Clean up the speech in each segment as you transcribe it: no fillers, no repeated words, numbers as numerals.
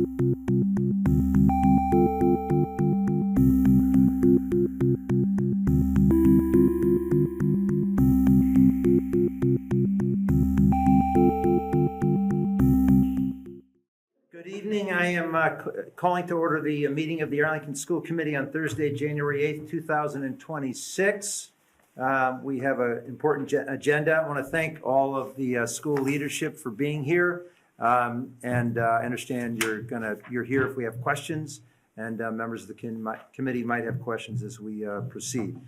Good evening. I am calling to order the meeting of the Arlington School Committee on Thursday, January 8th, 2026. We have an important agenda. I want to thank all of the school leadership for being here. And I understand you're here if we have questions, and members of the committee might have questions as we proceed.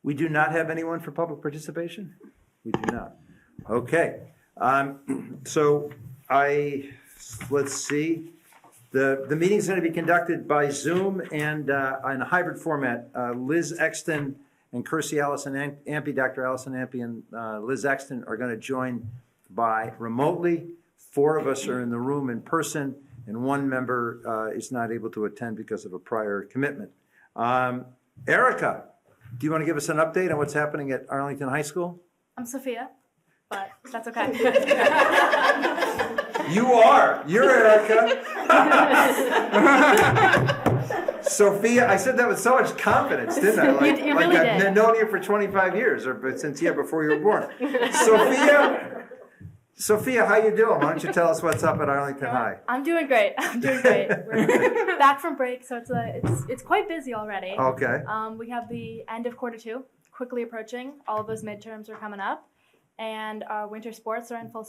We do not have anyone for public participation? We do not. Okay. Let's see. The meeting is going to be conducted by Zoom and in a hybrid format. Liz Exton and Kirstie Allison Ampey, Dr. Allison Ampey and Liz Exton are going to join by remotely. 4 of us are in the room in person, and 1 member is not able to attend because of a prior commitment. Erica, do you want to give us an update on what's happening at Arlington High School? I'm Sophia, but that's okay. You're Erica. Sophia, I said that with so much confidence, didn't I? You really did. I've known you for 25 years, or before you were born. Sophia, how you doing? Why don't you tell us what's up at Arlington High? I'm doing great. We're back from break, so it's quite busy already. Okay. We have the end of quarter 2 quickly approaching. All of those midterms are coming up. And our winter sports are in full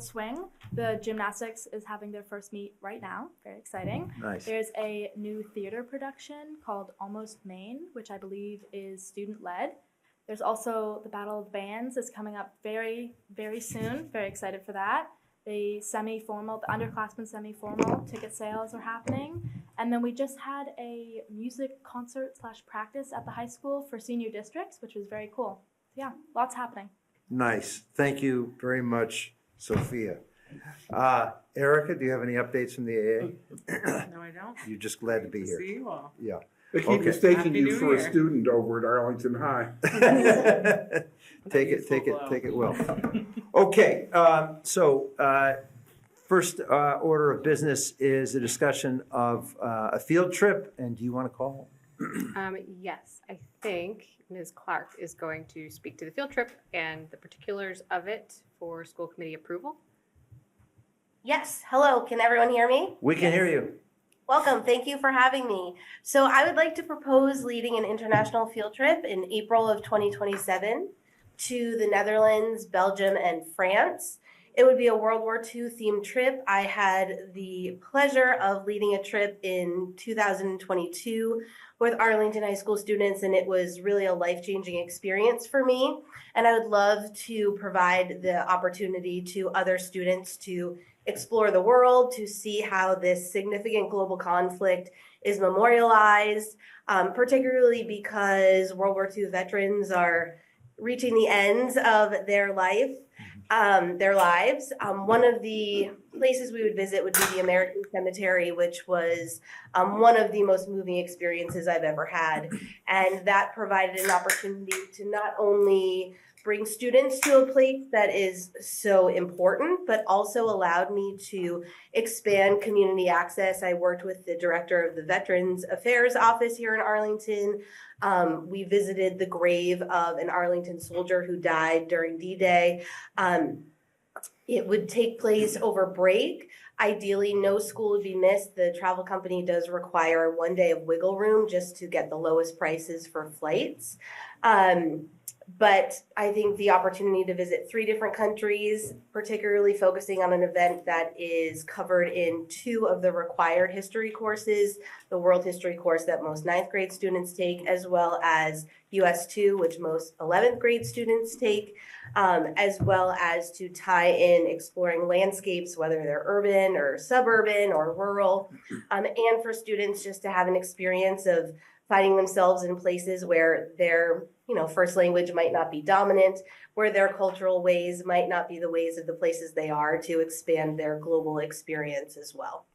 swing. The gymnastics is having their first meet right now. Very exciting. Nice. There's a new theater production called Almost Maine, which I believe is student-led. There's also the Battle of the Bands is coming up very, very soon. Very excited for that. The underclassmen semi-formal ticket sales are happening. And then we just had a music concert / practice at the high school for senior districts, which was very cool. Yeah, lots happening. Nice. Thank you very much, Sophia. Erica, do you have any updates from the AA? No, I don't. You're just glad to be Good here. see you all. Yeah. They keep mistaking Happy you New for a Year. student over at Arlington High. Take it well. Okay, first order of business is a discussion of a field trip, and do you want to call? Yes, I think Ms. Clark is going to speak to the field trip and the particulars of it for school committee approval. Yes. Hello. Can everyone hear me? We can hear you. Welcome. Thank you for having me. So I would like to propose leading an international field trip in April of 2027 to the Netherlands, Belgium, and France. It would be a World War II themed trip. I had the pleasure of leading a trip in 2022 with Arlington High School students, and it was really a life-changing experience for me. And I would love to provide the opportunity to other students to explore the world, to see how this significant global conflict is memorialized, particularly because World War II veterans are reaching the ends of their lives. One of the places we would visit would be the American Cemetery, which was one of the most moving experiences I've ever had. And that provided an opportunity to not only bring students to a place that is so important, but also allowed me to expand community access. I worked with the director of the Veterans Affairs Office here in Arlington. We visited the grave of an Arlington soldier who died during D-Day. It would take place over break. Ideally, no school would be missed. The travel company does require 1 day of wiggle room just to get the lowest prices for flights. But I think the opportunity to visit 3 different countries, particularly focusing on an event that is covered in 2 of the required history courses, the world history course that most 9th grade students take, as well as US 2, which most 11th grade students take, as well as to tie in exploring landscapes, whether they're urban or suburban or rural, and for students just to have an experience of finding themselves in places where their first language might not be dominant, where their cultural ways might not be the ways of the places they are, to expand their global experience as well.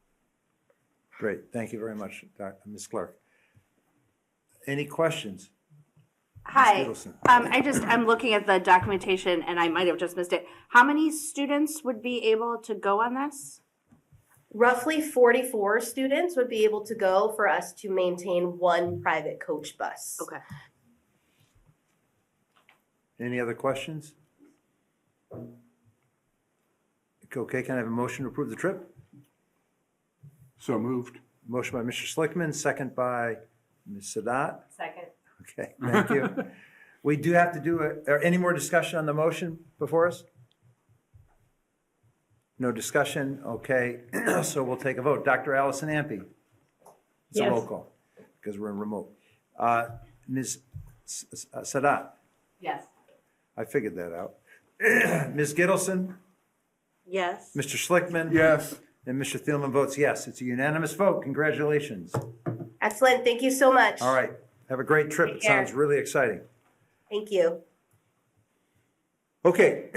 Great. Thank you very much, Ms. Clark. Any questions? Hi. Gittleson. I'm looking at the documentation and I might have just missed it. How many students would be able to go on this? Roughly 44 students would be able to go for us to maintain one private coach bus. Okay. Any other questions? Okay, can I have a motion to approve the trip? So moved. Motion by Mr. Schlickman, second by Ms. Sadat. Second. Okay, thank you. We do have to do any more discussion on the motion before us? No discussion, okay, so we'll take a vote. Dr. Allison Ampe? It's a Yes. roll call, because we're in remote. Ms. Sadat? Yes. I figured that out. Ms. Gittleson? Yes. Mr. Schlickman? Yes. And Mr. Thielman votes yes. It's a unanimous vote. Congratulations. Excellent. Thank you so much. All right, have a great trip. Take It sounds care. really exciting. Thank you. Okay,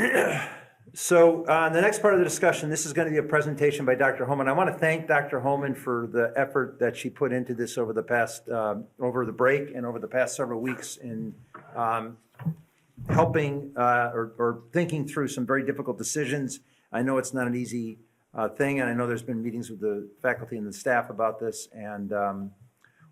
so the next part of the discussion, this is going to be a presentation by Dr. Homan. I want to thank Dr. Homan for the effort that she put into this over the past, over the break and over the past several weeks in helping or thinking through some very difficult decisions. I know it's not an easy thing, and I know there's been meetings with the faculty and the staff about this, and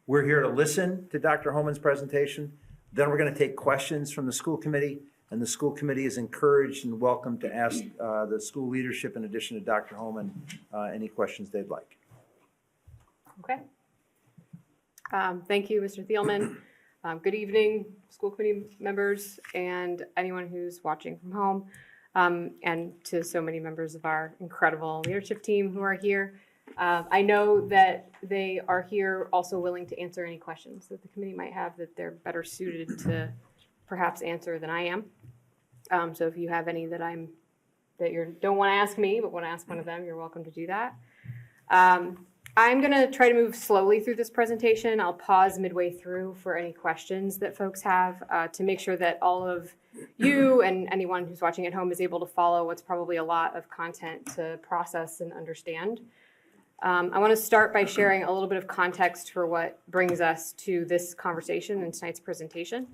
we're here to listen to Dr. Homan's presentation. Then we're going to take questions from the school committee, and the school committee is encouraged and welcome to ask the school leadership, in addition to Dr. Homan, any questions they'd like. Okay. Thank you, Mr. Thielman. Good evening, school committee members and anyone who's watching from home, and to so many members of our incredible leadership team who are here. I know that they are here also willing to answer any questions that the committee might have that they're better suited to perhaps answer than I am. So if you have any that you don't want to ask me, but want to ask one of them, you're welcome to do that. I'm going to try to move slowly through this presentation. I'll pause midway through for any questions that folks have to make sure that all of you and anyone who's watching at home is able to follow what's probably a lot of content to process and understand. I want to start by sharing a little bit of context for what brings us to this conversation and tonight's presentation.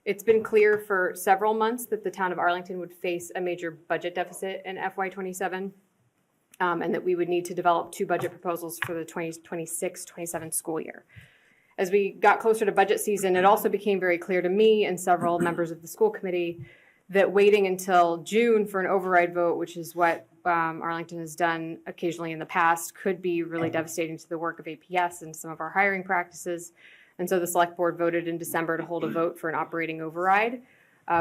It's been clear for several months that the town of Arlington would face a major budget deficit in FY27, and that we would need to develop two budget proposals for the 2026-27 school year. As we got closer to budget season, it also became very clear to me and several members of the school committee that waiting until June for an override vote, which is what Arlington has done occasionally in the past, could be really devastating to the work of APS and some of our hiring practices. And so the select board voted in December to hold a vote for an operating override,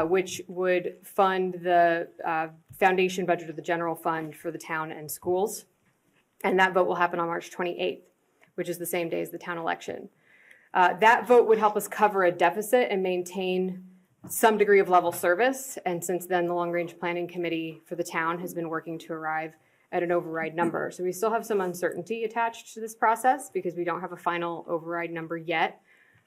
which would fund the foundation budget of the general fund for the town and schools. And that vote will happen on March 28th, which is the same day as the town election. That vote would help us cover a deficit and maintain some degree of level service. And since then, the Long Range Planning Committee for the town has been working to arrive at an override number. So we still have some uncertainty attached to this process because we don't have a final override number yet.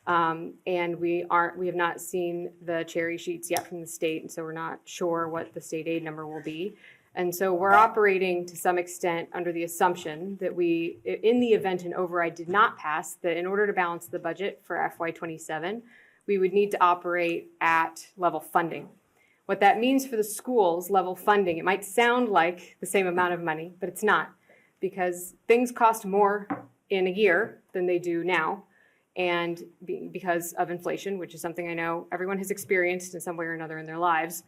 And we have not seen the cherry sheets yet from the state, and so we're not sure what the state aid number will be. And so we're operating to some extent under the assumption that we, in the event an override did not pass, that in order to balance the budget for FY27, we would need to operate at level funding. What that means for the schools, level funding, it might sound like the same amount of money, but it's not, because things cost more in a year than they do now. And because of inflation, which is something I know everyone has experienced in some way or another in their lives.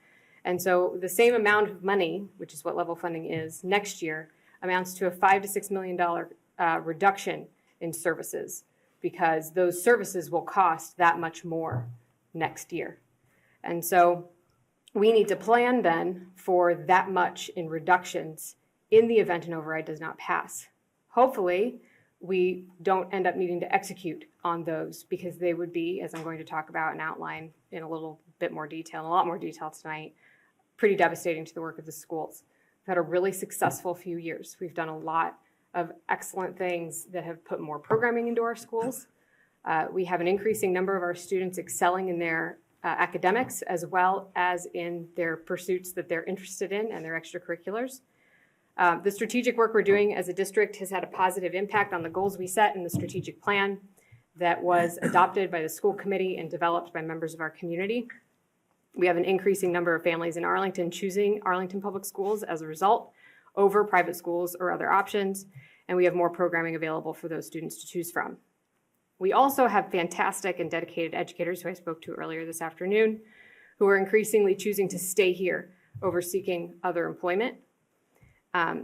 And so the same amount of money, which is what level funding is, next year amounts to a $5 to $6 million reduction in services, because those services will cost that much more next year. And so we need to plan then for that much in reductions in the event an override does not pass. Hopefully, we don't end up needing to execute on those, because they would be, as I'm going to talk about and outline in a little bit more detail, a lot more detail tonight, pretty devastating to the work of the schools. We've had a really successful few years. We've done a lot of excellent things that have put more programming into our schools. We have an increasing number of our students excelling in their academics as well as in their pursuits that they're interested in and their extracurriculars. The strategic work we're doing as a district has had a positive impact on the goals we set in the strategic plan. that was adopted by the school committee and developed by members of our community. We have an increasing number of families in Arlington choosing Arlington Public Schools as a result over private schools or other options, and we have more programming available for those students to choose from. We also have fantastic and dedicated educators who I spoke to earlier this afternoon who are increasingly choosing to stay here over seeking other employment.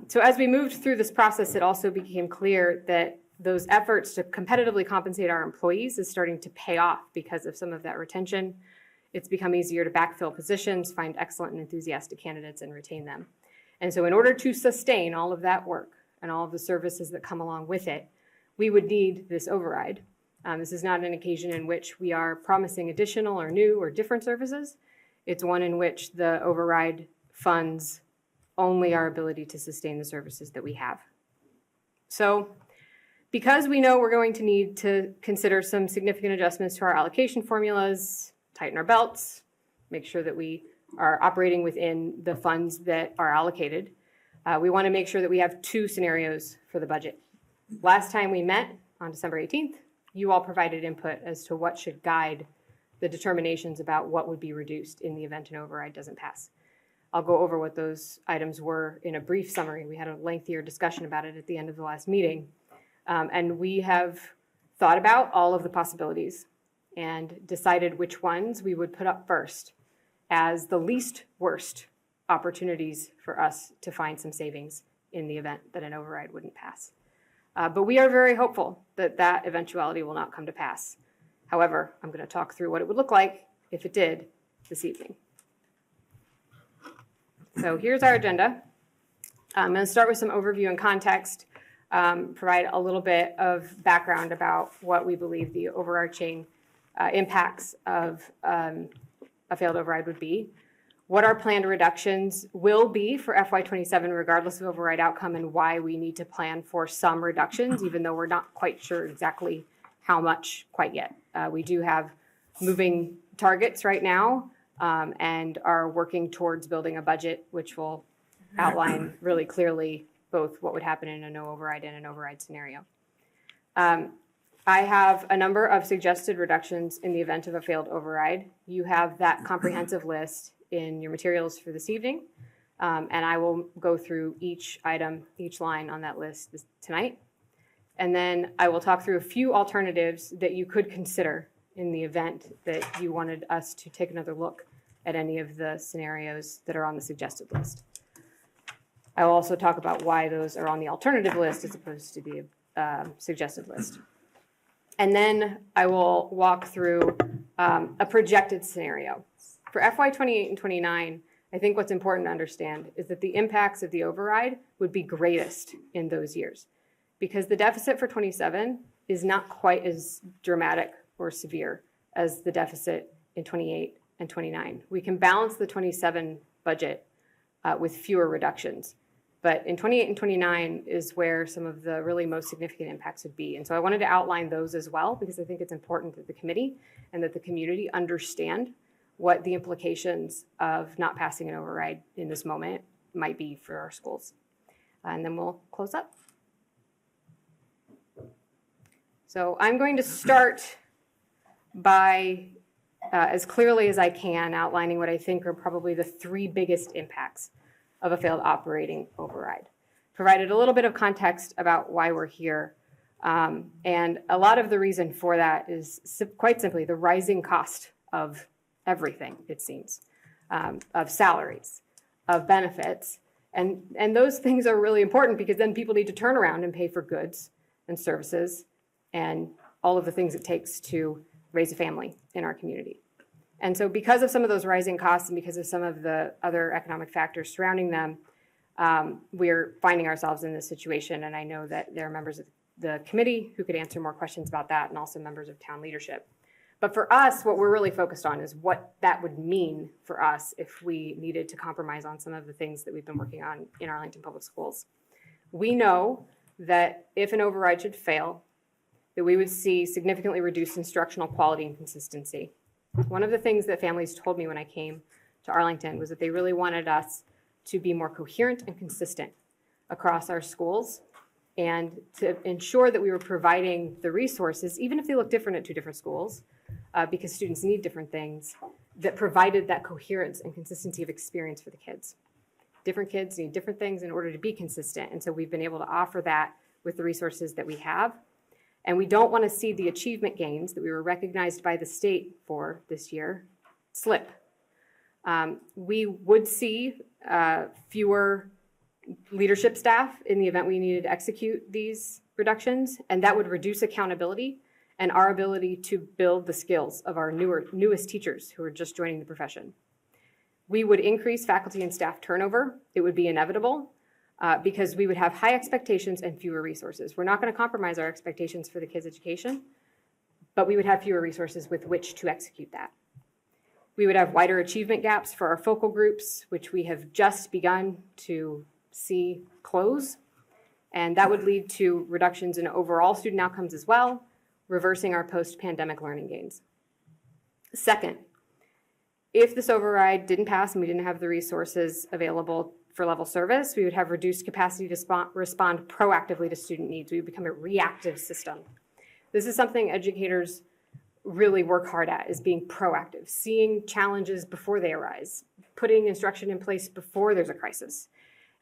So as we moved through this process, it also became clear that those efforts to competitively compensate our employees is starting to pay off because of some of that retention. It's become easier to backfill positions, find excellent and enthusiastic candidates, and retain them. And so in order to sustain all of that work and all of the services that come along with it, we would need this override. This is not an occasion in which we are promising additional or new or different services. It's one in which the override funds only our ability to sustain the services that we have. So because we know we're going to need to consider some significant adjustments to our allocation formulas, tighten our belts, make sure that we are operating within the funds that are allocated, we want to make sure that we have two scenarios for the budget. Last time we met on December 18th, you all provided input as to what should guide the determinations about what would be reduced in the event an override doesn't pass. I'll go over what those items were in a brief summary. We had a lengthier discussion about it at the end of the last meeting. And we have thought about all of the possibilities and decided which ones we would put up first as the least worst opportunities for us to find some savings in the event that an override wouldn't pass. But we are very hopeful that that eventuality will not come to pass. However, I'm going to talk through what it would look like if it did this evening. So here's our agenda. I'm going to start with some overview and context, provide a little bit of background about what we believe the overarching impacts of a failed override would be, what our planned reductions will be for FY27 regardless of override outcome, and why we need to plan for some reductions, even though we're not quite sure exactly how much quite yet. We do have moving targets right now and are working towards building a budget which will outline really clearly both what would happen in a no override and an override scenario. I have a number of suggested reductions in the event of a failed override. You have that comprehensive list in your materials for this evening, and I will go through each item, each line on that list tonight. And then I will talk through a few alternatives that you could consider in the event that you wanted us to take another look at any of the scenarios that are on the suggested list. I will also talk about why those are on the alternative list as opposed to the suggested list. And then I will walk through a projected scenario. For FY28 and 29, I think what's important to understand is that the impacts of the override would be greatest in those years, because the deficit for 27 is not quite as dramatic or severe as the deficit in 28 and 29. We can balance the 27 budget with fewer reductions. But in 28 and 29 is where some of the really most significant impacts would be. And so I wanted to outline those as well, because I think it's important that the committee and that the community understand what the implications of not passing an override in this moment might be for our schools. And then we'll close up. So I'm going to start by, as clearly as I can, outlining what I think are probably the three biggest impacts of a failed operating override. Provided a little bit of context about why we're here. And a lot of the reason for that is quite simply the rising cost of everything, it seems, of salaries, of benefits. And those things are really important because then people need to turn around and pay for goods and services and all of the things it takes to raise a family in our community. And so because of some of those rising costs and because of some of the other economic factors surrounding them, we're finding ourselves in this situation. And I know that there are members of the committee who could answer more questions about that, and also members of town leadership. But for us, what we're really focused on is what that would mean for us if we needed to compromise on some of the things that we've been working on in Arlington Public Schools. We know that if an override should fail, that we would see significantly reduced instructional quality and consistency. One of the things that families told me when I came to Arlington was that they really wanted us to be more coherent and consistent across our schools and to ensure that we were providing the resources, even if they look different at two different schools, because students need different things, that provided that coherence and consistency of experience for the kids. Different kids need different things in order to be consistent, and so we've been able to offer that with the resources that we have. And we don't want to see the achievement gains that we were recognized by the state for this year slip. We would see fewer leadership staff in the event we needed to execute these reductions, and that would reduce accountability and our ability to build the skills of our newest teachers who are just joining the profession. We would increase faculty and staff turnover. It would be inevitable because we would have high expectations and fewer resources. We're not going to compromise our expectations for the kids' education, but we would have fewer resources with which to execute that. We would have wider achievement gaps for our focal groups, which we have just begun to see close, and that would lead to reductions in overall student outcomes as well, reversing our post-pandemic learning gains. Second, if this override didn't pass and we didn't have the resources available for level service, we would have reduced capacity to respond proactively to student needs. We would become a reactive system. This is something educators really work hard at, is being proactive, seeing challenges before they arise, putting instruction in place before there's a crisis.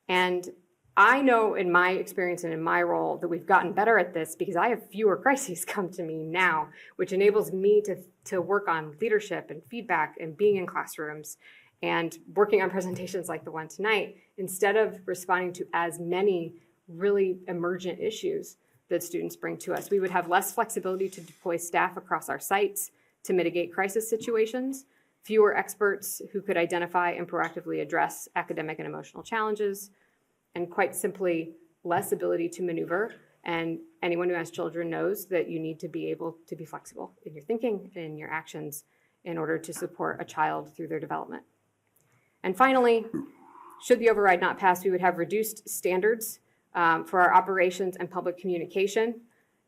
And I know in my experience and in my role that we've gotten better at this because I have fewer crises come to me now, which enables me to work on leadership and feedback and being in classrooms and working on presentations like the one tonight, instead of responding to as many really emergent issues that students bring to us. We would have less flexibility to deploy staff across our sites to mitigate crisis situations, fewer experts who could identify and proactively address academic and emotional challenges, and quite simply, less ability to maneuver. And anyone who has children knows that you need to be able to be flexible in your thinking and in your actions in order to support a child through their development. And finally, should the override not pass, we would have reduced standards for our operations and public communication,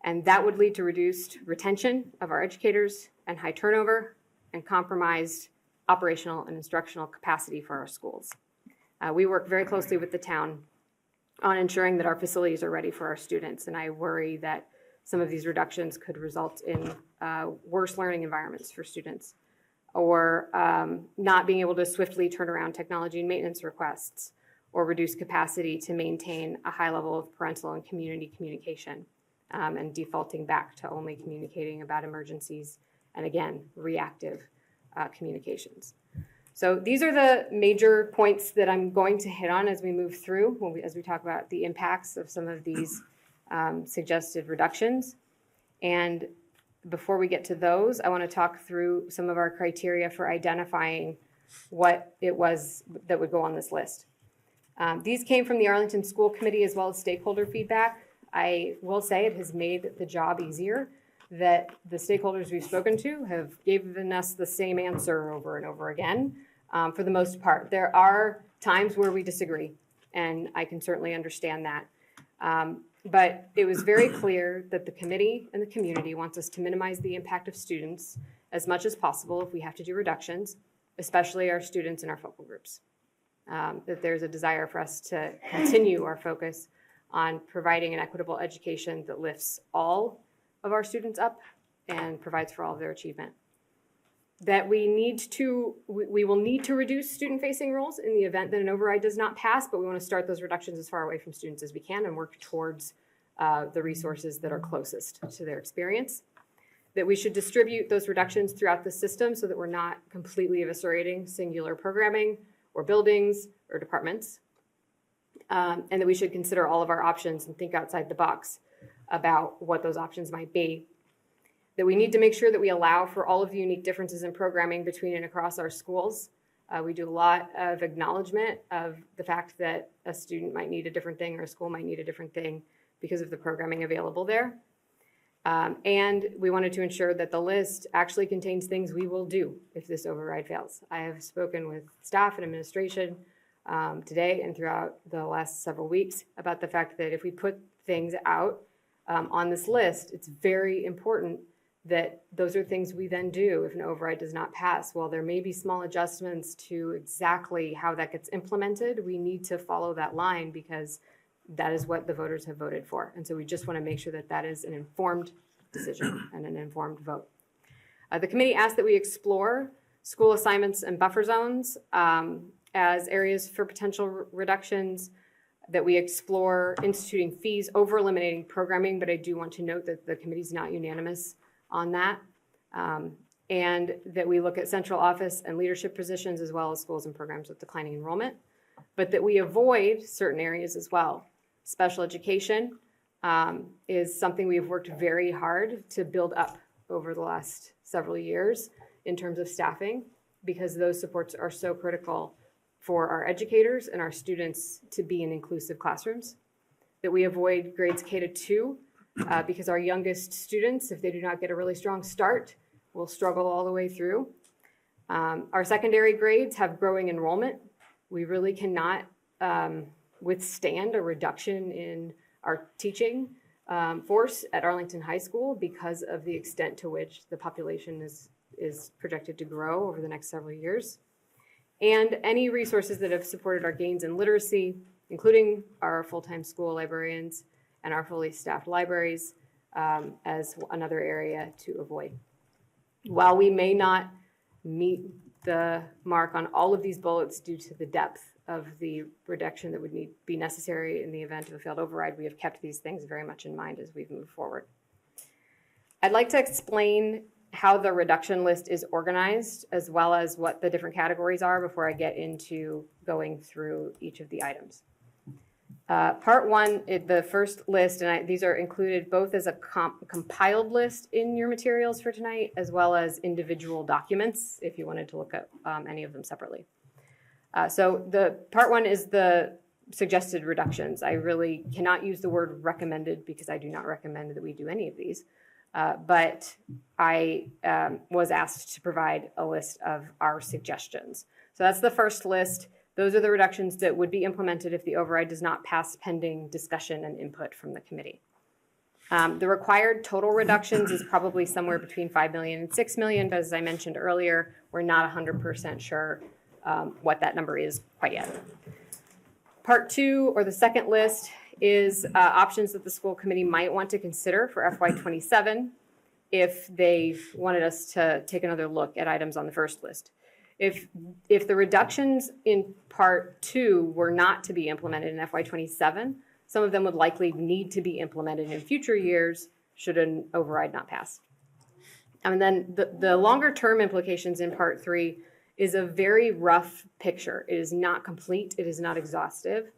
and that would lead to reduced retention of our educators and high turnover and compromised operational and instructional capacity for our schools. We work very closely with the town on ensuring that our facilities are ready for our students, and I worry that some of these reductions could result in worse learning environments for students, or not being able to swiftly turn around technology and maintenance requests, or reduce capacity to maintain a high level of parental and community communication, and defaulting back to only communicating about emergencies and, again, reactive communications. So these are the major points that I'm going to hit on as we move through, as we talk about the impacts of some of these suggested reductions. And before we get to those, I want to talk through some of our criteria for identifying what it was that would go on this list. These came from the Arlington School Committee as well as stakeholder feedback. I will say it has made the job easier, that the stakeholders we've spoken to have given us the same answer over and over again, for the most part. There are times where we disagree, and I can certainly understand that. But it was very clear that the committee and the community wants us to minimize the impact of students as much as possible if we have to do reductions, especially our students in our focal groups. That there's a desire for us to continue our focus on providing an equitable education that lifts all of our students up and provides for all of their achievement. That we will need to reduce student-facing roles in the event that an override does not pass, but we want to start those reductions as far away from students as we can and work towards the resources that are closest to their experience. That we should distribute those reductions throughout the system so that we're not completely eviscerating singular programming or buildings or departments. And that we should consider all of our options and think outside the box about what those options might be. That we need to make sure that we allow for all of the unique differences in programming between and across our schools. We do a lot of acknowledgement of the fact that a student might need a different thing or a school might need a different thing because of the programming available there. And we wanted to ensure that the list actually contains things we will do if this override fails. I have spoken with staff and administration today and throughout the last several weeks about the fact that if we put things out on this list, it's very important that those are things we then do if an override does not pass. While there may be small adjustments to exactly how that gets implemented, we need to follow that line because that is what the voters have voted for. And so we just want to make sure that that is an informed decision and an informed vote. The committee asked that we explore school assignments and buffer zones as areas for potential reductions, that we explore instituting fees over eliminating programming, but I do want to note that the committee is not unanimous on that. And that we look at central office and leadership positions as well as schools and programs with declining enrollment, but that we avoid certain areas as well. Special education is something we have worked very hard to build up over the last several years in terms of staffing, because those supports are so critical for our educators and our students to be in inclusive classrooms. That we avoid grades K-2 because our youngest students, if they do not get a really strong start, will struggle all the way through. Our secondary grades have growing enrollment. We really cannot withstand a reduction in our teaching force at Arlington High School because of the extent to which the population is projected to grow over the next several years. And any resources that have supported our gains in literacy, including our full-time school librarians and our fully staffed libraries, as another area to avoid. While we may not meet the mark on all of these bullets due to the depth of the reduction that would be necessary in the event of a failed override, we have kept these things very much in mind as we've moved forward. I'd like to explain how the reduction list is organized, as well as what the different categories are before I get into going through each of the items. Part one, the first list, and these are included both as a compiled list in your materials for tonight, as well as individual documents, if you wanted to look at any of them separately. So the part one is the suggested reductions. I really cannot use the word recommended because I do not recommend that we do any of these. But I was asked to provide a list of our suggestions. So that's the first list. Those are the reductions that would be implemented if the override does not pass pending discussion and input from the committee. The required total reductions is probably somewhere between 5 million and 6 million, but as I mentioned earlier, we're not 100% sure what that number is quite yet. Part two, or the second list, is options that the school committee might want to consider for FY27 if they wanted us to take another look at items on the first list. If the reductions in part two were not to be implemented in FY27, some of them would likely need to be implemented in future years should an override not pass. And then the longer term implications in part three is a very rough picture. It is not complete, it is not exhaustive.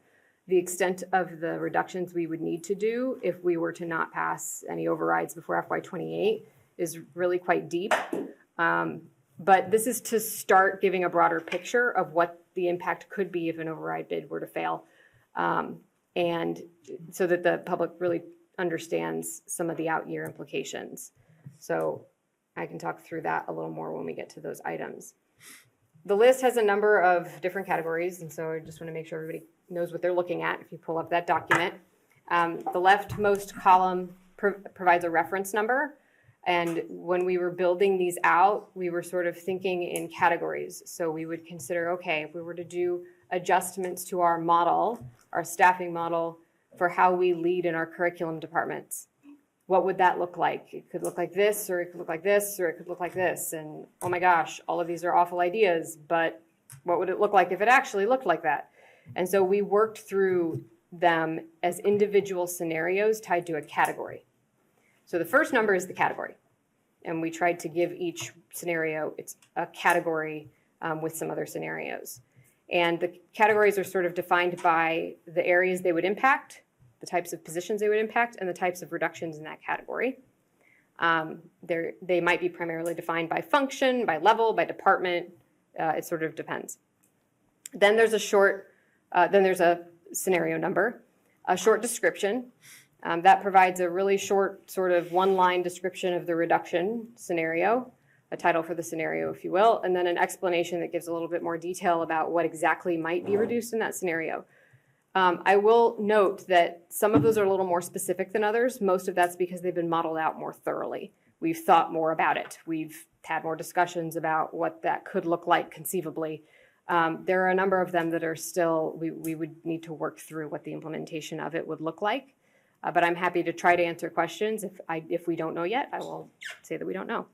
The extent of the reductions we would need to do if we were to not pass any overrides before FY28 is really quite deep. But this is to start giving a broader picture of what the impact could be if an override bid were to fail. And so that the public really understands some of the out year implications. So I can talk through that a little more when we get to those items. The list has a number of different categories, and so I just want to make sure everybody knows what they're looking at if you pull up that document. The leftmost column provides a reference number, and when we were building these out, we were sort of thinking in categories. So we would consider, okay, if we were to do adjustments to our model, our staffing model for how we lead in our curriculum departments, what would that look like? It could look like this, or it could look like this, or it could look like this. And oh my gosh, all of these are awful ideas, but what would it look like if it actually looked like that? And so we worked through them as individual scenarios tied to a category. So the first number is the category. And we tried to give each scenario, it's a category with some other scenarios. And the categories are sort of defined by the areas they would impact, the types of positions they would impact, and the types of reductions in that category. They might be primarily defined by function, by level, by department. It sort of depends. Then there's a scenario number, a short description. That provides a really short sort of one-line description of the reduction scenario, a title for the scenario, if you will, and then an explanation that gives a little bit more detail about what exactly might be reduced in that scenario. I will note that some of those are a little more specific than others. Most of that's because they've been modeled out more thoroughly. We've thought more about it. We've had more discussions about what that could look like conceivably There are a number of them that are still, we would need to work through what the implementation of it would look like. But I'm happy to try to answer questions. If we don't know yet, I will say that we don't know.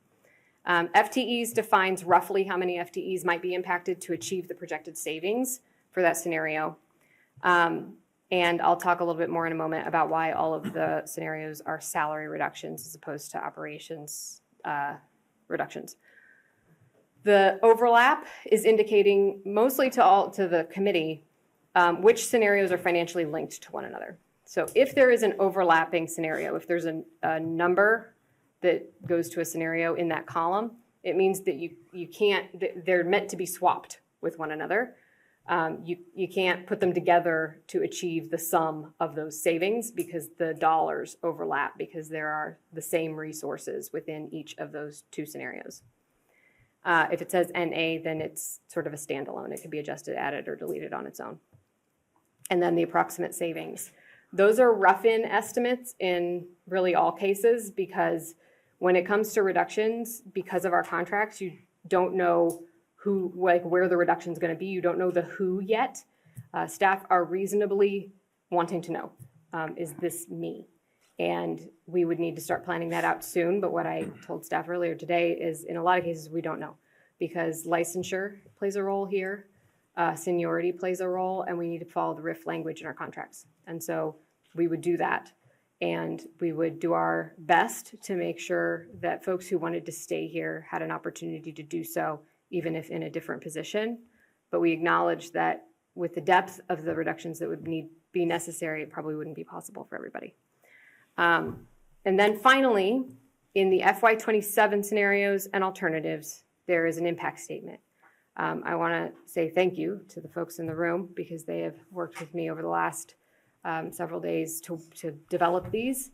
FTEs defines roughly how many FTEs might be impacted to achieve the projected savings for that scenario. And I'll talk a little bit more in a moment about why all of the scenarios are salary reductions as opposed to operations reductions. The overlap is indicating mostly to the committee which scenarios are financially linked to one another. So if there is an overlapping scenario, if there's a number that goes to a scenario in that column, it means that you can't, they're meant to be swapped with one another. You can't put them together to achieve the sum of those savings because the dollars overlap because there are the same resources within each of those two scenarios. If it says NA, then it's sort of a standalone. It can be adjusted, added, or deleted on its own. And then the approximate savings. Those are rough-in estimates in really all cases because when it comes to reductions, because of our contracts, you don't know who, like where the reduction is going to be. You don't know the who yet. Staff are reasonably wanting to know, is this me? And we would need to start planning that out soon. But what I told staff earlier today is in a lot of cases, we don't know because licensure plays a role here. Seniority plays a role, and we need to follow the RIF language in our contracts. And so we would do that. And we would do our best to make sure that folks who wanted to stay here had an opportunity to do so, even if in a different position. But we acknowledge that with the depth of the reductions that would be necessary, it probably wouldn't be possible for everybody. And then finally, in the FY27 scenarios and alternatives, there is an impact statement. I want to say thank you to the folks in the room because they have worked with me over the last several days to develop these.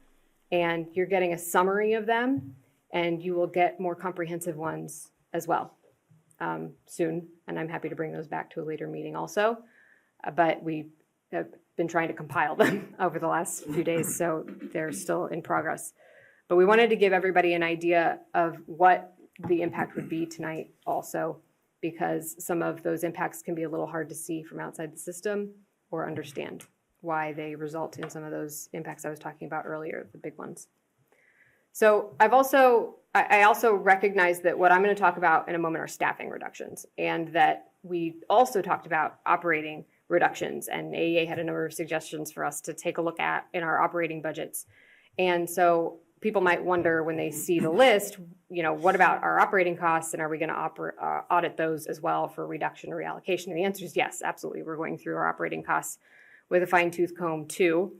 And you're getting a summary of them, and you will get more comprehensive ones as well soon. And I'm happy to bring those back to a later meeting also. But we have been trying to compile them over the last few days, so they're still in progress. But we wanted to give everybody an idea of what the impact would be tonight also, because some of those impacts can be a little hard to see from outside the system or understand why they result in some of those impacts I was talking about earlier, the big ones. So I also recognize that what I'm going to talk about in a moment are staffing reductions, and that we also talked about operating reductions, and AEA had a number of suggestions for us to take a look at in our operating budgets. And so people might wonder when they see the list, what about our operating costs, and are we going to audit those as well for reduction or reallocation? And the answer is yes, absolutely. We're going through our operating costs with a fine-tooth comb too.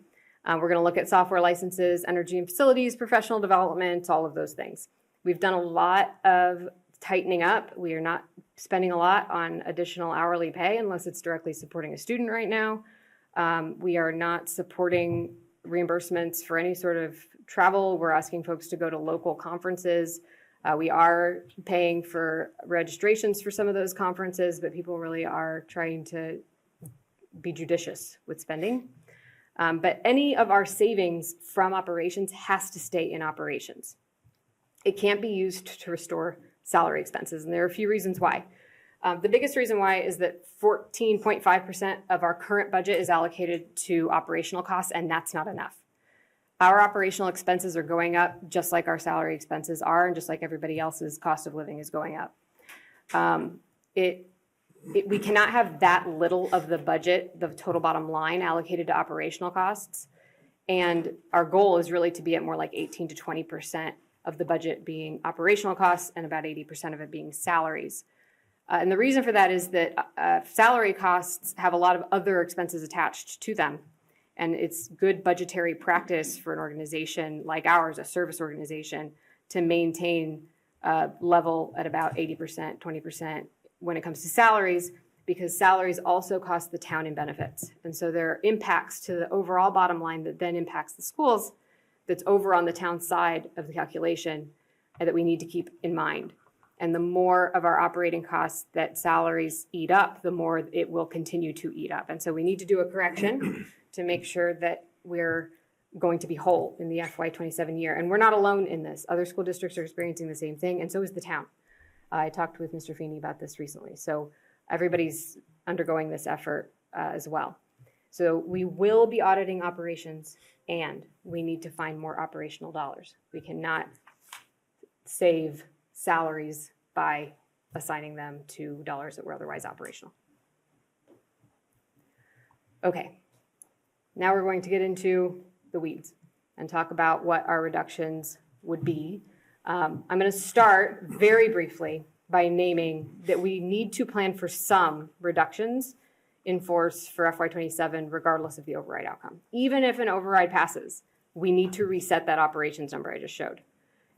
We're going to look at software licenses, energy and facilities, professional development, all of those things. We've done a lot of tightening up. We are not spending a lot on additional hourly pay unless it's directly supporting a student right now. We are not supporting reimbursements for any sort of travel. We're asking folks to go to local conferences. We are paying for registrations for some of those conferences, but people really are trying to be judicious with spending. But any of our savings from operations has to stay in operations. It can't be used to restore salary expenses, and there are a few reasons why. The biggest reason why is that 14.5% of our current budget is allocated to operational costs, and that's not enough. Our operational expenses are going up just like our salary expenses are, and just like everybody else's cost of living is going up. We cannot have that little of the budget, the total bottom line, allocated to operational costs. And our goal is really to be at more like 18 to 20% of the budget being operational costs and about 80% of it being salaries. And the reason for that is that salary costs have a lot of other expenses attached to them. And it's good budgetary practice for an organization like ours, a service organization, to maintain a level at about 80%, 20% when it comes to salaries, because salaries also cost the town in benefits. And so there are impacts to the overall bottom line that then impacts the schools that's over on the town side of the calculation and that we need to keep in mind. And the more of our operating costs that salaries eat up, the more it will continue to eat up. And so we need to do a correction to make sure that we're going to be whole in the FY27 year. And we're not alone in this. Other school districts are experiencing the same thing, and so is the town. I talked with Mr. Feeney about this recently. So everybody's undergoing this effort as well. So we will be auditing operations, and we need to find more operational dollars. We cannot save salaries by assigning them to dollars that were otherwise operational. Okay, now we're going to get into the weeds and talk about what our reductions would be. I'm going to start very briefly by naming that we need to plan for some reductions in force for FY27 regardless of the override outcome. Even if an override passes, we need to reset that operations number I just showed.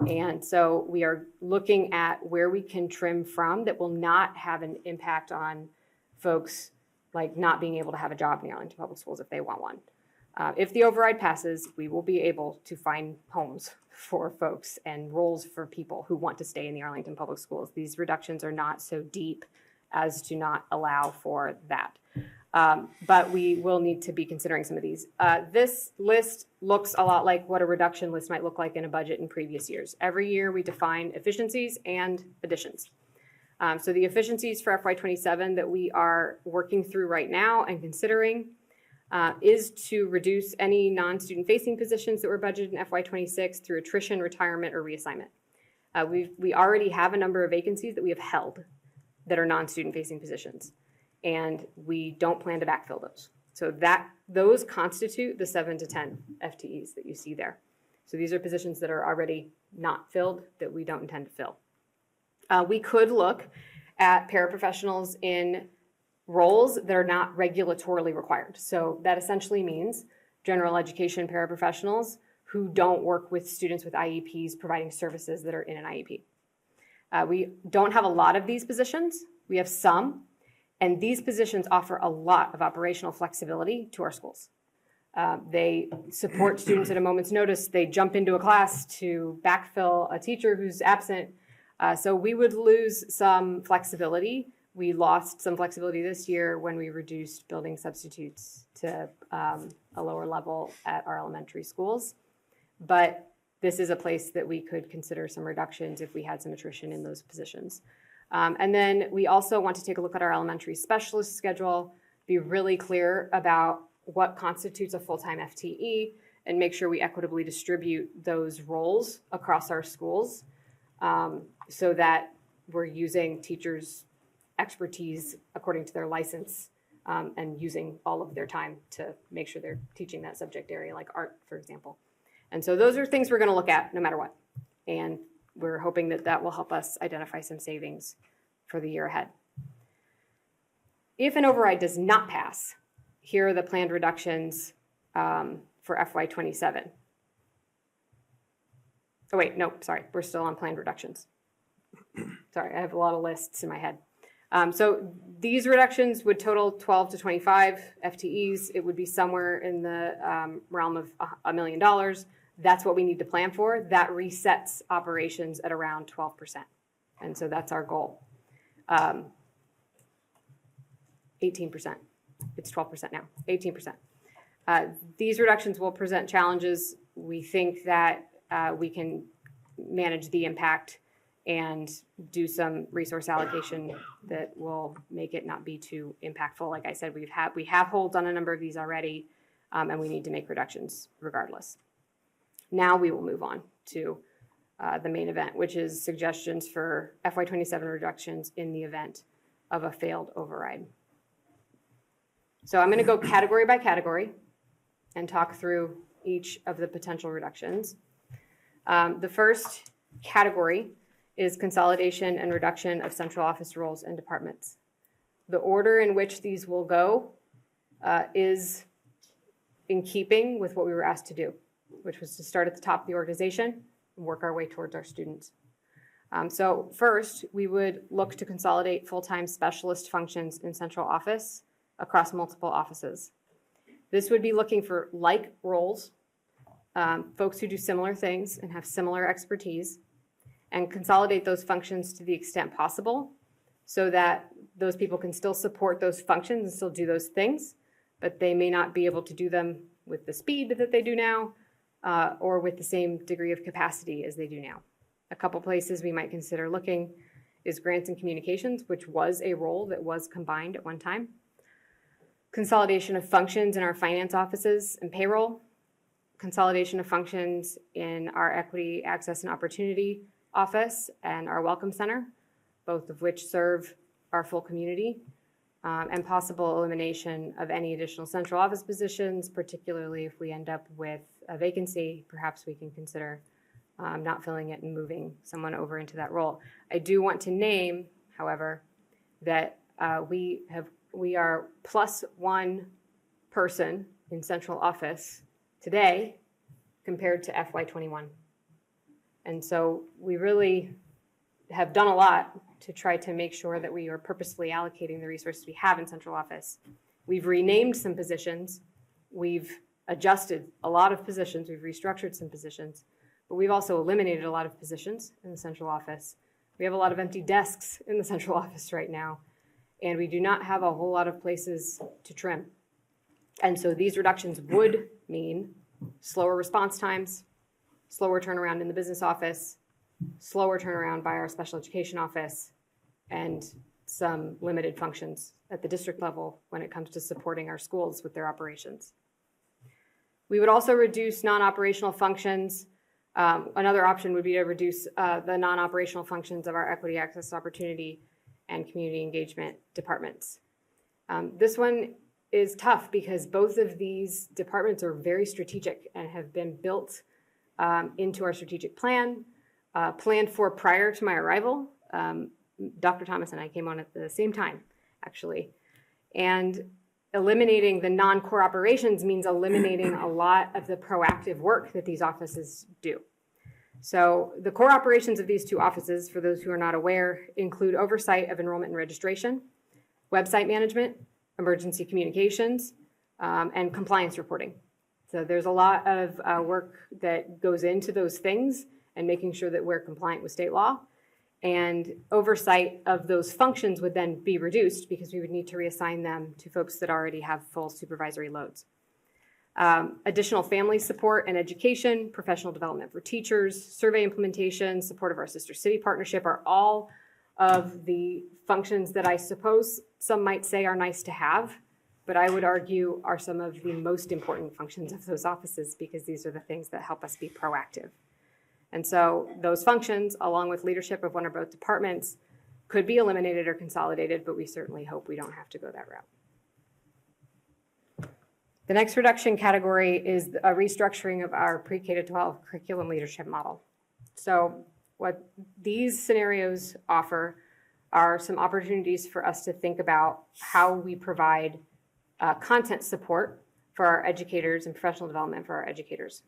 And so we are looking at where we can trim from that will not have an impact on folks like not being able to have a job in the Arlington Public Schools if they want one. If the override passes, we will be able to find homes for folks and roles for people who want to stay in the Arlington Public Schools. These reductions are not so deep as to not allow for that. But we will need to be considering some of these. This list looks a lot like what a reduction list might look like in a budget in previous years. Every year we define efficiencies and additions. So the efficiencies for FY27 that we are working through right now and considering is to reduce any non-student facing positions that were budgeted in FY26 through attrition, retirement, or reassignment. We already have a number of vacancies that we have held that are non-student facing positions, and we don't plan to backfill those. So those constitute the 7 to 10 FTEs that you see there. So these are positions that are already not filled that we don't intend to fill. We could look at paraprofessionals in roles that are not regulatorily required. So that essentially means general education paraprofessionals who don't work with students with IEPs providing services that are in an IEP. We don't have a lot of these positions. We have some, and these positions offer a lot of operational flexibility to our schools. They support students at a moment's notice. They jump into a class to backfill a teacher who's absent. So we would lose some flexibility. We lost some flexibility this year when we reduced building substitutes to a lower level at our elementary schools. But this is a place that we could consider some reductions if we had some attrition in those positions. And then we also want to take a look at our elementary specialist schedule, be really clear about what constitutes a full-time FTE, and make sure we equitably distribute those roles across our schools so that we're using teachers' expertise according to their license and using all of their time to make sure they're teaching that subject area, like art, for example. And so those are things we're going to look at no matter what. And we're hoping that that will help us identify some savings for the year ahead. If an override does not pass, here are the planned reductions for FY27. Oh wait, no, sorry, we're still on planned reductions. Sorry, I have a lot of lists in my head. So these reductions would total 12 to 25 FTEs. It would be somewhere in the realm of $1 million. That's what we need to plan for. That resets operations at around 12%. And so that's our goal. 18%. It's 12% now, 18%. These reductions will present challenges. We think that we can manage the impact and do some resource allocation that will make it not be too impactful. Like I said, we have holds on a number of these already, and we need to make reductions regardless. Now we will move on to the main event, which is suggestions for FY27 reductions in the event of a failed override. So I'm going to go category by category and talk through each of the potential reductions. The first category is consolidation and reduction of central office roles and departments. The order in which these will go is in keeping with what we were asked to do, which was to start at the top of the organization and work our way towards our students. So first, we would look to consolidate full-time specialist functions in central office across multiple offices. This would be looking for like roles, folks who do similar things and have similar expertise, and consolidate those functions to the extent possible so that those people can still support those functions and still do those things, but they may not be able to do them with the speed that they do now or with the same degree of capacity as they do now. A couple places we might consider looking is grants and communications, which was a role that was combined at one time. Consolidation of functions in our finance offices and payroll. Consolidation of functions in our equity, access, and opportunity office and our welcome center, both of which serve our full community, and possible elimination of any additional central office positions, particularly if we end up with a vacancy. Perhaps we can consider not filling it and moving someone over into that role. I do want to name, however, that we are plus one person in central office today compared to FY21. And so we really have done a lot to try to make sure that we are purposefully allocating the resources we have in central office. We've renamed some positions. We've adjusted a lot of positions. We've restructured some positions, but we've also eliminated a lot of positions in the central office. We have a lot of empty desks in the central office right now, and we do not have a whole lot of places to trim. And so these reductions would mean slower response times, slower turnaround in the business office, slower turnaround by our special education office, and some limited functions at the district level when it comes to supporting our schools with their operations. We would also reduce non-operational functions. Another option would be to reduce the non-operational functions of our equity, access, opportunity, and community engagement departments. This one is tough because both of these departments are very strategic and have been built into our strategic plan, planned for prior to my arrival. Dr. Thomas and I came on at the same time, actually. And eliminating the non-core operations means eliminating a lot of the proactive work that these offices do. So the core operations of these two offices, for those who are not aware, include oversight of enrollment and registration, website management, emergency communications, and compliance reporting. So there's a lot of work that goes into those things and making sure that we're compliant with state law. And oversight of those functions would then be reduced because we would need to reassign them to folks that already have full supervisory loads. Additional family support and education, professional development for teachers, survey implementation, support of our sister city partnership are all of the functions that I suppose some might say are nice to have, but I would argue are some of the most important functions of those offices because these are the things that help us be proactive. And so those functions, along with leadership of one or both departments, could be eliminated or consolidated, but we certainly hope we don't have to go that route. The next reduction category is a restructuring of our pre-K to 12 curriculum leadership model. So what these scenarios offer are some opportunities for us to think about how we provide content support for our educators and professional development for our educators.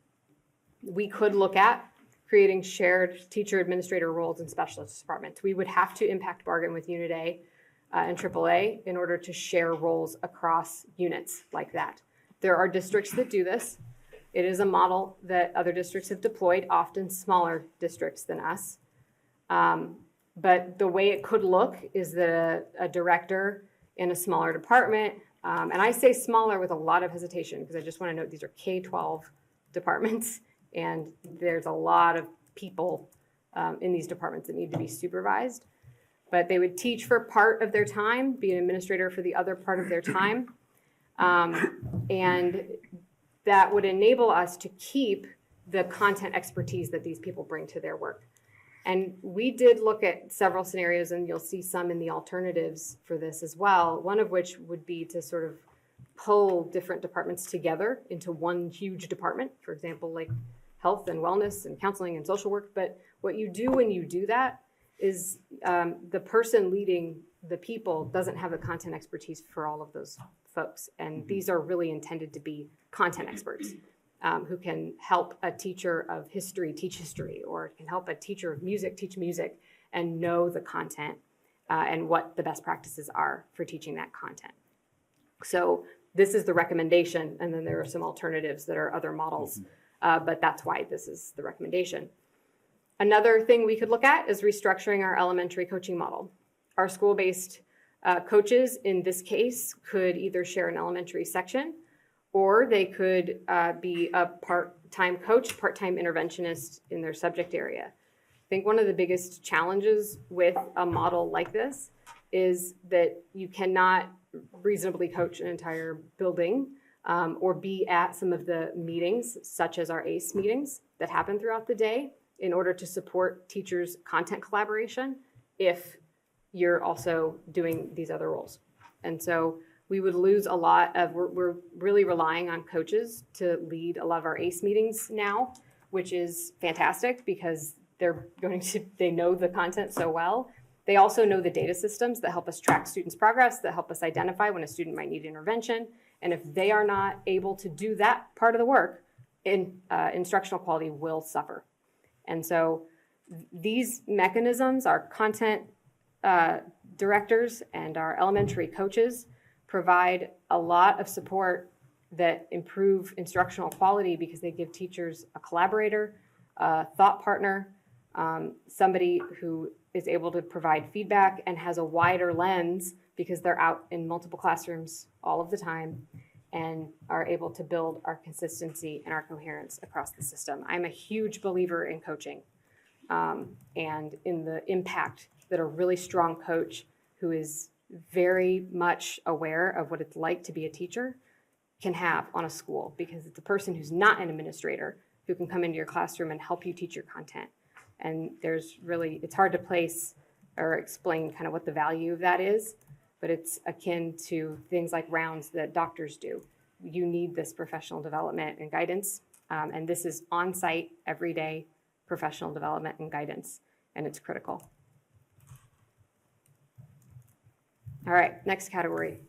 We could look at creating shared teacher administrator roles in specialist departments. We would have to impact bargain with Unit A and AAA in order to share roles across units like that. There are districts that do this. It is a model that other districts have deployed, often smaller districts than us. But the way it could look is that a director in a smaller department, and I say smaller with a lot of hesitation because I just want to note these are K-12 departments, and there's a lot of people in these departments that need to be supervised. But they would teach for part of their time, be an administrator for the other part of their time. And that would enable us to keep the content expertise that these people bring to their work. And we did look at several scenarios, and you'll see some in the alternatives for this as well, one of which would be to sort of pull different departments together into one huge department, for example, like health and wellness and counseling and social work. But what you do when you do that is the person leading the people doesn't have the content expertise for all of those folks. And these are really intended to be content experts who can help a teacher of history teach history, or can help a teacher of music teach music and know the content and what the best practices are for teaching that content. So this is the recommendation, and then there are some alternatives that are other models, but that's why this is the recommendation. Another thing we could look at is restructuring our elementary coaching model. Our school-based coaches, in this case, could either share an elementary section, or they could be a part-time coach, part-time interventionist in their subject area. think one of the biggest challenges with a model like this is that you cannot reasonably coach an entire building or be at some of the meetings, such as our ACE meetings that happen throughout the day, in order to support teachers' content collaboration if you're also doing these other roles. And so we would lose a lot of, we're really relying on coaches to lead a lot of our ACE meetings now, which is fantastic because they know the content so well. They also know the data systems that help us track students' progress, that help us identify when a student might need intervention. And if they are not able to do that part of the work, instructional quality will suffer. And so these mechanisms, our content directors and our elementary coaches provide a lot of support that improve instructional quality because they give teachers a collaborator, a thought partner, somebody who is able to provide feedback and has a wider lens because they're out in multiple classrooms all of the time and are able to build our consistency and our coherence across the system. I'm a huge believer in coaching and in the impact that a really strong coach who is very much aware of what it's like to be a teacher can have on a school, because it's a person who's not an administrator who can come into your classroom and help you teach your content. And it's hard to place or explain kind of what the value of that is, but it's akin to things like rounds that doctors do. You need this professional development and guidance, and this is on-site, everyday professional development and guidance, and it's critical. All right, next category.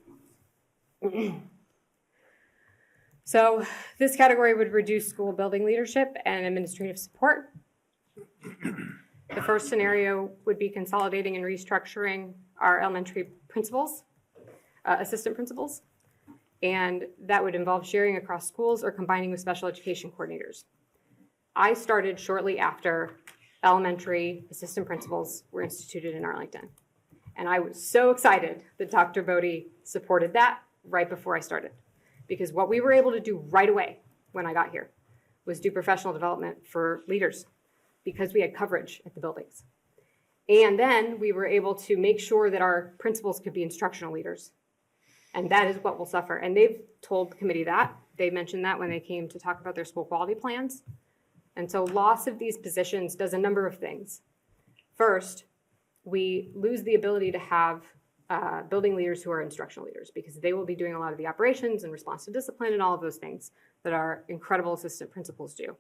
So this category would reduce school building leadership and administrative support. The first scenario would be consolidating and restructuring our elementary principals, assistant principals, and that would involve sharing across schools or combining with special education coordinators. I started shortly after elementary assistant principals were instituted in Arlington, and I was so excited that Dr. Bodie supported that right before I started, because what we were able to do right away when I got here was do professional development for leaders, because we had coverage at the buildings. And then we were able to make sure that our principals could be instructional leaders. And that is what will suffer. And they've told the committee that. They mentioned that when they came to talk about their school quality plans. And so loss of these positions does a number of things. First, we lose the ability to have building leaders who are instructional leaders, because they will be doing a lot of the operations and response to discipline and all of those things that our incredible assistant principals do.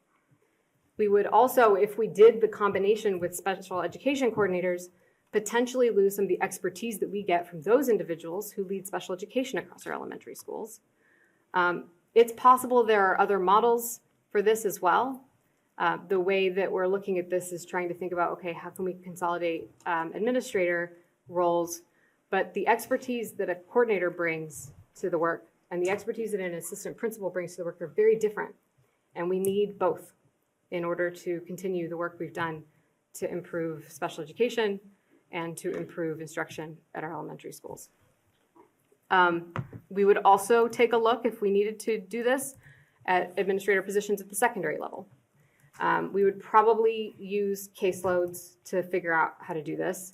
We would also, if we did the combination with special education coordinators, potentially lose some of the expertise that we get from those individuals who lead special education across our elementary schools. It's possible there are other models for this as well. The way that we're looking at this is trying to think about, okay, how can we consolidate administrator roles? But the expertise that a coordinator brings to the work and the expertise that an assistant principal brings to the work are very different. And we need both in order to continue the work we've done to improve special education and to improve instruction at our elementary schools. We would also take a look, if we needed to do this, at administrator positions at the secondary level. We would probably use caseloads to figure out how to do this,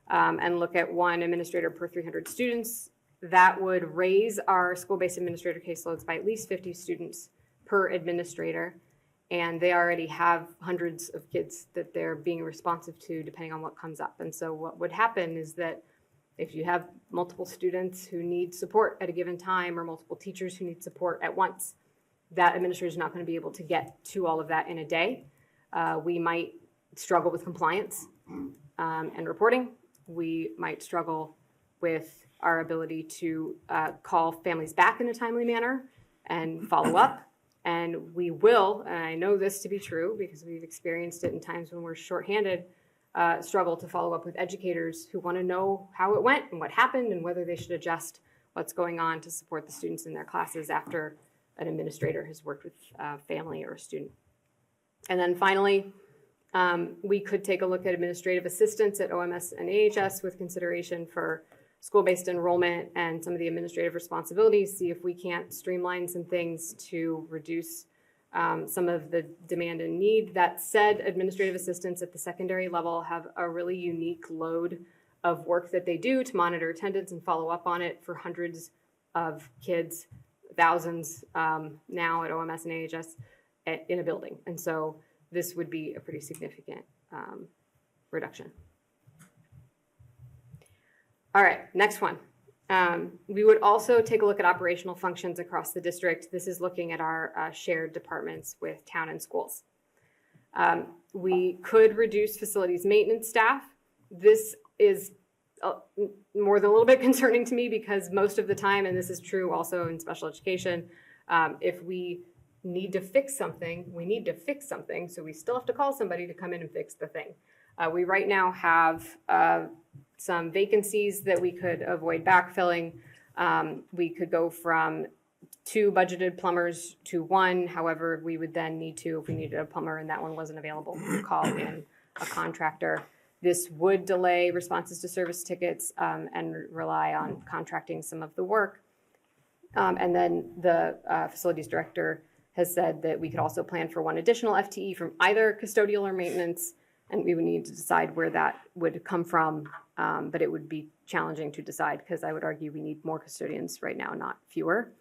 and look at one administrator per 300 students. That would raise our school-based administrator caseloads by at least 50 students per administrator. And they already have hundreds of kids that they're being responsive to depending on what comes up. And so what would happen is that if you have multiple students who need support at a given time or multiple teachers who need support at once, that administrator is not going to be able to get to all of that in a day. We might struggle with compliance and reporting. We might struggle with our ability to call families back in a timely manner and follow up. And we will, and I know this to be true because we've experienced it in times when we're shorthanded, struggle to follow up with educators who want to know how it went and what happened and whether they should adjust what's going on to support the students in their classes after an administrator has worked with a family or a student. And then finally, we could take a look at administrative assistants at OMS and AHS with consideration for school-based enrollment and some of the administrative responsibilities, see if we can't streamline some things to reduce some of the demand and need. That said, administrative assistants at the secondary level have a really unique load of work that they do to monitor attendance and follow up on it for hundreds of kids, thousands now at OMS and AHS in a building. And so this would be a pretty significant reduction. All right, next one. We would also take a look at operational functions across the district. This is looking at our shared departments with town and schools. We could reduce facilities maintenance staff. This is more than a little bit concerning to me because most of the time, and this is true also in special education, if we need to fix something, we need to fix something. So we still have to call somebody to come in and fix the thing. We right now have some vacancies that we could avoid backfilling. We could go from 2 budgeted plumbers to 1. However, we would then need to, if we needed a plumber and that one wasn't available, call in a contractor. This would delay responses to service tickets and rely on contracting some of the work. And then the facilities director has said that we could also plan for 1 additional FTE from either custodial or maintenance, and we would need to decide where that would come from, but it would be challenging to decide because I would argue we need more custodians right now, not fewer.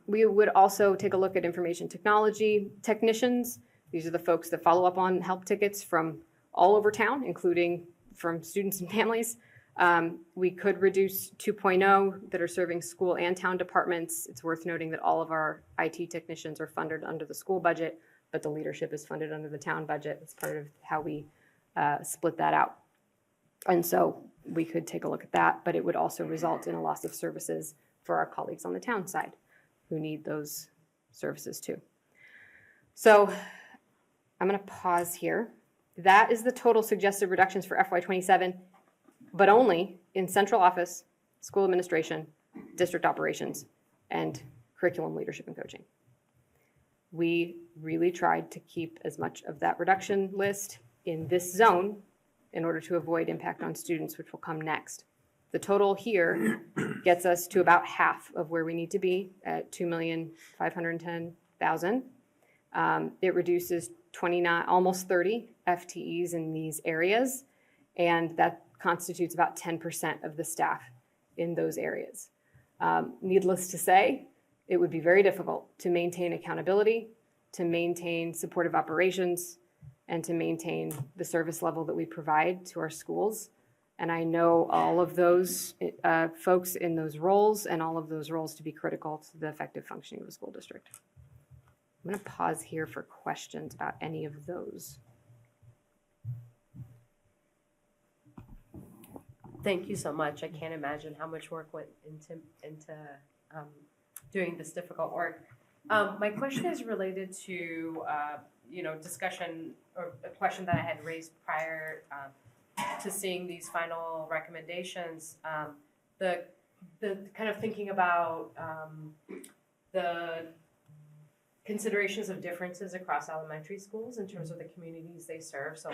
We would also take a look at information technology technicians. These are the folks that follow up on help tickets from all over town, including from students and families. We could reduce 2.0 that are serving school and town departments. It's worth noting that all of our IT technicians are funded under the school budget, but the leadership is funded under the town budget. It's part of how we split that out. And so we could take a look at that, but it would also result in a loss of services for our colleagues on the town side who need those services too. So I'm going to pause here. That is the total suggested reductions for FY27, but only in central office, school administration, district operations, and curriculum leadership and coaching. We really tried to keep as much of that reduction list in this zone in order to avoid impact on students, which will come next. The total here gets us to about half of where we need to be at 2,510,000. It reduces 29, almost 30 FTEs in these areas, and that constitutes about 10% of the staff in those areas. Needless to say, it would be very difficult to maintain accountability, to maintain supportive operations, and to maintain the service level that we provide to our schools. And I know all of those folks in those roles and all of those roles to be critical to the effective functioning of the school district. I'm going to pause here for questions about any of those. Thank you so much. I can't imagine how much work went into doing this difficult work. My question is related to discussion or a question that I had raised prior to seeing these final recommendations. The kind of thinking about the considerations of differences across elementary schools in terms of the communities they serve. So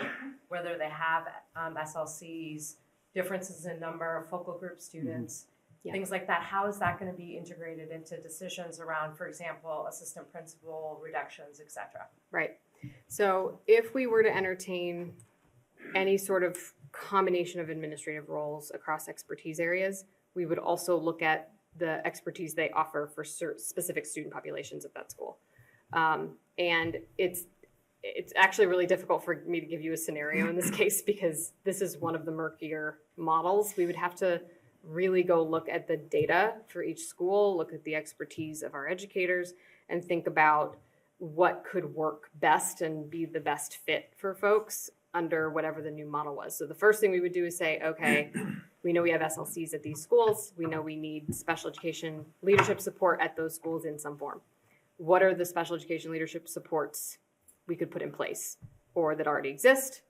whether they have SLCs, differences in number of focal group students, things like that. How is that going to be integrated into decisions around, for example, assistant principal reductions, et cetera? Right. So if we were to entertain any sort of combination of administrative roles across expertise areas, we would also look at the expertise they offer for specific student populations at that school. And it's actually really difficult for me to give you a scenario in this case because this is one of the murkier models. We would have to really go look at the data for each school, look at the expertise of our educators, and think about what could work best and be the best fit for folks under whatever the new model was. So the first thing we would do is say, okay, we know we have SLCs at these schools. We know we need special education leadership support at those schools in some form. What are the special education leadership supports we could put in place or that already exist?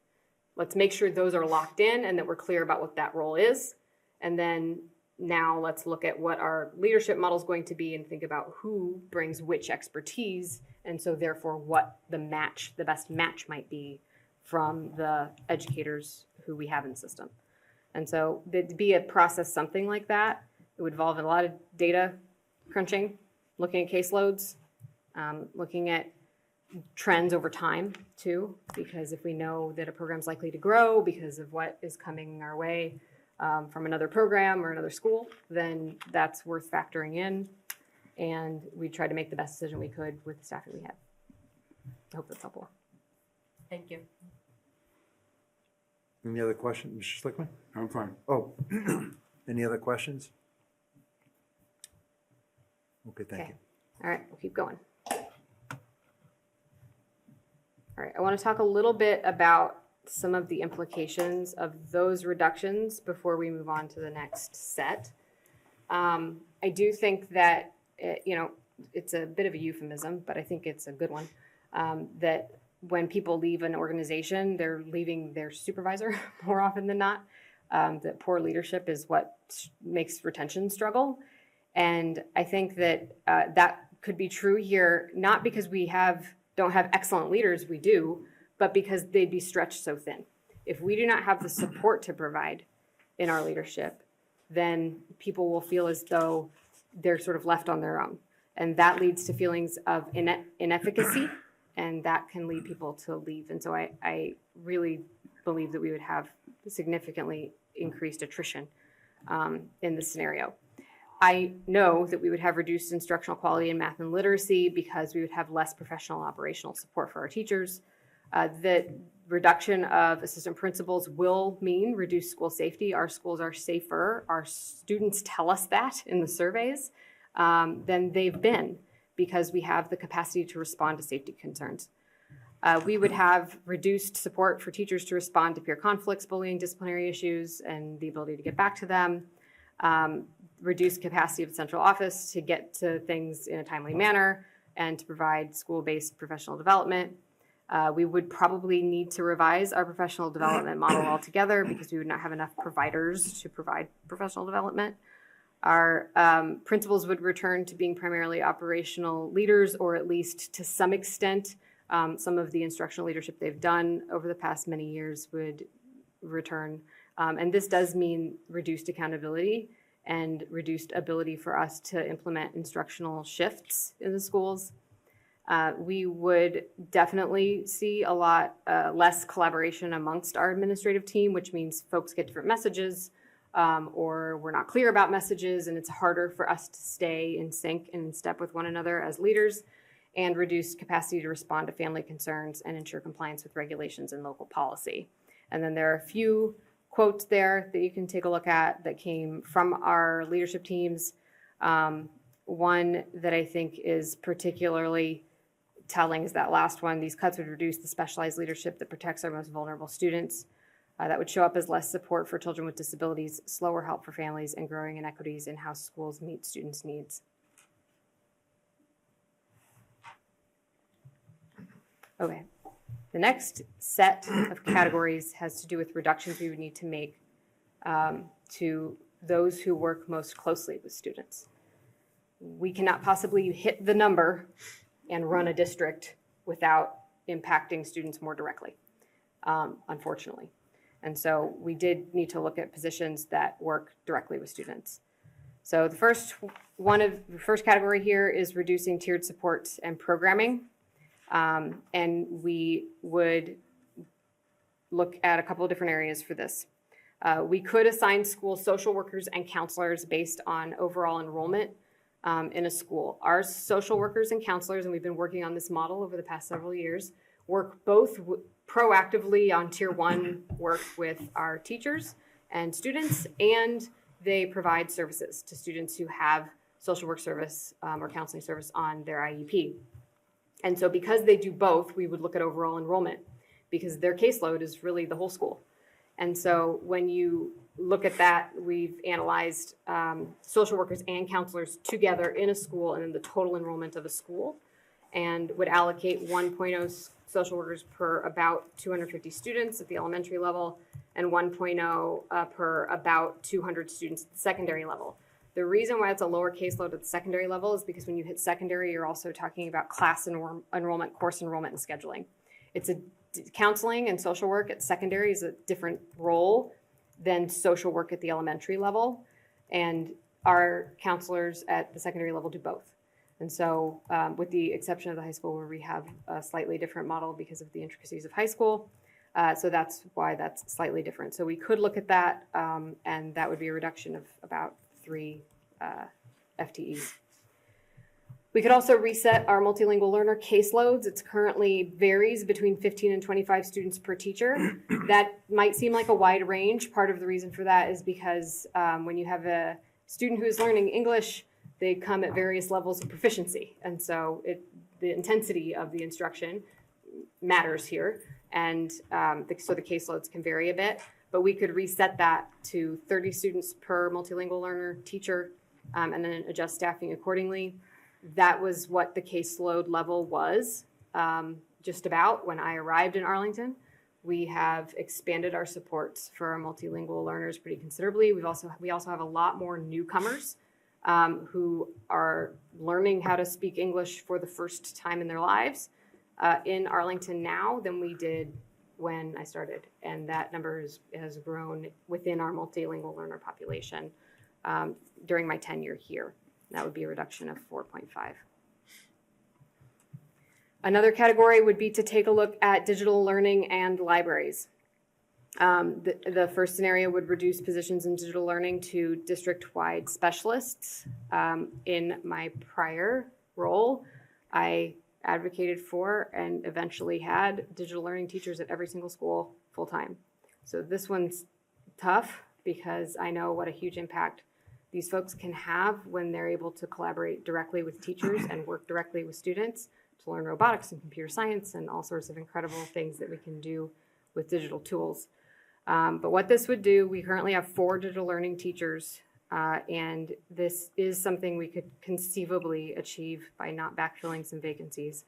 Let's make sure those are locked in and that we're clear about what that role is. And then now let's look at what our leadership model is going to be and think about who brings which expertise. And so therefore what the best match might be from the educators who we have in the system. And so there'd be a process, something like that. It would involve a lot of data crunching, looking at caseloads, looking at trends over time too, because if we know that a program's likely to grow because of what is coming our way from another program or another school, then that's worth factoring in. And we tried to make the best decision we could with the staffing we had. I hope that's helpful. Thank you. Any other questions, Mr. Schlickman? I'm fine. Oh, any other questions? Okay, thank you. All right, we'll keep going. All right, I want to talk a little bit about some of the implications of those reductions before we move on to the next set. I do think that, it's a bit of a euphemism, but I think it's a good one, that when people leave an organization, they're leaving their supervisor more often than not. That poor leadership is what makes retention struggle. And I think that that could be true here, not because we don't have excellent leaders, we do, but because they'd be stretched so thin. If we do not have the support to provide in our leadership, then people will feel as though they're sort of left on their own. And that leads to feelings of inefficacy, and that can lead people to leave. And so I really believe that we would have significantly increased attrition in this scenario. I know that we would have reduced instructional quality in math and literacy because we would have less professional operational support for our teachers. The reduction of assistant principals will mean reduced school safety. Our schools are safer. Our students tell us that in the surveys than they've been because we have the capacity to respond to safety concerns. We would have reduced support for teachers to respond to peer conflicts, bullying, disciplinary issues, and the ability to get back to them. Reduced capacity of the central office to get to things in a timely manner and to provide school-based professional development. We would probably need to revise our professional development model altogether because we would not have enough providers to provide professional development. Our principals would return to being primarily operational leaders, or at least to some extent, some of the instructional leadership they've done over the past many years would return. And this does mean reduced accountability and reduced ability for us to implement instructional shifts in the schools. We would definitely see a lot less collaboration amongst our administrative team, which means folks get different messages or we're not clear about messages, and it's harder for us to stay in sync and in step with one another as leaders, and reduced capacity to respond to family concerns and ensure compliance with regulations and local policy. And then there are a few quotes there that you can take a look at that came from our leadership teams. One that I think is particularly telling is that last one. These cuts would reduce the specialized leadership that protects our most vulnerable students. That would show up as less support for children with disabilities, slower help for families, and growing inequities in how schools meet students' needs. Okay. The next set of categories has to do with reductions we would need to make to those who work most closely with students. We cannot possibly hit the number and run a district without impacting students more directly, unfortunately. And so we did need to look at positions that work directly with students. So the first category here is reducing tiered support and programming. And we would look at a couple of different areas for this. We could assign school social workers and counselors based on overall enrollment in a school. Our social workers and counselors, and we've been working on this model over the past several years, work both proactively on tier 1 work with our teachers and students, and they provide services to students who have social work service or counseling service on their IEP. And so because they do both, we would look at overall enrollment because their caseload is really the whole school. And so when you look at that, we've analyzed social workers and counselors together in a school and then the total enrollment of a school, and would allocate 1.0 social workers per about 250 students at the elementary level and 1.0 per about 200 students at the secondary level. The reason why it's a lower caseload at the secondary level is because when you hit secondary, you're also talking about class enrollment, course enrollment, and scheduling. Counseling and social work at secondary is a different role than social work at the elementary level, and our counselors at the secondary level do both. And so with the exception of the high school where we have a slightly different model because of the intricacies of high school, so that's why that's slightly different. So we could look at that, and that would be a reduction of about 3 FTEs. We could also reset our multilingual learner caseloads. It's currently varies between 15 and 25 students per teacher. That might seem like a wide range. Part of the reason for that is because when you have a student who is learning English, they come at various levels of proficiency. And so the intensity of the instruction matters here. And so the caseloads can vary a bit. But we could reset that to 30 students per multilingual learner teacher and then adjust staffing accordingly. That was what the caseload level was just about when I arrived in Arlington. We have expanded our supports for our multilingual learners pretty considerably. We also have a lot more newcomers who are learning how to speak English for the first time in their lives in Arlington now than we did when I started. And that number has grown within our multilingual learner population during my tenure here. That would be a reduction of 4.5. Another category would be to take a look at digital learning and libraries. The first scenario would reduce positions in digital learning to district-wide specialists. In my prior role, I advocated for and eventually had digital learning teachers at every single school full-time. So this one's tough because I know what a huge impact these folks can have when they're able to collaborate directly with teachers and work directly with students to learn robotics and computer science and all sorts of incredible things that we can do with digital tools. But what this would do, we currently have 4 digital learning teachers, and this is something we could conceivably achieve by not backfilling some vacancies.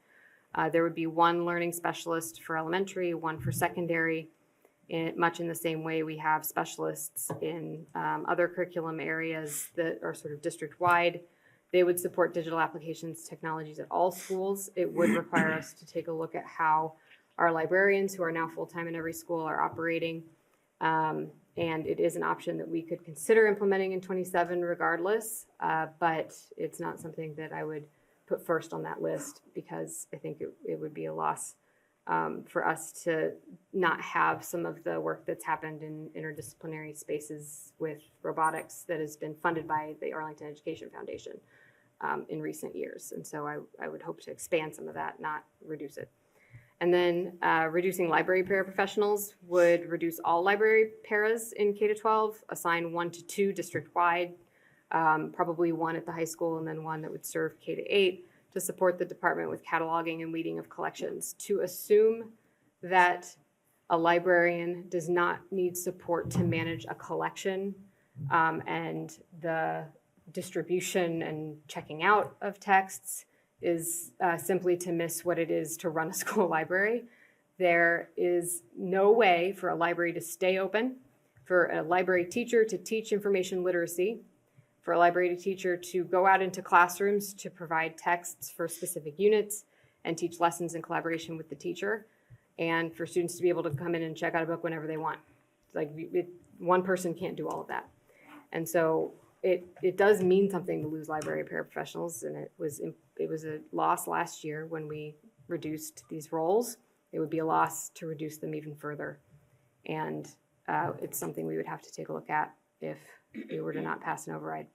There would be 1 learning specialist for elementary, 1 for secondary, much in the same way we have specialists in other curriculum areas that are sort of district-wide. They would support digital applications technologies at all schools. It would require us to take a look at how our librarians, who are now full-time in every school, are operating. And it is an option that we could consider implementing in 27 regardless, but it's not something that I would put first on that list because I think it would be a loss for us to not have some of the work that's happened in interdisciplinary spaces with robotics that has been funded by the Arlington Education Foundation in recent years. And so I would hope to expand some of that, not reduce it. And then reducing library paraprofessionals would reduce all library paras in K-12, assign 1 to 2 district-wide, probably 1 at the high school and then 1 that would serve K-8 to support the department with cataloging and weeding of collections. To assume that a librarian does not need support to manage a collection and the distribution and checking out of texts is simply to miss what it is to run a school library. There is no way for a library to stay open, for a library teacher to teach information literacy, for a library teacher to go out into classrooms to provide texts for specific units and teach lessons in collaboration with the teacher, and for students to be able to come in and check out a book whenever they want. One person can't do all of that. And so it does mean something to lose library paraprofessionals, and it was a loss last year when we reduced these roles. It would be a loss to reduce them even further. And it's something we would have to take a look at if we were to not pass an override.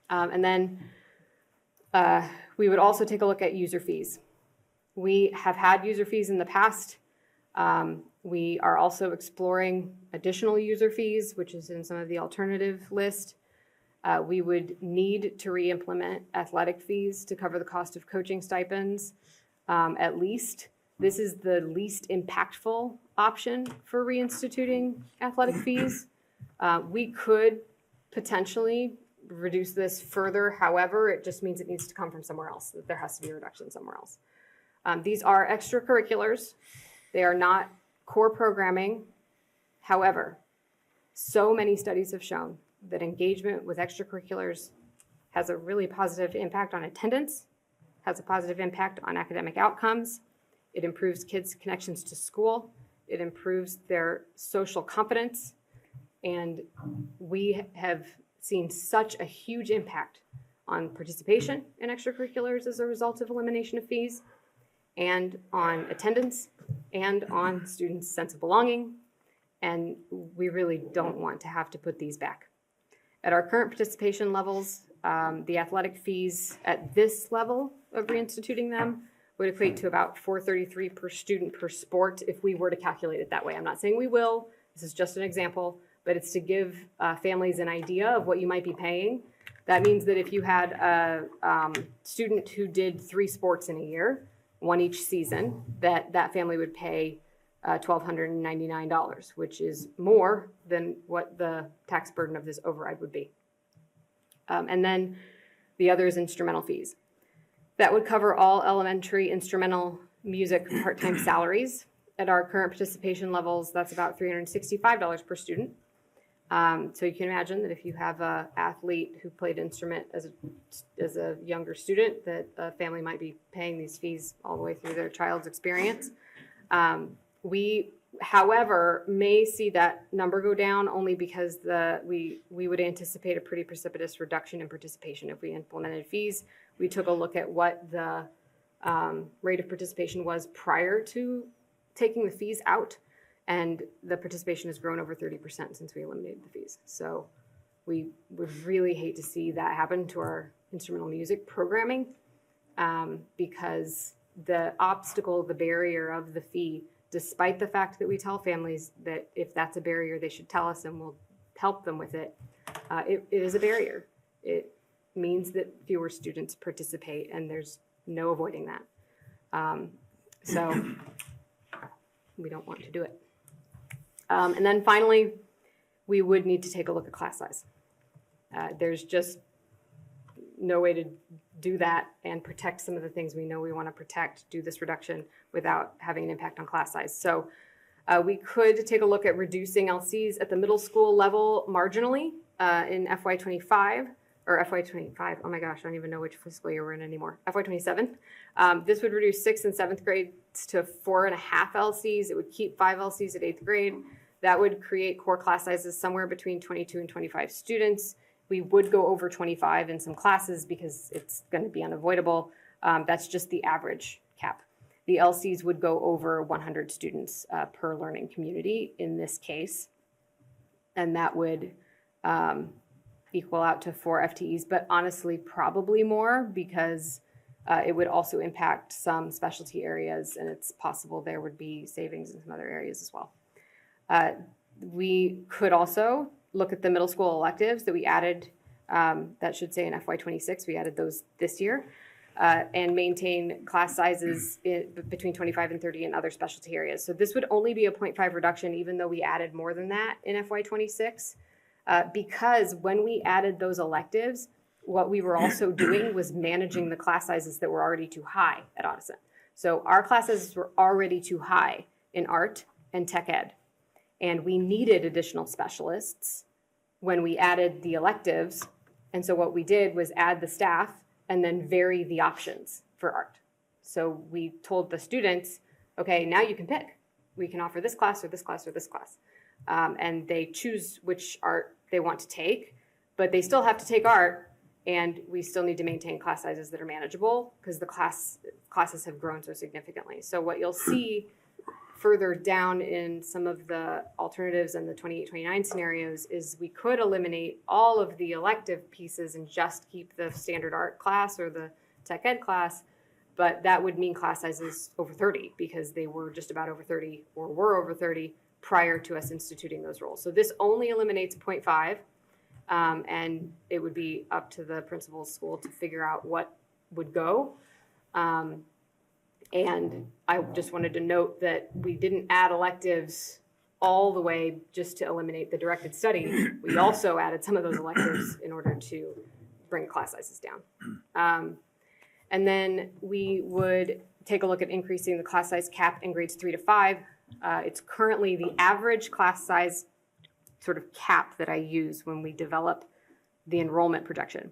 And then we would also take a look at user fees. We have had user fees in the past. We are also exploring additional user fees, which is in some of the alternative list. We would need to re-implement athletic fees to cover the cost of coaching stipends, at least. This is the least impactful option for reinstituting athletic fees. We could potentially reduce this further. However, it just means it needs to come from somewhere else, that there has to be a reduction somewhere else. These are extracurriculars. They are not core programming. However, so many studies have shown that engagement with extracurriculars has a really positive impact on attendance, has a positive impact on academic outcomes. It improves kids' connections to school. It improves their social confidence. And we have seen such a huge impact on participation in extracurriculars as a result of elimination of fees, and on attendance, and on students' sense of belonging. And we really don't want to have to put these back. At our current participation levels, the athletic fees at this level of reinstituting them would equate to about $433 per student per sport if we were to calculate it that way. I'm not saying we will. This is just an example, but it's to give families an idea of what you might be paying. That means that if you had a student who did 3 sports in a year, one each season, that family would pay $1,299, which is more than what the tax burden of this override would be. And then the other is instrumental fees. That would cover all elementary instrumental music part-time salaries. At our current participation levels, that's about $365 per student. So you can imagine that if you have an athlete who played instrument as a younger student, that a family might be paying these fees all the way through their child's experience. We, however, may see that number go down only because we would anticipate a pretty precipitous reduction in participation if we implemented fees. We took a look at what the rate of participation was prior to taking the fees out, and the participation has grown over 30% since we eliminated the fees. So we would really hate to see that happen to our instrumental music programming, because the obstacle, the barrier of the fee, despite the fact that we tell families that if that's a barrier, they should tell us and we'll help them with it, it is a barrier. It means that fewer students participate, and there's no avoiding that. So we don't want to do it. And then finally, we would need to take a look at class size. There's just no way to do that and protect some of the things we know we want to protect, do this reduction without having an impact on class size. So we could take a look at reducing LCs at the middle school level marginally in FY25 or FY25. Oh my gosh, I don't even know which fiscal year we're in anymore. FY27. This would reduce 6th and 7th grades to 4.5 LCs. It would keep 5 LCs at 8th grade. That would create core class sizes somewhere between 22 and 25 students. We would go over 25 in some classes because it's going to be unavoidable. That's just the average cap. The LCs would go over 100 students per learning community in this case. And that would equal out to 4 FTEs, but honestly, probably more, because it would also impact some specialty areas, and it's possible there would be savings in some other areas as well. We could also look at the middle school electives that we added, that should say in FY26, we added those this year, and maintain class sizes between 25 and 30 in other specialty areas. So this would only be a 0.5 reduction, even though we added more than that in FY26, because when we added those electives, what we were also doing was managing the class sizes that were already too high at Audison. So our class sizes were already too high in art and tech ed, and we needed additional specialists when we added the electives. And so what we did was add the staff and then vary the options for art. So we told the students, okay, now you can pick. We can offer this class or this class or this class. And they choose which art they want to take, but they still have to take art, and we still need to maintain class sizes that are manageable because the classes have grown so significantly. So what you'll see further down in some of the alternatives and the 28-29 scenarios is we could eliminate all of the elective pieces and just keep the standard art class or the tech ed class, but that would mean class sizes over 30 because they were just about over 30 or were over 30 prior to us instituting those roles. So this only eliminates 0.5, and it would be up to the principal's school to figure out what would go. And I just wanted to note that we didn't add electives all the way just to eliminate the directed study. We also added some of those electives in order to bring class sizes down. And then we would take a look at increasing the class size cap in grades 3 to 5. It's currently the average class size sort of cap that I use when we develop the enrollment projection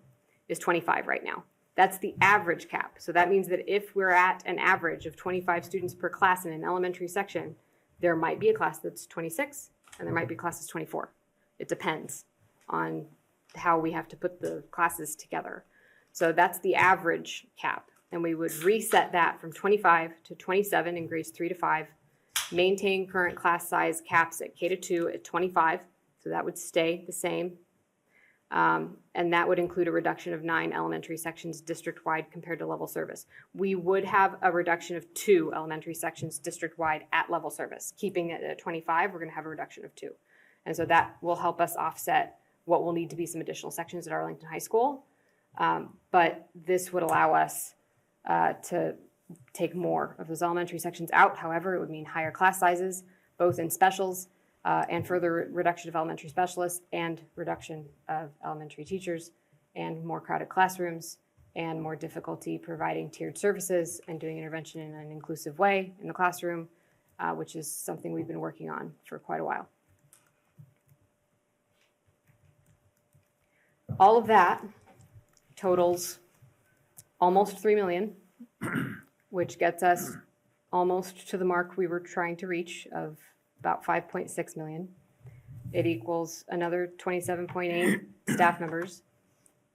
is 25 right now. That's the average cap. So that means that if we're at an average of 25 students per class in an elementary section, there might be a class that's 26 and there might be a class that's 24. It depends on how we have to put the classes together. So that's the average cap. And we would reset that from 25 to 27 in grades 3 to 5, maintain current class size caps at K to 2 at 25. So that would stay the same. And that would include a reduction of 9 elementary sections district-wide compared to level service. We would have a reduction of 2 elementary sections district-wide at level service. Keeping it at 25, we're going to have a reduction of 2. And so that will help us offset what will need to be some additional sections at Arlington High School. But this would allow us to take more of those elementary sections out. However, it would mean higher class sizes, both in specials and further reduction of elementary specialists and reduction of elementary teachers and more crowded classrooms and more difficulty providing tiered services and doing intervention in an inclusive way in the classroom, which is something we've been working on for quite a while. All of that totals almost 3 million, which gets us almost to the mark we were trying to reach of about 5.6 million. It equals another 27.8 staff members,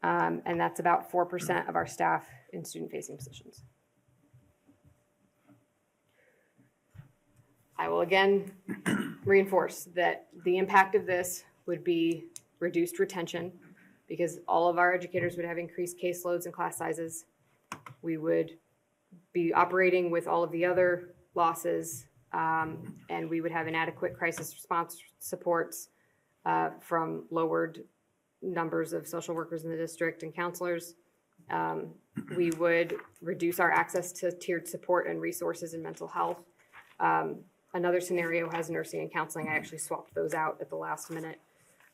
and that's about 4% of our staff in student-facing positions. I will again reinforce that the impact of this would be reduced retention because all of our educators would have increased caseloads and class sizes. We would be operating with all of the other losses, and we would have inadequate crisis response supports from lowered numbers of social workers in the district and counselors. We would reduce our access to tiered support and resources in mental health. Another scenario has nursing and counseling. I actually swapped those out at the last minute.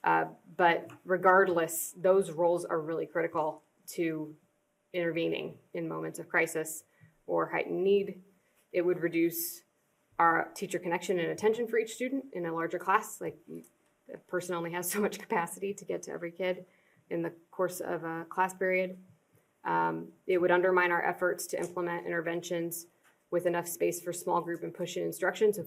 But regardless, those roles are really critical to intervening in moments of crisis or heightened need. It would reduce our teacher connection and attention for each student in a larger class. Like a person only has so much capacity to get to every kid in the course of a class period. It would undermine our efforts to implement interventions with enough space for small group and push-in instruction, so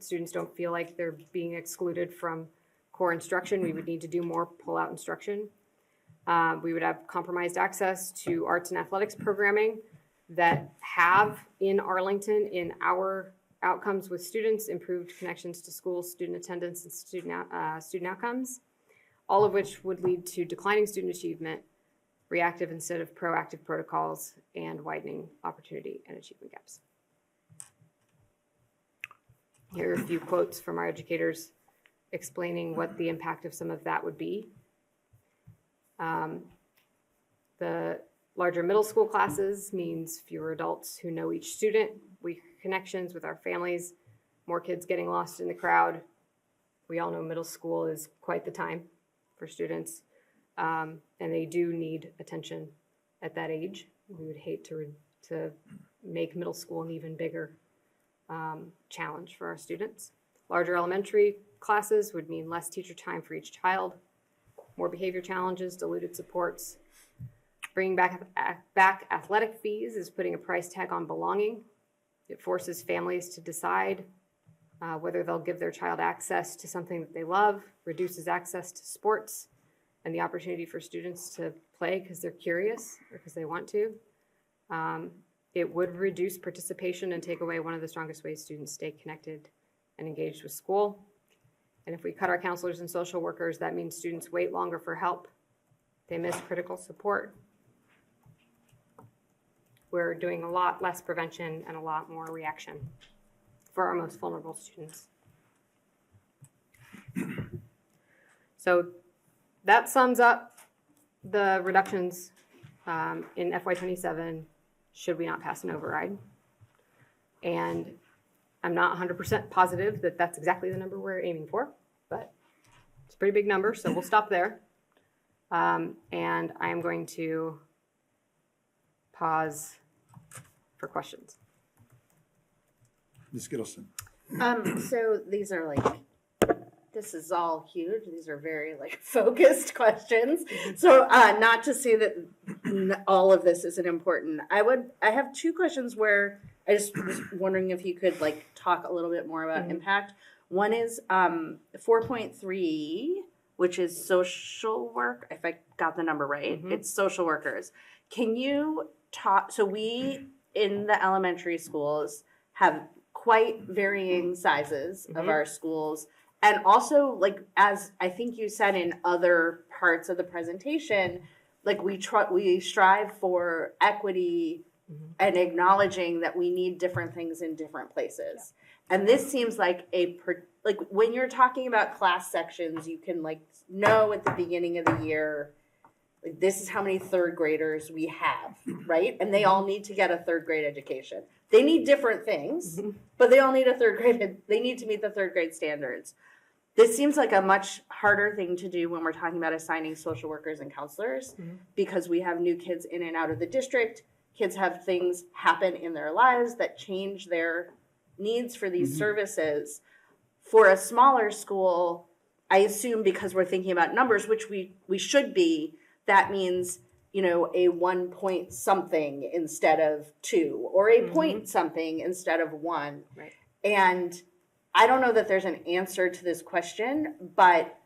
students don't feel like they're being excluded from core instruction. We would need to do more pull-out instruction. We would have compromised access to arts and athletics programming that have in Arlington in our outcomes with students, improved connections to schools, student attendance, and student outcomes, all of which would lead to declining student achievement, reactive instead of proactive protocols, and widening opportunity and achievement gaps. Here are a few quotes from our educators explaining what the impact of some of that would be. The larger middle school classes means fewer adults who know each student, weaker connections with our families, more kids getting lost in the crowd. We all know middle school is quite the time for students, and they do need attention at that age. We would hate to make middle school an even bigger challenge for our students. Larger elementary classes would mean less teacher time for each child, more behavior challenges, diluted supports. Bringing back athletic fees is putting a price tag on belonging. It forces families to decide whether they'll give their child access to something that they love, reduces access to sports, and the opportunity for students to play because they're curious or because they want to. It would reduce participation and take away one of the strongest ways students stay connected and engaged with school. And if we cut our counselors and social workers, that means students wait longer for help. They miss critical support. We're doing a lot less prevention and a lot more reaction for our most vulnerable students. So that sums up the reductions in FY27 should we not pass an override. And I'm not 100% positive that that's exactly the number we're aiming for, but it's a pretty big number, so we'll stop there. And I am going to pause for questions. Ms. Gittleson. So these are this is all huge. These are very focused questions. So not to say that all of this isn't important. I have two questions where I just was wondering if you could talk a little bit more about impact. One is 4.3, which is social work. If I got the number right, it's social workers. Can you talk, so we, in the elementary schools, have quite varying sizes of our schools. And also, like, as I think you said in other parts of the presentation, like we strive for equity and acknowledging that we need different things in different places. And this seems like like when you're talking about class sections, you can like know at the beginning of the year, like this is how many third graders we have, right? And they all need to get a third grade education. They need different things, but they all need they need to meet the third grade standards. This seems like a much harder thing to do when we're talking about assigning social workers and counselors because we have new kids in and out of the district. Kids have things happen in their lives that change their needs for these services. For a smaller school, I assume because we're thinking about numbers, which we should be, that means, you know, a 1 point something instead of 2 or a point something instead of 1. Right. And I don't know that there's an answer to this question, but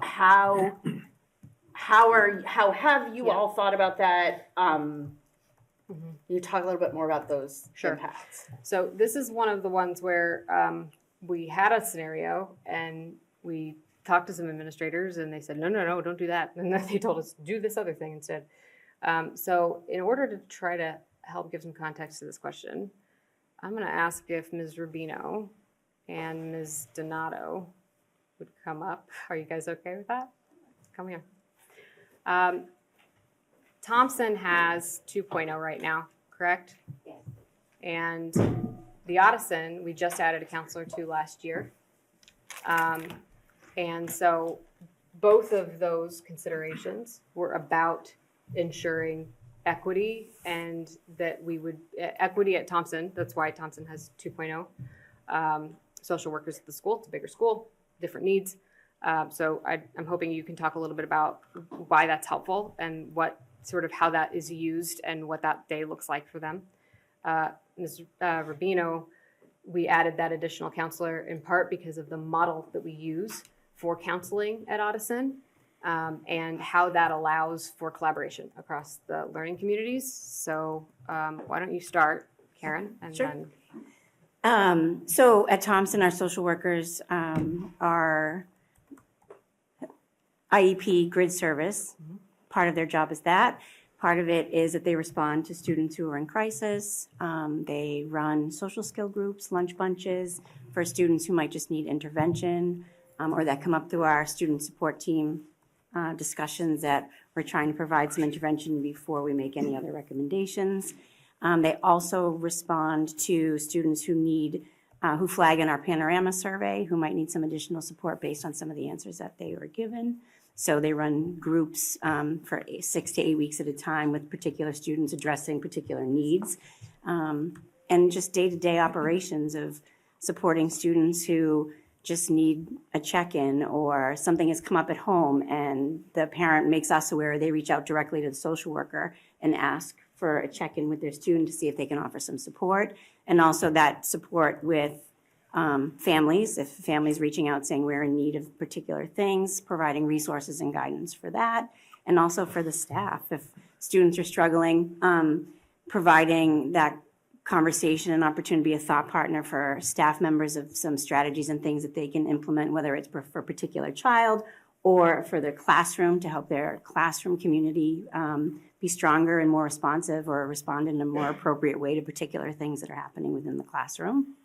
how have you all thought about that? You talk a little bit more about those impacts. So this is one of the ones where we had a scenario and we talked to some administrators and they said, no, don't do that. And then they told us, do this other thing instead. So in order to try to help give some context to this question, I'm going to ask if Ms. Rubino and Ms. Donato would come up. Are you guys okay with that? Come here. Thompson has 2.0 right now, correct? Yes. And the Ottoson, we just added a counselor to last year. And so both of those considerations were about ensuring equity and that we would, equity at Thompson, that's why Thompson has 2.0. Social workers at the school, it's a bigger school, different needs. So I'm hoping you can talk a little bit about why that's helpful and what sort of how that is used and what that day looks like for them. Ms. Rubino, we added that additional counselor in part because of the model that we use for counseling at Ottoson and how that allows for collaboration across the learning communities. So why don't you start, Karen, and then. So at Thompson, our social workers are IEP grid service. Part of their job is that. Part of it is that they respond to students who are in crisis. They run social skill groups, lunch bunches for students who might just need intervention or that come up through our student support team discussions that we're trying to provide some intervention before we make any other recommendations. They also respond to students who flag in our panorama survey, who might need some additional support based on some of the answers that they were given. So they run groups for 6 to 8 weeks at a time with particular students addressing particular needs. And just day-to-day operations of supporting students who just need a check-in or something has come up at home and the parent makes us aware, they reach out directly to the social worker and ask for a check-in with their student to see if they can offer some support. And also that support with families, if families reaching out saying we're in need of particular things, providing resources and guidance for that. And also for the staff, if students are struggling, providing that conversation and opportunity to be a thought partner for staff members of some strategies and things that they can implement, whether it's for a particular child or for their classroom to help their classroom community be stronger and more responsive or respond in a more appropriate way to particular things that are happening within the classroom.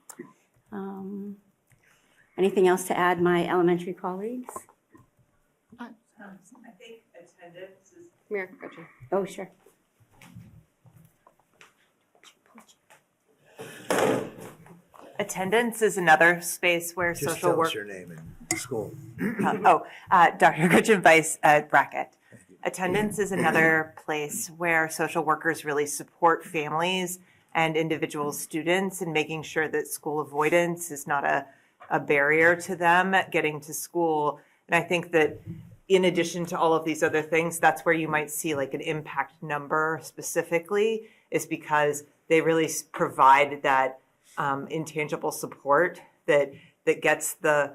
Anything else to add, my elementary colleagues? I think attendance is. Come here, gotcha. Oh, sure. Attendance is another space where Just social tell work. us your name and school. Dr. Gretchen Weiss at Brackett. Attendance is another place where social workers really support families and individual students in making sure that school avoidance is not a barrier to them getting to school. And I think that in addition to all of these other things, that's where you might see like an impact number specifically, is because they really provide that intangible support that gets the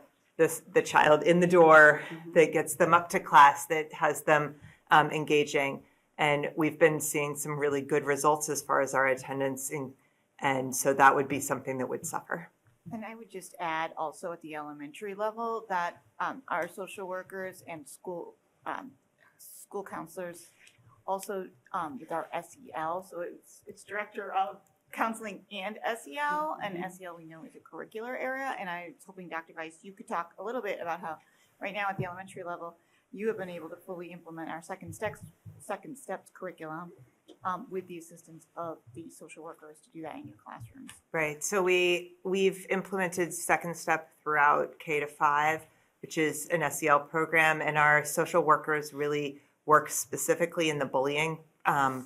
child in the door, that gets them up to class, that has them engaging. And we've been seeing some really good results as far as our attendance, and so that would be something that would suffer. And I would just add also at the elementary level that our social workers and school counselors also with our SEL, so it's director of counseling and SEL, and SEL we know is a curricular area, and I was hoping Dr. Weiss, you could talk a little bit about how right now at the elementary level, you have been able to fully implement our second steps curriculum with the assistance of the social workers to do that in your classrooms. Right. So we've implemented Second Step throughout K-5, which is an SEL program, and our social workers really work specifically in the bullying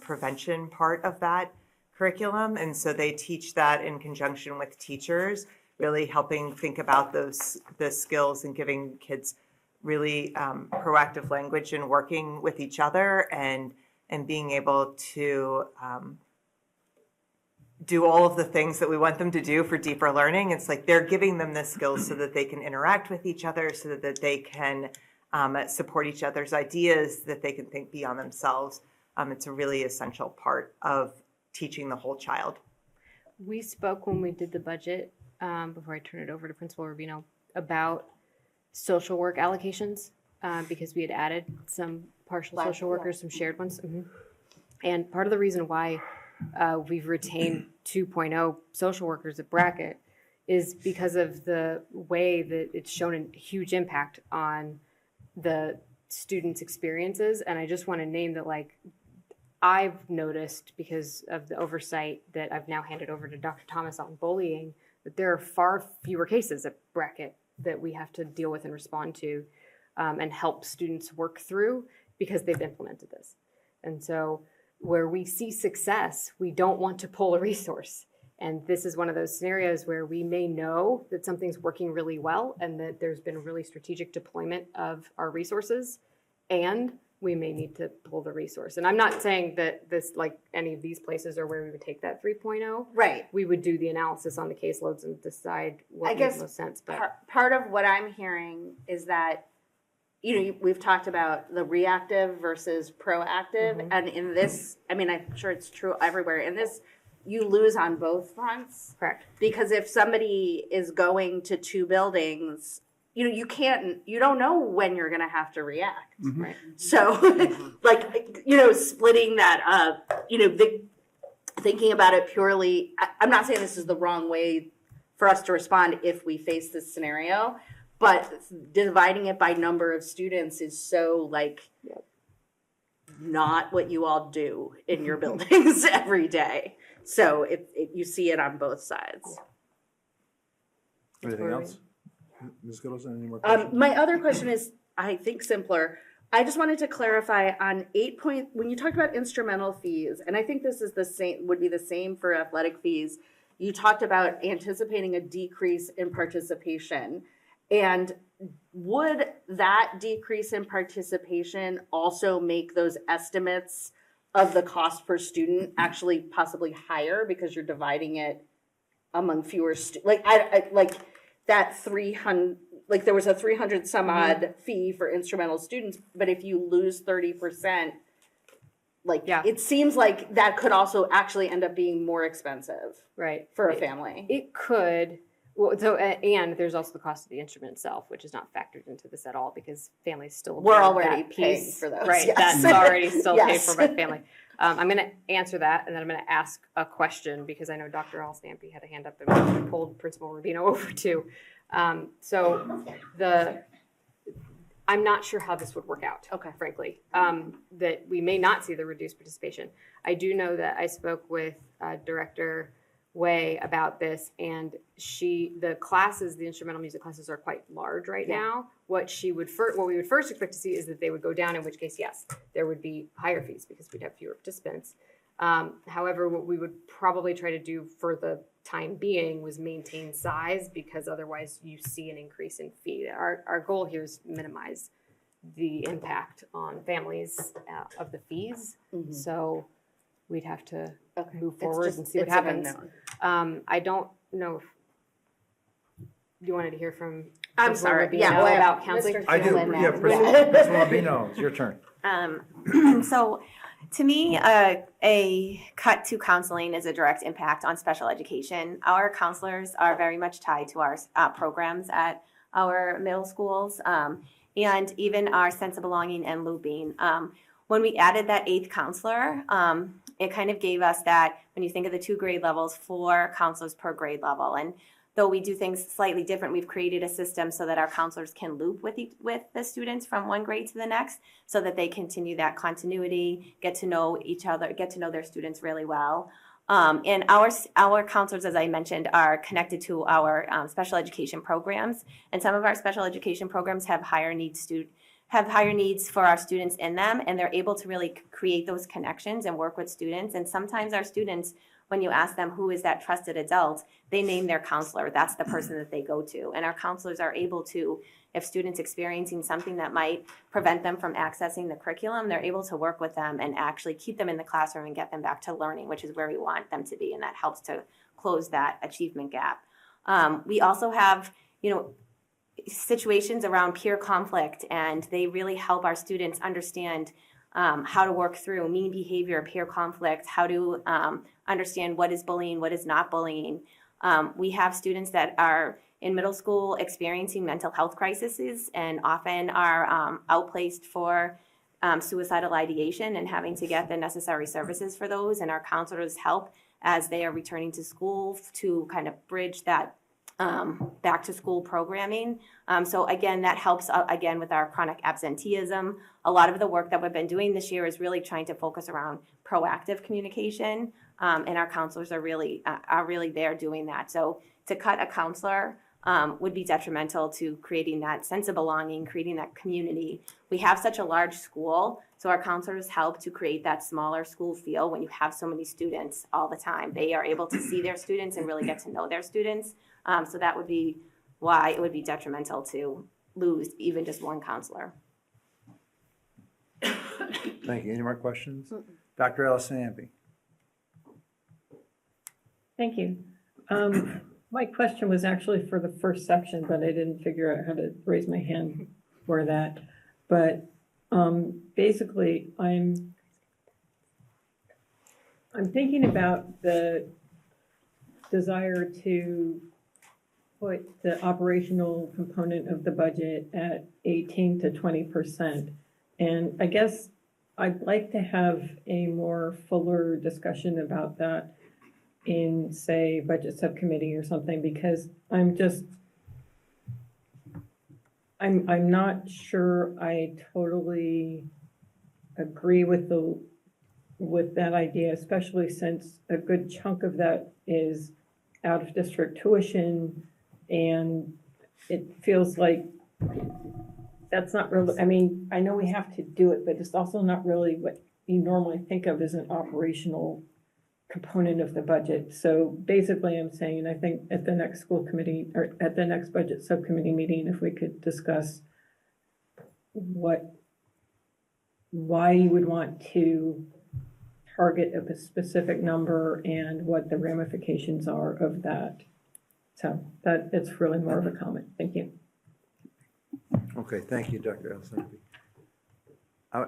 prevention part of that curriculum. And so they teach that in conjunction with teachers, really helping think about the skills and giving kids really proactive language and working with each other and being able to do all of the things that we want them to do for deeper learning. It's like they're giving them the skills so that they can interact with each other, so that they can support each other's ideas, that they can think beyond themselves. It's a really essential part of teaching the whole child. We spoke when we did the budget, before I turn it over to Principal Rubino, about social work allocations, because we had added some partial social workers, some shared ones. And part of the reason why we've retained 2.0 social workers at Brackett is because of the way that it's shown a huge impact on the students' experiences. And I just want to name that, like, I've noticed, because of the oversight that I've now handed over to Dr. Thomas on bullying, that there are far fewer cases at Brackett that we have to deal with and respond to and help students work through because they've implemented this. And so where we see success, we don't want to pull a resource. And this is one of those scenarios where we may know that something's working really well and that there's been really strategic deployment of our resources, and we may need to pull the resource. And I'm not saying that this, like any of these places, are where we would take that 3.0. Right. We would do the analysis on the caseloads and decide what makes most sense. But part of what I'm hearing is that, we've talked about the reactive versus proactive. And in this, I mean, I'm sure it's true everywhere. In this, you lose on both fronts. Correct. Because if somebody is going to two buildings, you don't know when you're going to have to react. Right. So, splitting that up, thinking about it purely, I'm not saying this is the wrong way for us to respond if we face this scenario, but dividing it by number of students is so not what you all do in your buildings every day. So you see it on both sides. Anything else? Ms. Gittleson, any more questions? My other question is, I think, simpler. I just wanted to clarify on when you talked about instrumental fees, and I think this is would be the same for athletic fees. You talked about anticipating a decrease in participation. And would that decrease in participation also make those estimates of the cost per student actually possibly higher because you're dividing it among fewer students? That 300, there was a 300 some odd fee for instrumental students, but if you lose 30%, it seems like that could also actually end up being more expensive, right, for a family. It could. Well, so and there's also the cost of the instrument itself, which is not factored into this at all because families still we're pay already that paying piece, for those, right? yes. That's already still paid Yes. for by the family. I'm going to answer that, and then I'm going to ask a question because I know Dr. Alstampy had a hand up and we pulled Principal Rubino over too. I'm not sure how this would work out. Okay. Frankly, that we may not see the reduced participation. I do know that I spoke with Director Way about this, and the instrumental music classes are quite large right now. What we would first expect to see is that they would go down, in which case, yes, there would be higher fees because we'd have fewer participants. However, what we would probably try to do for the time being was maintain size, because otherwise you see an increase in fee. Our goal here is minimize the impact on families of the fees. Mm-hmm. So we'd have to move forward and see what happens. I don't know if you wanted to hear from. I'm sorry. About counseling. I do. Yeah, Principal Rubino, it's your turn. So To me, a cut to counseling is a direct impact on special education. Our counselors are very much tied to our programs at our middle schools, and even our sense of belonging and looping. When we added that 8th counselor, it kind of gave us that, when you think of the 2 grade levels, 4 counselors per grade level. And though we do things slightly different, we've created a system so that our counselors can loop with the students from one grade to the next, so that they continue that continuity, get to know each other, get to know their students really well. And our counselors, as I mentioned, are connected to our special education programs. And some of our special education programs have higher needs for our students in them, and they're able to really create those connections and work with students. And sometimes our students, when you ask them who is that trusted adult, they name their counselor. That's the person that they go to. And our counselors are able to, if students experiencing something that might prevent them from accessing the curriculum, they're able to work with them and actually keep them in the classroom and get them back to learning, which is where we want them to be. And that helps to close that achievement gap. We also have, situations around peer conflict, and they really help our students understand how to work through mean behavior, peer conflict, how to understand what is bullying, what is not bullying. We have students that are in middle school experiencing mental health crises and often are outplaced for suicidal ideation and having to get the necessary services for those. And our counselors help as they are returning to school to kind of bridge that back to school programming. So again, that helps again with our chronic absenteeism. A lot of the work that we've been doing this year is really trying to focus around proactive communication, and our counselors are really there doing that. So to cut a counselor would be detrimental to creating that sense of belonging, creating that community. We have such a large school, so our counselors help to create that smaller school feel when you have so many students all the time. They are able to see their students and really get to know their students. So that would be why it would be detrimental to lose even just one counselor. Thank you. Any more questions? Dr. Allison-Ampe. Thank you. My question was actually for the first section, but I didn't figure out how to raise my hand for that. But basically, I'm thinking about the desire to put the operational component of the budget at 18 to 20%. And I guess I'd like to have a more fuller discussion about that in, say, budget subcommittee or something, because I'm not sure I totally agree with that idea, especially since a good chunk of that is out of district tuition, and it feels like that's not really, I mean, I know we have to do it, but it's also not really what you normally think of as an operational component of the budget. So basically I'm saying, I think at the next school committee or at the next budget subcommittee meeting, if we could discuss why you would want to target a specific number and what the ramifications are of that. So that it's really more of a comment. Thank you. Okay, thank you, Dr. Allison-Ampe. Do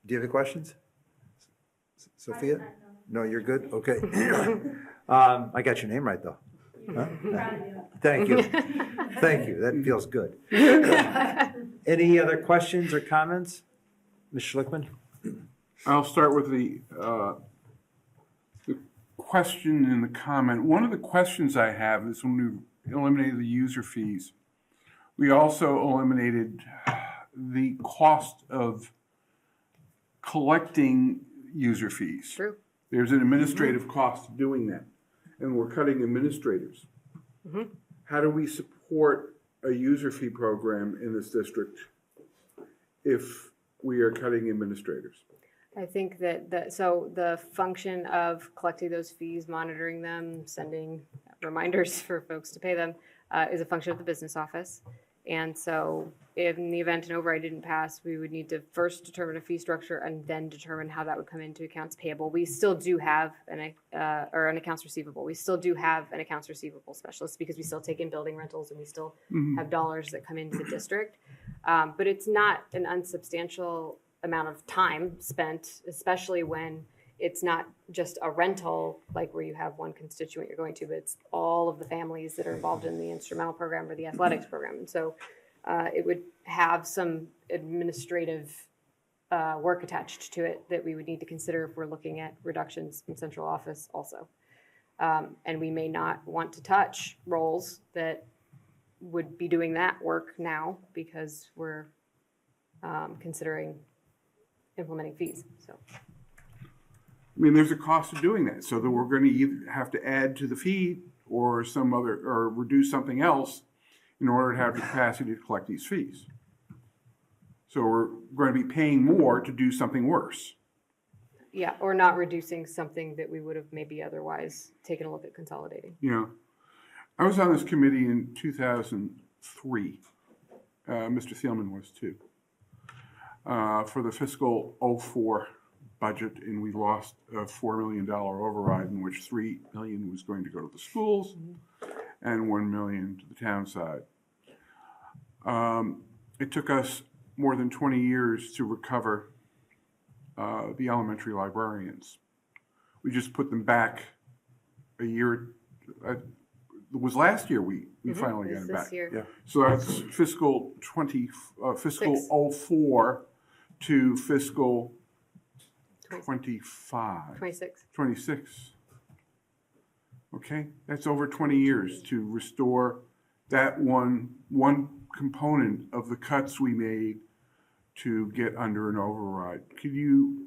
you have any questions? Sophia? No, you're good? Okay. I got your name right, though. Huh? Thank you. Thank you. That feels good. Any other questions or comments? Ms. Schlickman? I'll start with the question and the comment. One of the questions I have is when we eliminated the user fees, we also eliminated the cost of collecting user fees. True. There's an administrative cost to doing that, and we're cutting administrators. How do we support a user fee program in this district if we are cutting administrators? I think that the function of collecting those fees, monitoring them, sending reminders for folks to pay them is a function of the business office. And so in the event an override didn't pass, we would need to first determine a fee structure and then determine how that would come into accounts payable. We still do have an accounts receivable. We still do have an accounts receivable specialist because we still take in building rentals and we still have dollars that come into the district. But it's not an unsubstantial amount of time spent, especially when it's not just a rental, like where you have one constituent you're going to, but it's all of the families that are involved in the instrumental program or the athletics program. And so it would have some administrative work attached to it that we would need to consider if we're looking at reductions in central office also. And we may not want to touch roles that would be doing that work now because we're considering implementing fees. So, I mean, there's a cost of doing that, so that we're going to either have to add to the fee or or reduce something else in order to have the capacity to collect these fees. So we're going to be paying more to do something worse. yeah, or not reducing something that we would have maybe otherwise taken a look at consolidating. You know, I was on this committee in 2003. Mr. Thielman was too. For the fiscal '04 budget, and we lost a $4 million override in which $3 million was going to go to the schools and $1 million to the town side. It took us more than 20 years to recover the elementary librarians. We just put them back a year. It was last year we finally got them back. Year. Yeah. So that's fiscal 04 to fiscal 26. Okay, that's over 20 years to restore that one component of the cuts we made to get under an override. Could you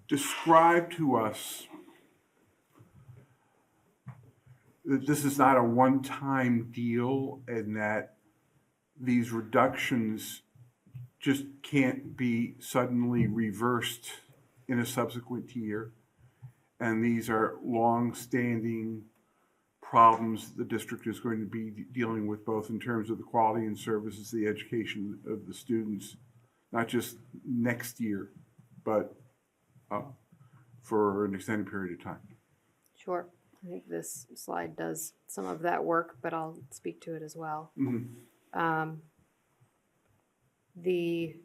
describe to us that this is not a one-time deal and that these reductions just can't be suddenly reversed in a subsequent year? And these are long-standing problems the district is going to be dealing with, both in terms of the quality and services, the education of the students, not just next year, but for an extended period of time. Sure. I think this slide does some of that work, but I'll speak to it as well. Mm-hmm. The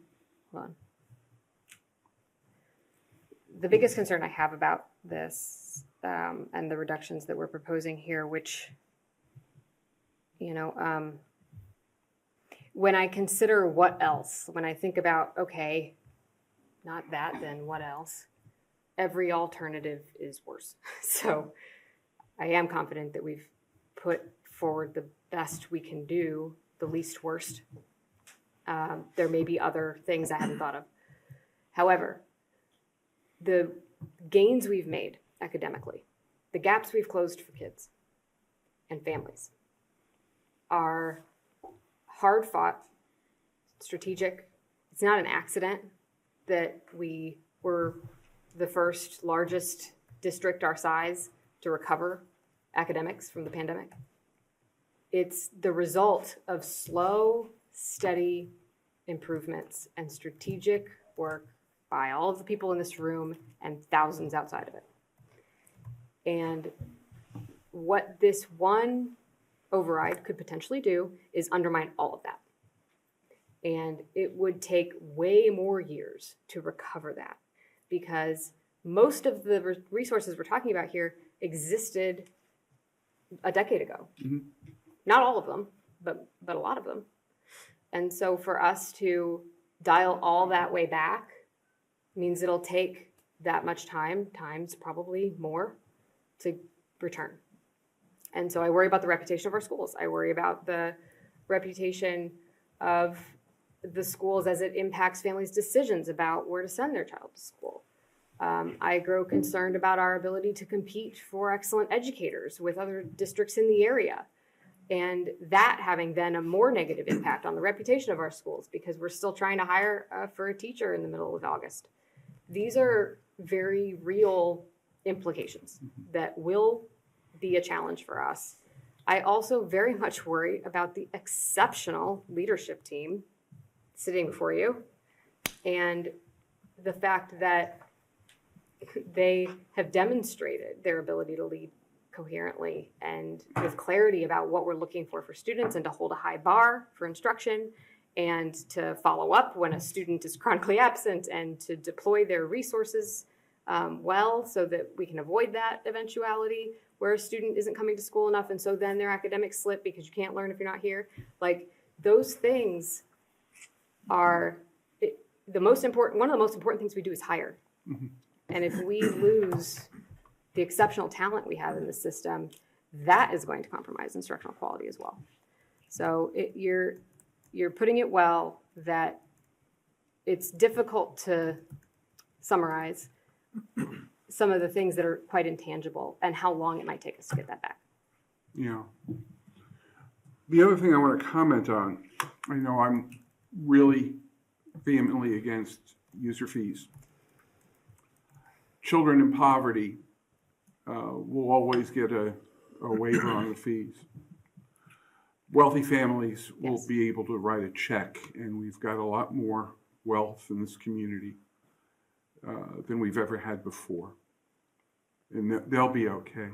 biggest concern I have about this and the reductions that we're proposing here, which, when I consider what else, when I think about, okay, not that, then what else? Every alternative is worse. So I am confident that we've put forward the best we can do, the least worst. There may be other things I hadn't thought of. However, the gains we've made academically, the gaps we've closed for kids and families are hard fought, strategic. It's not an accident that we were the first largest district our size to recover academics from the pandemic. It's the result of slow, steady improvements and strategic work by all of the people in this room and thousands outside of it. And what this one override could potentially do is undermine all of that. And it would take way more years to recover that, because most of the resources we're talking about here existed a decade ago. Mm-hmm. Not all of them, but a lot of them. And so for us to dial all that way back means it'll take that much time, times probably more, to return. And so I worry about the reputation of our schools. I worry about the reputation of the schools as it impacts families' decisions about where to send their child to school. I grow concerned about our ability to compete for excellent educators with other districts in the area. And that having then a more negative impact on the reputation of our schools, because we're still trying to hire for a teacher in the middle of August. These are very real implications that will be a challenge for us. I also very much worry about the exceptional leadership team sitting before you and the fact that they have demonstrated their ability to lead coherently and with clarity about what we're looking for students and to hold a high bar for instruction and to follow up when a student is chronically absent and to deploy their resources well so that we can avoid that eventuality where a student isn't coming to school enough and so then their academics slip because you can't learn if you're not here. Like those things are one of the most important things we do is hire. And if we lose the exceptional talent we have in the system, that is going to compromise instructional quality as well. So you're putting it well that it's difficult to summarize some of the things that are quite intangible and how long it might take us to get that back. Yeah. The other thing I want to comment on, I know I'm really vehemently against user fees. Children in poverty will always get a waiver on the fees. Wealthy families will be able to write a check, and we've got a lot more wealth in this community than we've ever had before. And they'll be okay.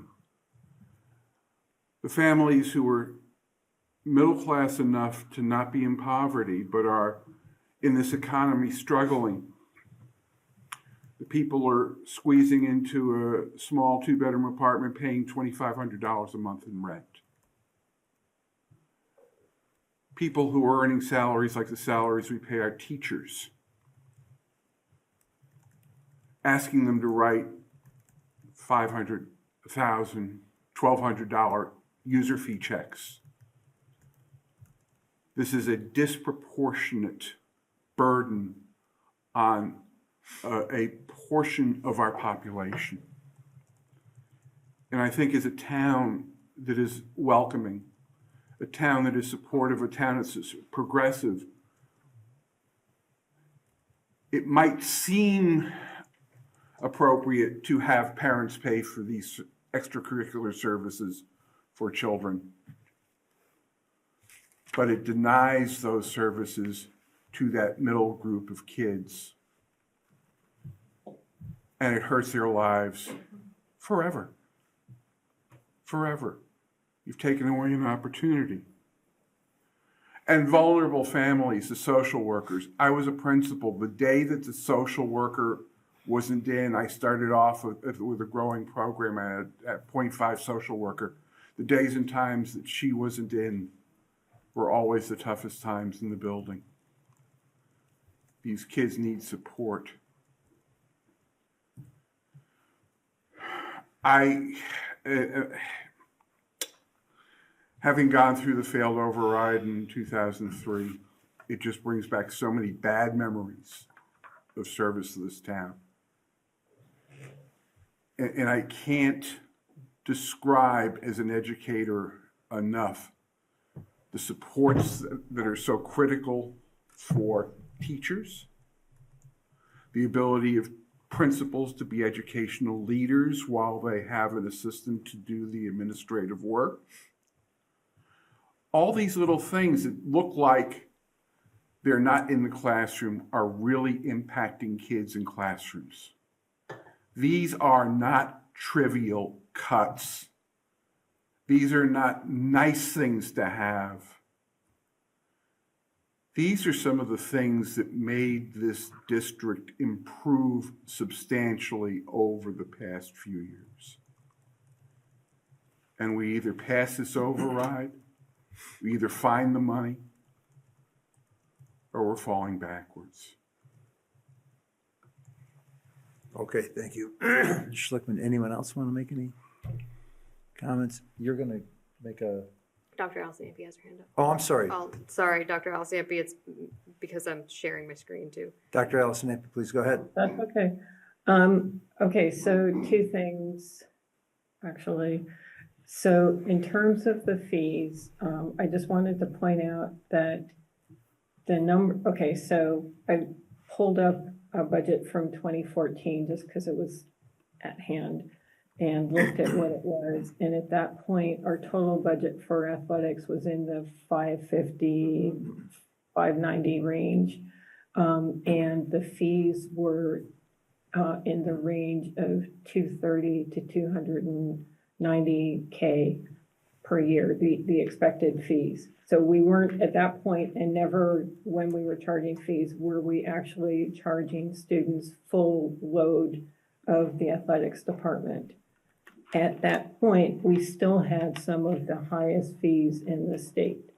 The families who are middle class enough to not be in poverty, but are in this economy struggling, the people are squeezing into a small 2-bedroom apartment paying $2,500 a month in rent. People who are earning salaries like the salaries we pay our teachers, asking them to write $500, $1,000, $1,200 user fee checks. This is a disproportionate burden on a portion of our population. And I think as a town that is welcoming, a town that is supportive, a town that's progressive, it might seem appropriate to have parents pay for these extracurricular services for children, but it denies those services to that middle group of kids. And it hurts their lives forever. Forever. You've taken away an opportunity. And vulnerable families, the social workers. I was a principal. The day that the social worker wasn't in, I started off with a growing program at 0.5 social worker. The days and times that she wasn't in were always the toughest times in the building. These kids need support. Having gone through the failed override in 2003, it just brings back so many bad memories of service to this town. And I can't describe as an educator enough the supports that are so critical for teachers, the ability of principals to be educational leaders while they have an assistant to do the administrative work. All these little things that look like they're not in the classroom are really impacting kids in classrooms. These are not trivial cuts. These are not nice things to have. These are some of the things that made this district improve substantially over the past few years. And we either pass this override, we either find the money, or we're falling backwards. Okay, thank you. Schlickman, anyone else want to make any comments? You're going to make a... Dr. Alsampi has her hand up. Oh, I'm sorry. Oh, sorry, Dr. Alsampi, it's because I'm sharing my screen too. Dr. Allison, please go ahead. That's okay. Okay, so two things, actually. So in terms of the fees, I just wanted to point out that the number, okay, so I pulled up a budget from 2014 just because it was at hand and looked at what it was. And at that point, our total budget for athletics was in the 550, 590 range. And the fees were in the range of 230 to 290K per year, the expected fees. So we weren't at that point, and never when we were charging fees, were we actually charging students full load of the athletics department. At that point, we still had some of the highest fees in the state.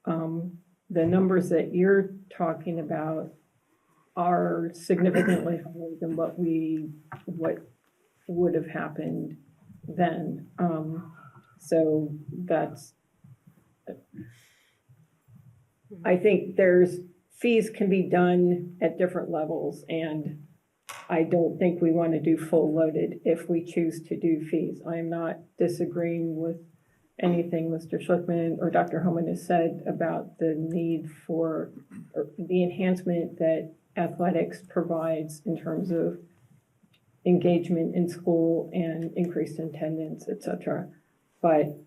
The numbers that you're talking about are significantly higher than what would have happened then. So that's, I think fees can be done at different levels, and I don't think we want to do full loaded if we choose to do fees. I am not disagreeing with anything Mr. Schlickman or Dr. Homan has said about the need for the enhancement that athletics provides in terms of engagement in school and increased attendance, et cetera. But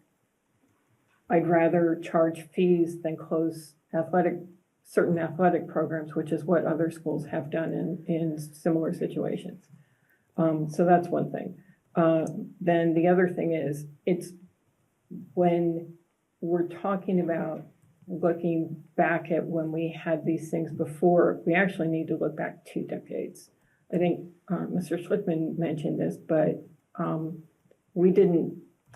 I'd rather charge fees than close certain athletic programs, which is what other schools have done in similar situations. So that's one thing. Then the other thing is, it's when we're talking about looking back at when we had these things before, we actually need to look back 2 decades. I think Mr. Schlickman mentioned this, but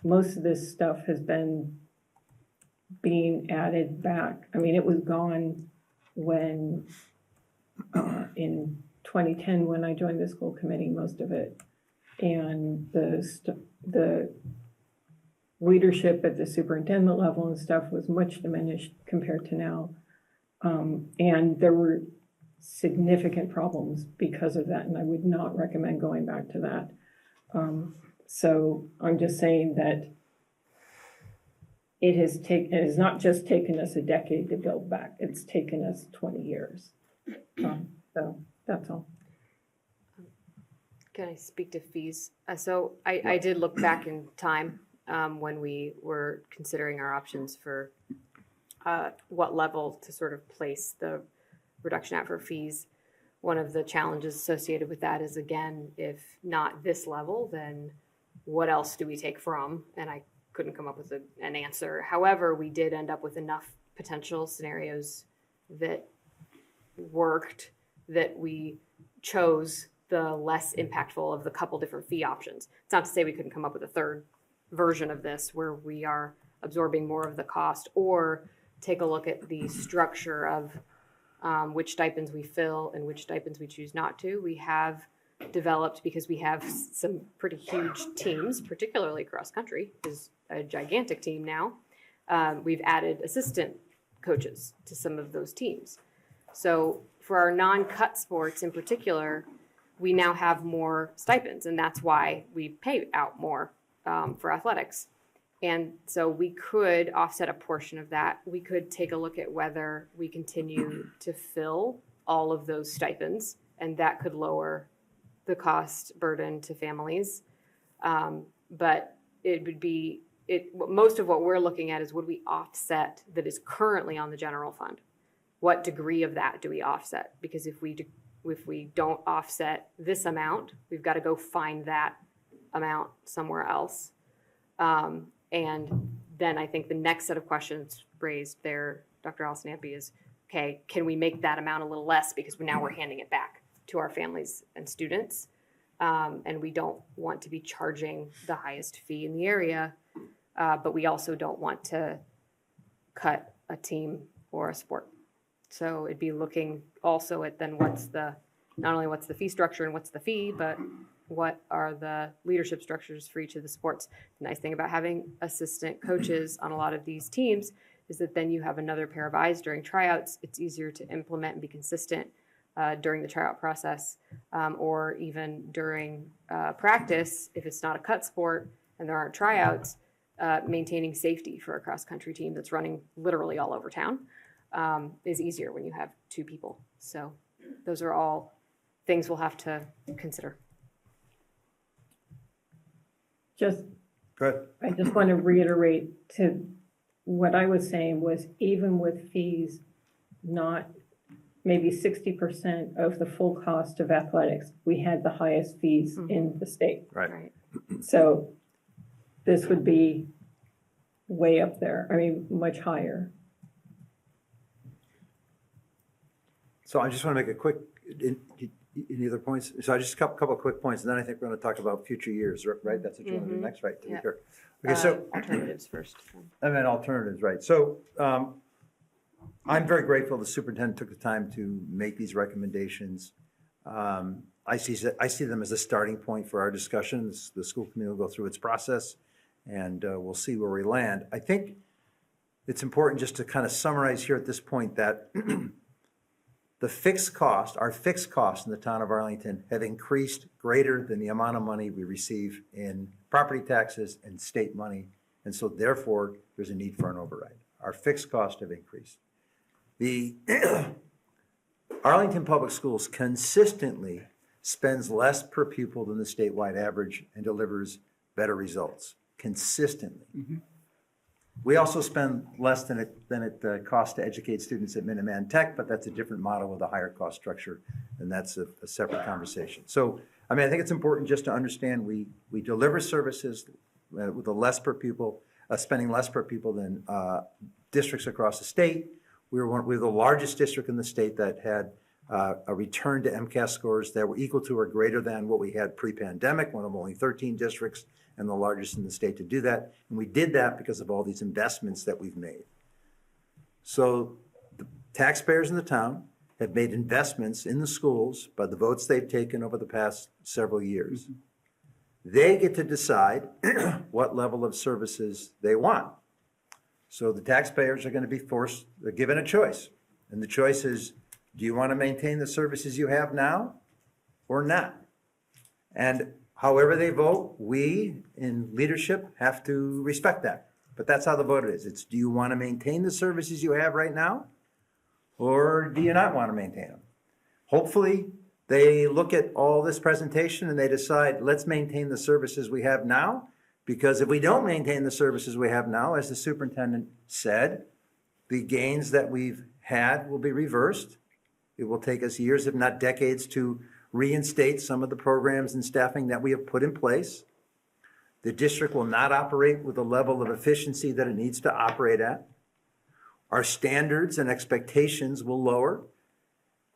most of this stuff has been being added back. I mean, it was gone when, in 2010, when I joined the school committee, most of it. And the leadership at the superintendent level and stuff was much diminished compared to now. And there were significant problems because of that, and I would not recommend going back to that. So I'm just saying that it has not just taken us a decade to build back, it's taken us 20 years. So that's all. Can I speak to fees? So I did look back in time when we were considering our options for what level to sort of place the reduction at for fees. One of the challenges associated with that is, again, if not this level, then what else do we take from? And I couldn't come up with an answer. However, we did end up with enough potential scenarios that worked that we chose the less impactful of the couple different fee options. It's not to say we couldn't come up with a third version of this where we are absorbing more of the cost, or take a look at the structure of which stipends we fill and which stipends we choose not to. We have developed, because we have some pretty huge teams, particularly cross country is a gigantic team now. We've added assistant coaches to some of those teams. So for our non-cut sports in particular, we now have more stipends, and that's why we pay out more for athletics. And so we could offset a portion of that. We could take a look at whether we continue to fill all of those stipends, and that could lower the cost burden to families. But it would be, most of what we're looking at is, would we offset that is currently on the general fund? What degree of that do we offset? Because if we don't offset this amount, we've got to go find that amount somewhere else. And then I think the next set of questions raised there, Dr. Allison Ampey, is, okay, can we make that amount a little less, because now we're handing it back to our families and students, and we don't want to be charging the highest fee in the area, but we also don't want to cut a team or a sport. So it'd be looking also at then not only what's the fee structure and what's the fee, but what are the leadership structures for each of the sports. The nice thing about having assistant coaches on a lot of these teams is that then you have another pair of eyes during tryouts. It's easier to implement and be consistent during the tryout process, or even during practice. If it's not a cut sport and there aren't tryouts, maintaining safety for a cross-country team that's running literally all over town is easier when you have 2 people. So those are all things we'll have to consider. I just want to reiterate to what I was saying was, even with fees, not maybe 60% of the full cost of athletics, we had the highest fees in the state. Right. So this would be way up there. I mean, much higher. So I just want to make a quick, any other points? So I just a couple of quick points, and then I think we're going to talk about future years, right? That's what you want to do next, right? Yeah. Okay, so. Alternatives first. And then alternatives, right. So I'm very grateful the superintendent took the time to make these recommendations. I see them as a starting point for our discussions. The school committee will go through its process, and we'll see where we land. I think it's important just to kind of summarize here at this point that our fixed costs in the town of Arlington have increased greater than the amount of money we receive in property taxes and state money. And so therefore, there's a need for an override. Our fixed costs have increased. The Arlington Public Schools consistently spends less per pupil than the statewide average and delivers better results, consistently. Mm-hmm. We also spend less than it costs to educate students at Minuteman Tech, but that's a different model with a higher cost structure, and that's a separate conversation. So, I mean, I think it's important just to understand we deliver services with a less per pupil, spending less per pupil than districts across the state. We're the largest district in the state that had a return to MCAS scores that were equal to or greater than what we had pre-pandemic, one of only 13 districts and the largest in the state to do that. And we did that because of all these investments that we've made. So the taxpayers in the town have made investments in the schools by the votes they've taken over the past several years. They get to decide what level of services they want. So the taxpayers are going to be they're given a choice. And the choice is, do you want to maintain the services you have now or not? And however they vote, we in leadership have to respect that. But that's how the vote is. It's, do you want to maintain the services you have right now? Or do you not want to maintain them? Hopefully, they look at all this presentation and they decide, let's maintain the services we have now. Because if we don't maintain the services we have now, as the superintendent said, the gains that we've had will be reversed. It will take us years, if not decades, to reinstate some of the programs and staffing that we have put in place. The district will not operate with the level of efficiency that it needs to operate at. Our standards and expectations will lower,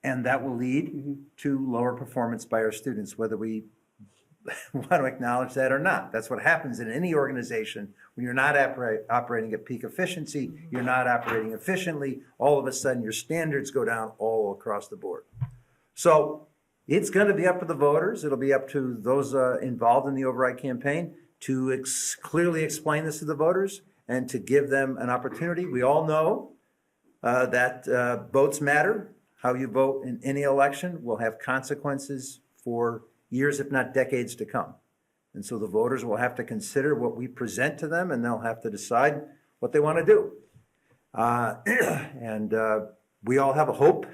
and that will lead to lower performance by our students, whether we want to acknowledge that or not. That's what happens in any organization. When you're not operating at peak efficiency, you're not operating efficiently, all of a sudden your standards go down all across the board. So it's going to be up to the voters. It'll be up to those involved in the override campaign to clearly explain this to the voters and to give them an opportunity. We all know that votes matter. How you vote in any election will have consequences for years, if not decades to come. And so the voters will have to consider what we present to them, and they'll have to decide what they want to do. And we all have a hope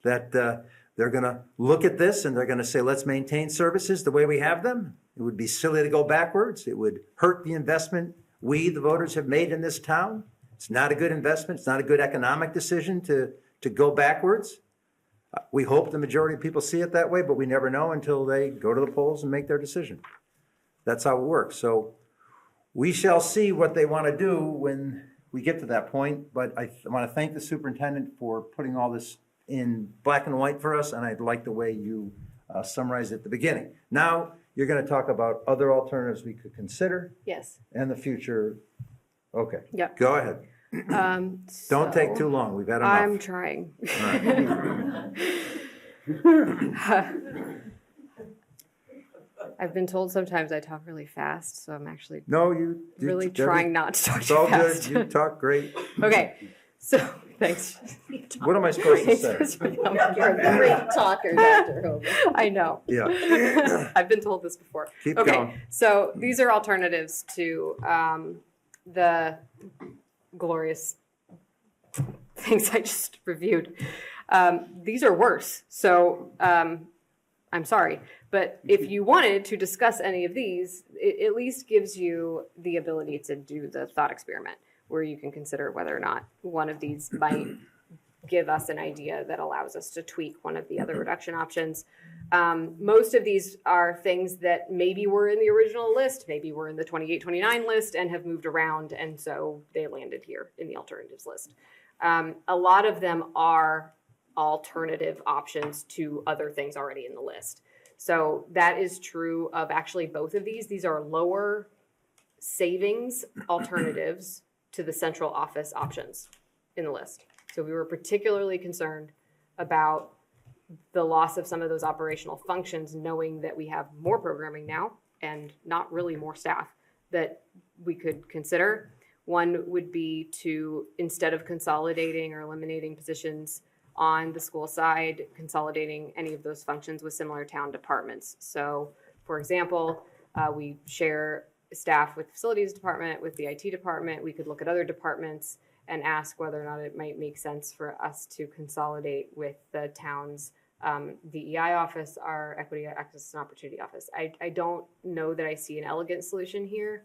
that they're going to look at this and they're going to say, let's maintain services the way we have them. It would be silly to go backwards. It would hurt the investment we, the voters, have made in this town. It's not a good investment. It's not a good economic decision to go backwards. We hope the majority of people see it that way, but we never know until they go to the polls and make their decision. That's how it works. So we shall see what they want to do when we get to that point. But I want to thank the superintendent for putting all this in black and white for us, and I like the way you summarized it at the beginning. Now you're going to talk about other alternatives we could consider Yes. and the future. Okay. Yep. Go ahead. Don't take too long. We've had enough. I'm trying. I've been told sometimes I talk really fast, so I'm actually No, you really trying not to talk It's too all fast. good. You talk great. Okay, so thanks. What am I supposed to say? You're a great talker, Dr. Hogan. I know. Yeah. I've been told this before. Keep Okay, going. so these are alternatives to the glorious things I just reviewed. These are worse, so I'm sorry. But if you wanted to discuss any of these, it at least gives you the ability to do the thought experiment where you can consider whether or not one of these might give us an idea that allows us to tweak one of the other reduction options. Most of these are things that maybe were in the original list, maybe were in the 28-29 list and have moved around, and so they landed here in the alternatives list. A lot of them are alternative options to other things already in the list. So that is true of actually both of these. These are lower savings alternatives to the central office options in the list. So we were particularly concerned about the loss of some of those operational functions, knowing that we have more programming now and not really more staff that we could consider. One would be to, instead of consolidating or eliminating positions on the school side, consolidating any of those functions with similar town departments. So, for example, we share staff with the facilities department, with the IT department. We could look at other departments and ask whether or not it might make sense for us to consolidate with the town's DEI office, our Equity, Access, and Opportunity office. I don't know that I see an elegant solution here,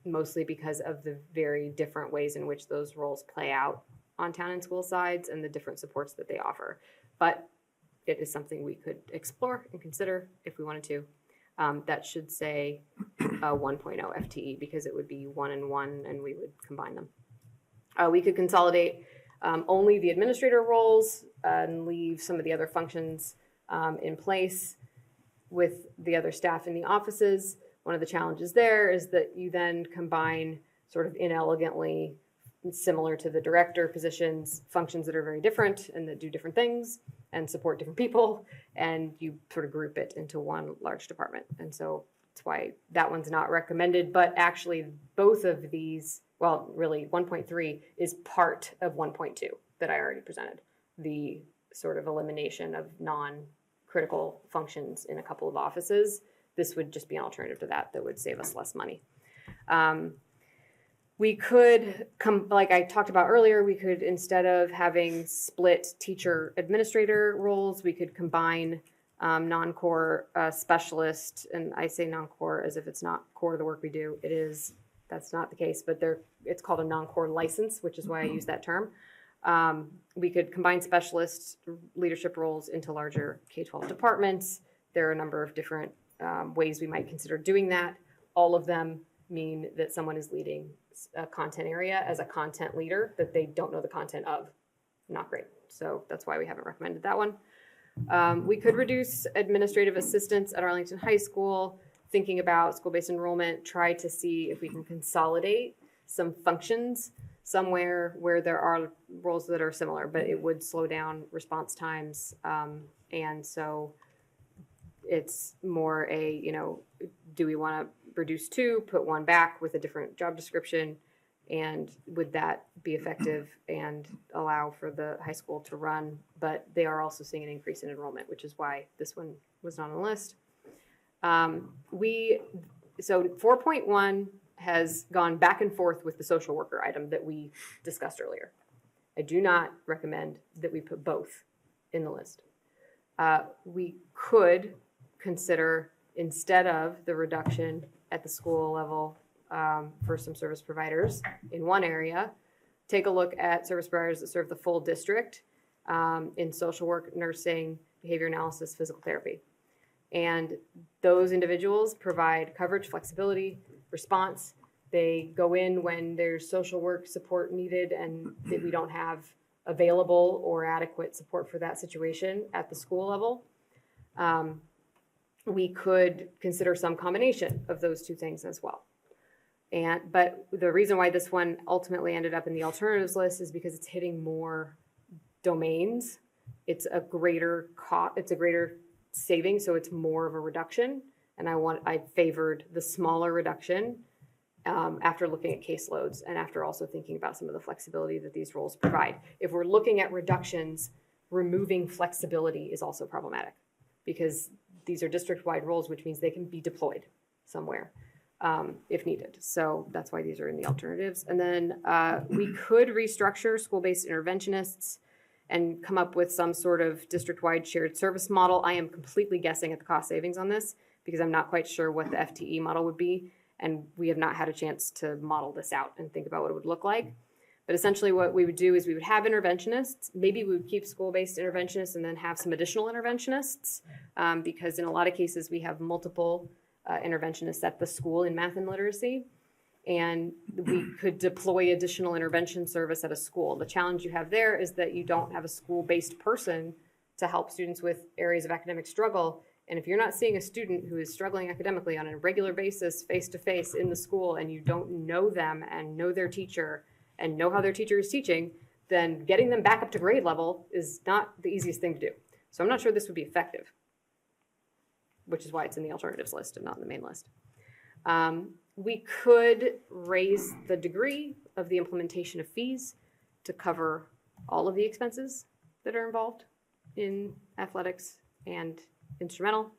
mostly because of the very different ways in which those roles play out on town and school sides and the different supports that they offer. But it is something we could explore and consider if we wanted to. That should say 1.0 FTE because it would be 1 and 1 and we would combine them. We could consolidate only the administrator roles and leave some of the other functions in place with the other staff in the offices. One of the challenges there is that you then combine sort of inelegantly, similar to the director positions, functions that are very different and that do different things and support different people, and you sort of group it into one large department. And so that's why that one's not recommended, but actually both of these, well, really 1.3 is part of 1.2 that I already presented. The sort of elimination of non-critical functions in a couple of offices. This would just be an alternative to that would save us less money. We could, like I talked about earlier, we could, instead of having split teacher administrator roles, we could combine non-core specialist, and I say non-core as if it's not core to the work we do. It is, that's not the case, but it's called a non-core license, which is why I use that term. We could combine specialist leadership roles into larger K-12 departments. There are a number of different ways we might consider doing that. All of them mean that someone is leading a content area as a content leader that they don't know the content of. Not great. So that's why we haven't recommended that one. We could reduce administrative assistants at Arlington High School, thinking about school-based enrollment, try to see if we can consolidate some functions somewhere where there are roles that are similar, but it would slow down response times. And so it's more do we want to reduce 2, put 1 back with a different job description, and would that be effective and allow for the high school to run? But they are also seeing an increase in enrollment, which is why this one was not on the list. So 4.1 has gone back and forth with the social worker item that we discussed earlier. I do not recommend that we put both in the list. We could consider, instead of the reduction at the school level for some service providers in one area, take a look at service providers that serve the full district in social work, nursing, behavior analysis, physical therapy. And those individuals provide coverage, flexibility, response. They go in when there's social work support needed and that we don't have available or adequate support for that situation at the school level. We could consider some combination of those two things as well. But the reason why this one ultimately ended up in the alternatives list is because it's hitting more domains. It's a greater saving, so it's more of a reduction. And I favored the smaller reduction after looking at caseloads and after also thinking about some of the flexibility that these roles provide. If we're looking at reductions, removing flexibility is also problematic because these are district-wide roles, which means they can be deployed somewhere if needed. So that's why these are in the alternatives. And then we could restructure school-based interventionists and come up with some sort of district-wide shared service model. I am completely guessing at the cost savings on this because I'm not quite sure what the FTE model would be, and we have not had a chance to model this out and think about what it would look like. But essentially what we would do is we would have interventionists. Maybe we would keep school-based interventionists and then have some additional interventionists, because in a lot of cases we have multiple interventionists at the school in math and literacy. And we could deploy additional intervention service at a school. The challenge you have there is that you don't have a school-based person to help students with areas of academic struggle. And if you're not seeing a student who is struggling academically on a regular basis, face-to-face in the school, and you don't know them and know their teacher and know how their teacher is teaching, then getting them back up to grade level is not the easiest thing to do. So I'm not sure this would be effective, which is why it's in the alternatives list and not in the main list. We could raise the degree of the implementation of fees to cover all of the expenses that are involved in athletics and instrumental.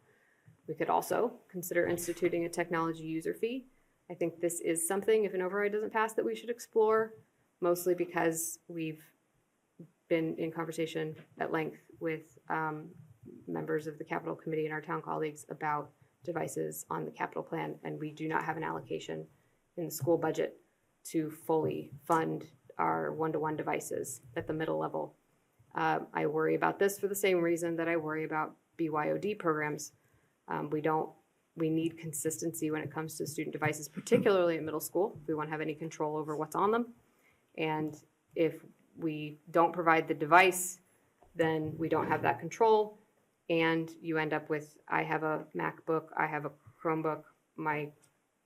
We could also consider instituting a technology user fee. I think this is something, if an override doesn't pass, that we should explore, mostly because we've been in conversation at length with members of the Capital Committee and our town colleagues about devices on the capital plan, and we do not have an allocation in the school budget to fully fund our one-to-one devices at the middle level. I worry about this for the same reason that I worry about BYOD programs. We need consistency when it comes to student devices, particularly in middle school, if we want to have any control over what's on them. And if we don't provide the device, then we don't have that control. And you end up with, I have a MacBook, I have a Chromebook, my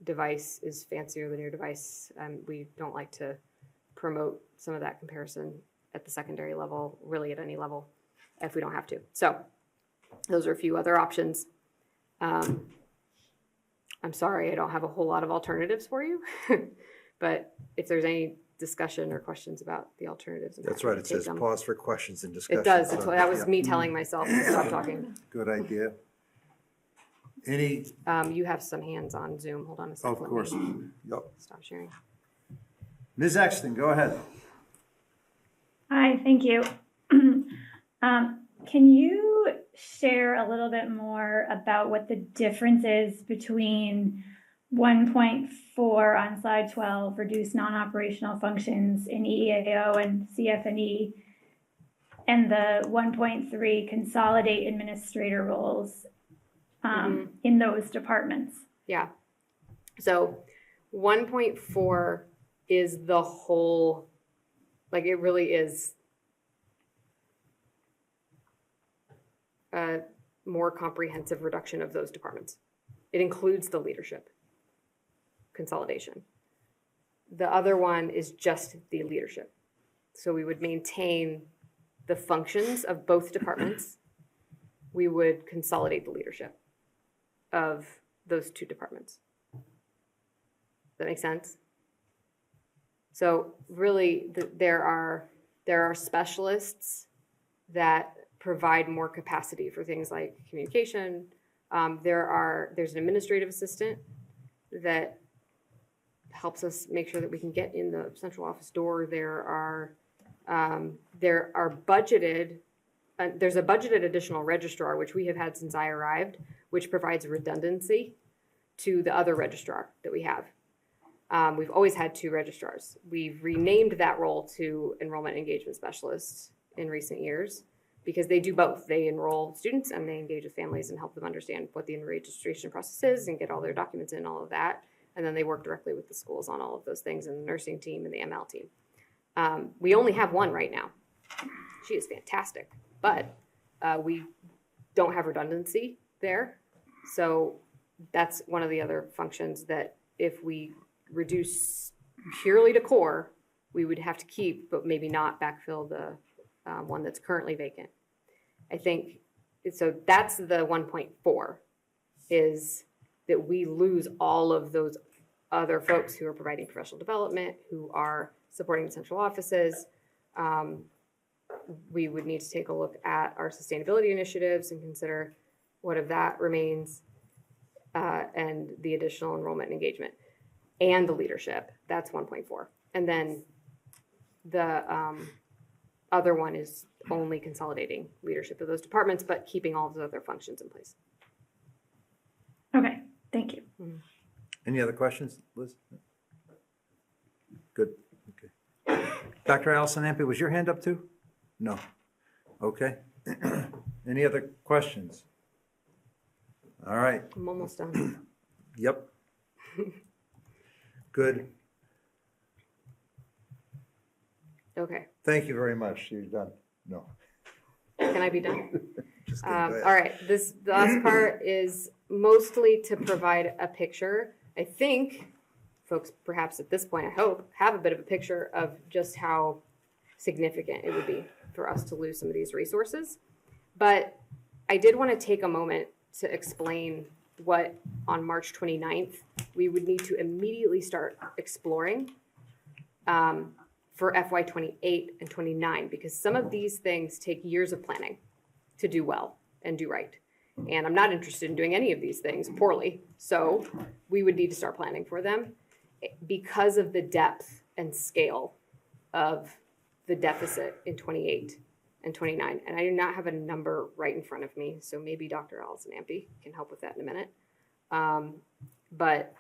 device is fancier than your device. We don't like to promote some of that comparison at the secondary level, really at any level, if we don't have to. So those are a few other options. I'm sorry, I don't have a whole lot of alternatives for you, but if there's any discussion or questions about the alternatives. That's right, it says pause for questions and discussion. It does, so, that was yeah. me telling myself to stop talking. Good idea. Any, You have some hands on Zoom, hold on a second. of course. Yep. Stop sharing. Ms. Exton, go ahead. Hi, thank you. Can you share a little bit more about what the difference is between 1.4 on slide 12, reduce non-operational functions in EEAO and CF&E, and the 1.3, consolidate administrator roles in those departments? Yeah. So 1.4 is the whole, like it really is a more comprehensive reduction of those departments. It includes the leadership consolidation. The other one is just the leadership. So we would maintain the functions of both departments. We would consolidate the leadership of those two departments. Does that make sense? So really, there are specialists that provide more capacity for things like communication. There's an administrative assistant that helps us make sure that we can get in the central office door. There's a budgeted additional registrar, which we have had since I arrived, which provides redundancy to the other registrar that we have. We've always had two registrars. We've renamed that role to enrollment engagement specialists in recent years because they do both. They enroll students and they engage with families and help them understand what the registration process is and get all their documents in, all of that. And then they work directly with the schools on all of those things, and the nursing team and the ML team. We only have one right now. She is fantastic, but we don't have redundancy there. So that's one of the other functions that if we reduce purely to core, we would have to keep, but maybe not backfill the one that's currently vacant. I think, so that's the 1.4, is that we lose all of those other folks who are providing professional development, who are supporting the central offices. We would need to take a look at our sustainability initiatives and consider what of that remains, and the additional enrollment and engagement and the leadership. That's 1.4. And then the other one is only consolidating leadership of those departments, but keeping all of the other functions in place. Okay, thank you. Any other questions, Liz? Good, okay. Dr. Allison Ampe, was your hand up too? No. Okay. Any other questions? All right. I'm almost done. Yep. Good. Okay, Thank you very much. You're done. No. can I be done? Just kidding. Go ahead. All right, the last part is mostly to provide a picture. I think folks, perhaps at this point, I hope, have a bit of a picture of just how significant it would be for us to lose some of these resources. But I did want to take a moment to explain what on March 29th we would need to immediately start exploring for FY 28 and 29, because some of these things take years of planning to do well and do right. And I'm not interested in doing any of these things poorly. So we would need to start planning for them because of the depth and scale of the deficit in 28 and 29. And I do not have a number right in front of me. So maybe Dr. Allison Ampe can help with that in a minute. But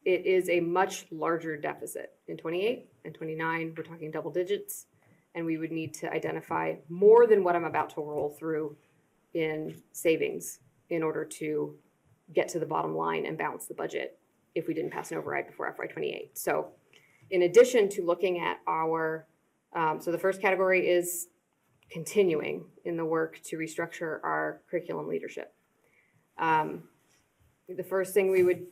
it is a much larger deficit in 28 and 29. We're talking double digits. And we would need to identify more than what I'm about to roll through in savings in order to get to the bottom line and balance the budget if we didn't pass an override before FY 28. So in addition to looking at our, so the first category is continuing in the work to restructure our curriculum leadership. The first thing we would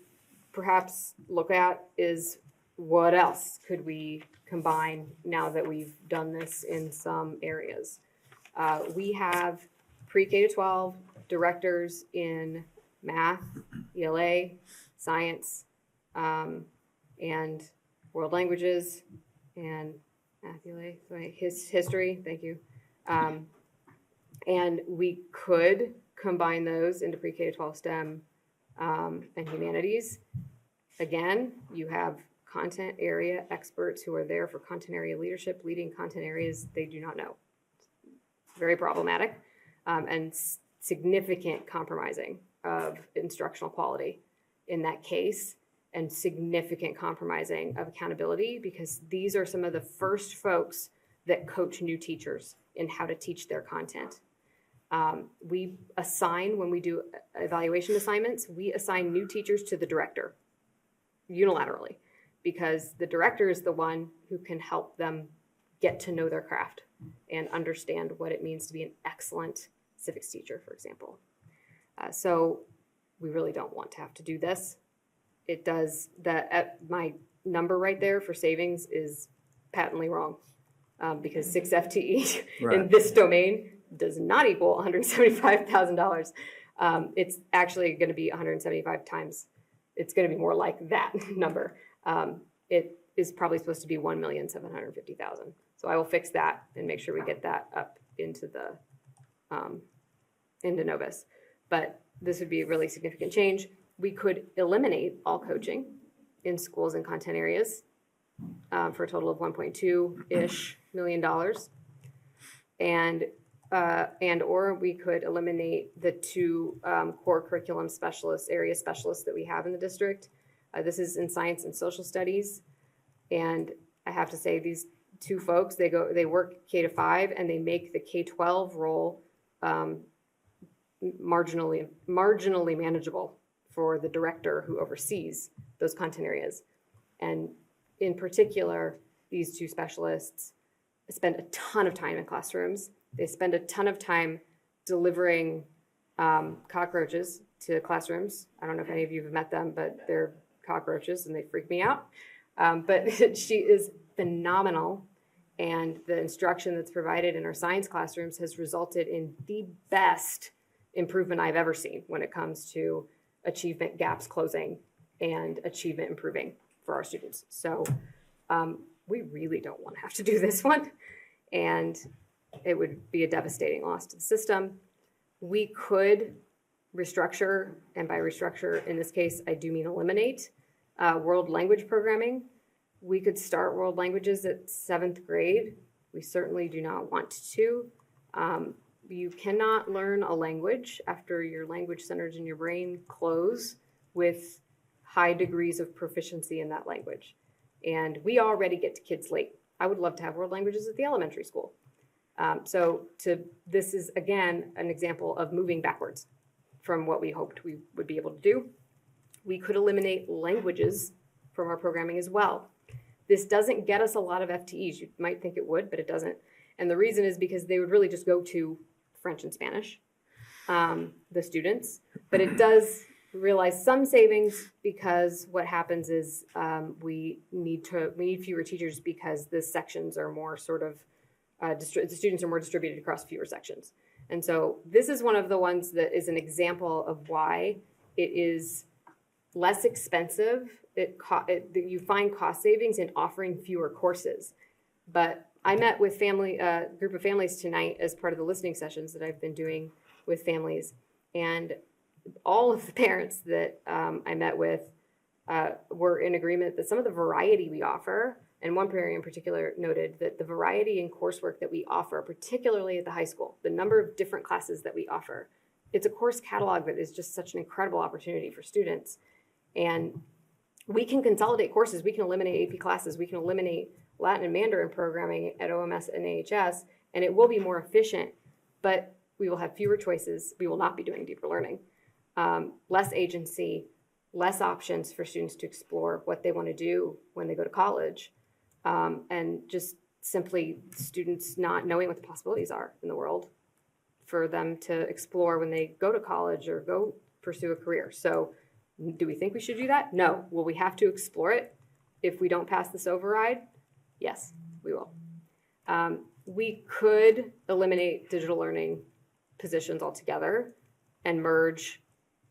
perhaps look at is what else could we combine now that we've done this in some areas. We have pre-K to 12 directors in math, ELA, science, and world languages, and math, ELA, sorry, history, thank you. And we could combine those into pre-K to 12 STEM and humanities. Again, you have content area experts who are there for content area leadership, leading content areas they do not know. Very problematic and significant compromising of instructional quality in that case, and significant compromising of accountability, because these are some of the first folks that coach new teachers in how to teach their content. We assign, when we do evaluation assignments, we assign new teachers to the director unilaterally, because the director is the one who can help them get to know their craft and understand what it means to be an excellent civics teacher, for example. So we really don't want to have to do this. It does, my number right there for savings is patently wrong, because 6 FTE in this domain does not equal $175,000. It's actually going to be 175 times. It's going to be more like that number. It is probably supposed to be 1,750,000. So I will fix that and make sure we get that up into the into Novus. But this would be a really significant change. We could eliminate all coaching in schools and content areas for a total of $1.2-ish million. And or we could eliminate the 2 core curriculum specialists, area specialists that we have in the district. This is in science and social studies. And I have to say, these 2 folks, they work K to 5 and they make the K-12 role marginally manageable for the director who oversees those content areas. And in particular, these 2 specialists spend a ton of time in classrooms. They spend a ton of time delivering cockroaches to classrooms. I don't know if any of you have met them, but they're cockroaches and they freak me out. But she is phenomenal. And the instruction that's provided in our science classrooms has resulted in the best improvement I've ever seen when it comes to achievement gaps closing and achievement improving for our students. So we really don't want to have to do this one. And it would be a devastating loss to the system. We could restructure, and by restructure in this case, I do mean eliminate, world language programming. We could start world languages at 7th grade. We certainly do not want to. You cannot learn a language after your language centers in your brain close with high degrees of proficiency in that language. And we already get to kids late I would love to have world languages at the elementary school. This is, again, an example of moving backwards from what we hoped we would be able to do. We could eliminate languages from our programming as well. This doesn't get us a lot of FTEs. You might think it would, but it doesn't. And the reason is because they would really just go to French and Spanish, the students. But it does realize some savings because what happens is we need fewer teachers because the sections are more sort of, the students are more distributed across fewer sections. And so this is one of the ones that is an example of why it is less expensive. You find cost savings in offering fewer courses. But I met with a group of families tonight as part of the listening sessions that I've been doing with families. And all of the parents that I met with were in agreement that some of the variety we offer, and one parent in particular noted that the variety in coursework that we offer, particularly at the high school, the number of different classes that we offer, it's a course catalog that is just such an incredible opportunity for students. And we can consolidate courses, we can eliminate AP classes, we can eliminate Latin and Mandarin programming at OMS and AHS, and it will be more efficient, but we will have fewer choices. We will not be doing deeper learning. Less agency, less options for students to explore what they want to do when they go to college, and just simply students not knowing what the possibilities are in the world for them to explore when they go to college or go pursue a career. So do we think we should do that? No. Will we have to explore it if we don't pass this override? Yes, we will. We could eliminate digital learning positions altogether and merge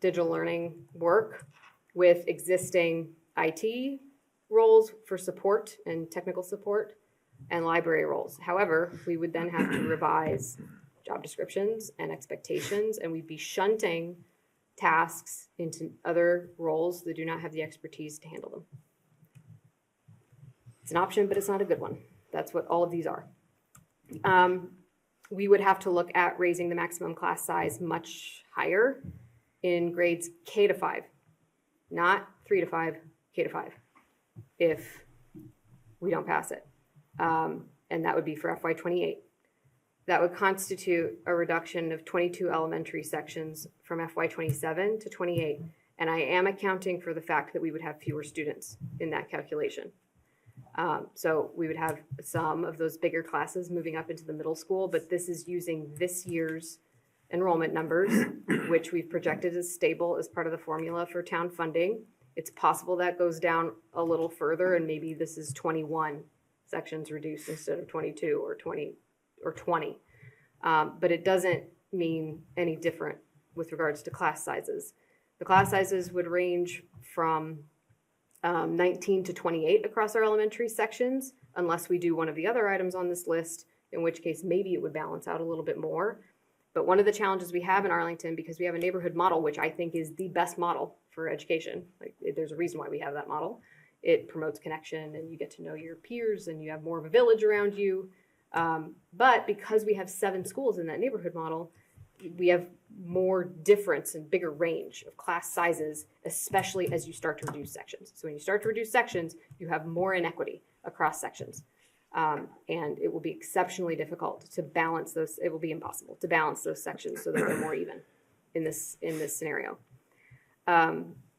digital learning work with existing IT roles for support and technical support and library roles. However, we would then have to revise job descriptions and expectations, and we'd be shunting tasks into other roles that do not have the expertise to handle them. It's an option, but it's not a good one. That's what all of these are. We would have to look at raising the maximum class size much higher in grades K to 5, not 3 to 5, K to 5, if we don't pass it. And that would be for FY28. That would constitute a reduction of 22 elementary sections from FY27 to 28. And I am accounting for the fact that we would have fewer students in that calculation. So we would have some of those bigger classes moving up into the middle school, but this is using this year's enrollment numbers, which we've projected as stable as part of the formula for town funding. It's possible that goes down a little further, and maybe this is 21 sections reduced instead of 22 or 20 or 20. But it doesn't mean any different with regards to class sizes. The class sizes would range from 19 to 28 across our elementary sections, unless we do one of the other items on this list, in which case maybe it would balance out a little bit more. But one of the challenges we have in Arlington, because we have a neighborhood model, which I think is the best model for education, like there's a reason why we have that model. It promotes connection and you get to know your peers and you have more of a village around you. But because we have 7 schools in that neighborhood model, we have more difference and bigger range of class sizes, especially as you start to reduce sections. So when you start to reduce sections, you have more inequity across sections. And it will be exceptionally difficult to balance those. It will be impossible to balance those sections so that they're more even in this scenario.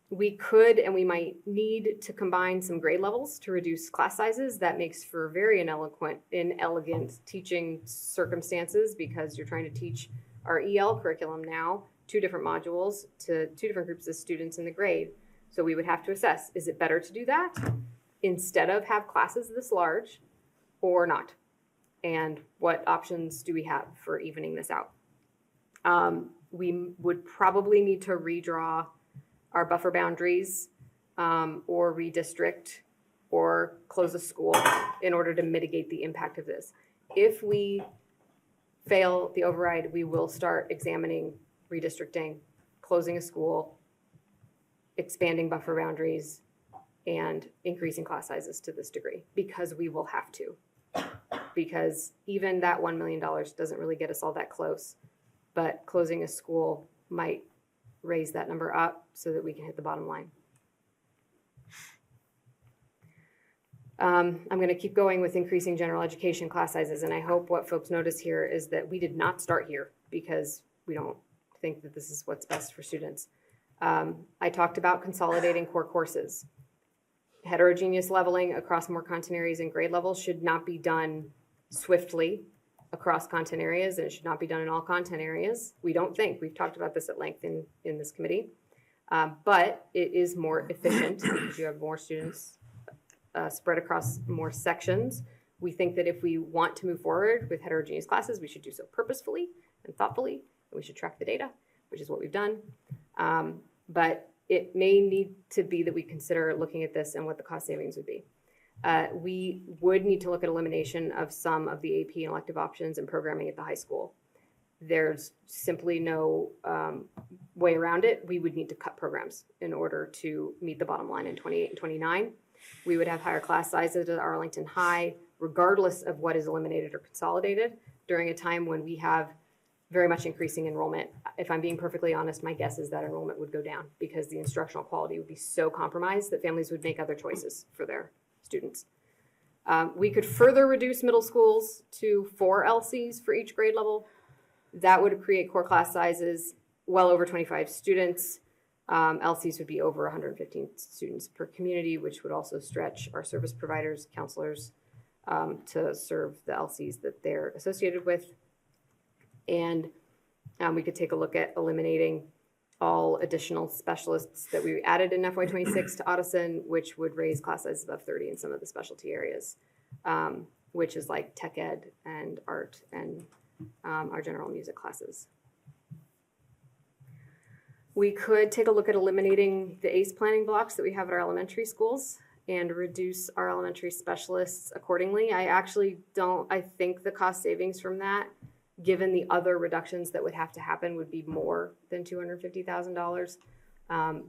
We could and we might need to combine some grade levels to reduce class sizes. That makes for very inelegant teaching circumstances because you're trying to teach our EL curriculum now, 2 different modules to 2 different groups of students in the grade. So we would have to assess, is it better to do that instead of have classes this large or not? And what options do we have for evening this out? We would probably need to redraw our buffer boundaries or redistrict or close a school in order to mitigate the impact of this. If we fail the override, we will start examining redistricting, closing a school, expanding buffer boundaries, and increasing class sizes to this degree because we will have to. Because even that $1 million doesn't really get us all that close, but closing a school might raise that number up so that we can hit the bottom line. I'm going to keep going with increasing general education class sizes, and I hope what folks notice here is that we did not start here because we don't think that this is what's best for students. I talked about consolidating core courses. Heterogeneous leveling across more content areas and grade levels should not be done swiftly across content areas, and it should not be done in all content areas. We don't think. We've talked about this at length in this committee. But it is more efficient because you have more students spread across more sections. We think that if we want to move forward with heterogeneous classes, we should do so purposefully and thoughtfully, and we should track the data, which is what we've done. But it may need to be that we consider looking at this and what the cost savings would be. We would need to look at elimination of some of the AP and elective options and programming at the high school. There's simply no way around it. We would need to cut programs in order to meet the bottom line in 28 and 29. We would have higher class sizes at Arlington High, regardless of what is eliminated or consolidated, during a time when we have very much increasing enrollment. If I'm being perfectly honest, my guess is that enrollment would go down because the instructional quality would be so compromised that families would make other choices for their students. We could further reduce middle schools to 4 LCs for each grade level. That would create core class sizes well over 25 students. LCs would be over 115 students per community, which would also stretch our service providers, counselors, to serve the LCs that they're associated with. And we could take a look at eliminating all additional specialists that we added in FY26 to Ottoson, which would raise class sizes above 30 in some of the specialty areas, which is like tech ed and art and our general music classes. We could take a look at eliminating the ACE planning blocks that we have at our elementary schools and reduce our elementary specialists accordingly. I think the cost savings from that, given the other reductions that would have to happen, would be more than $250,000.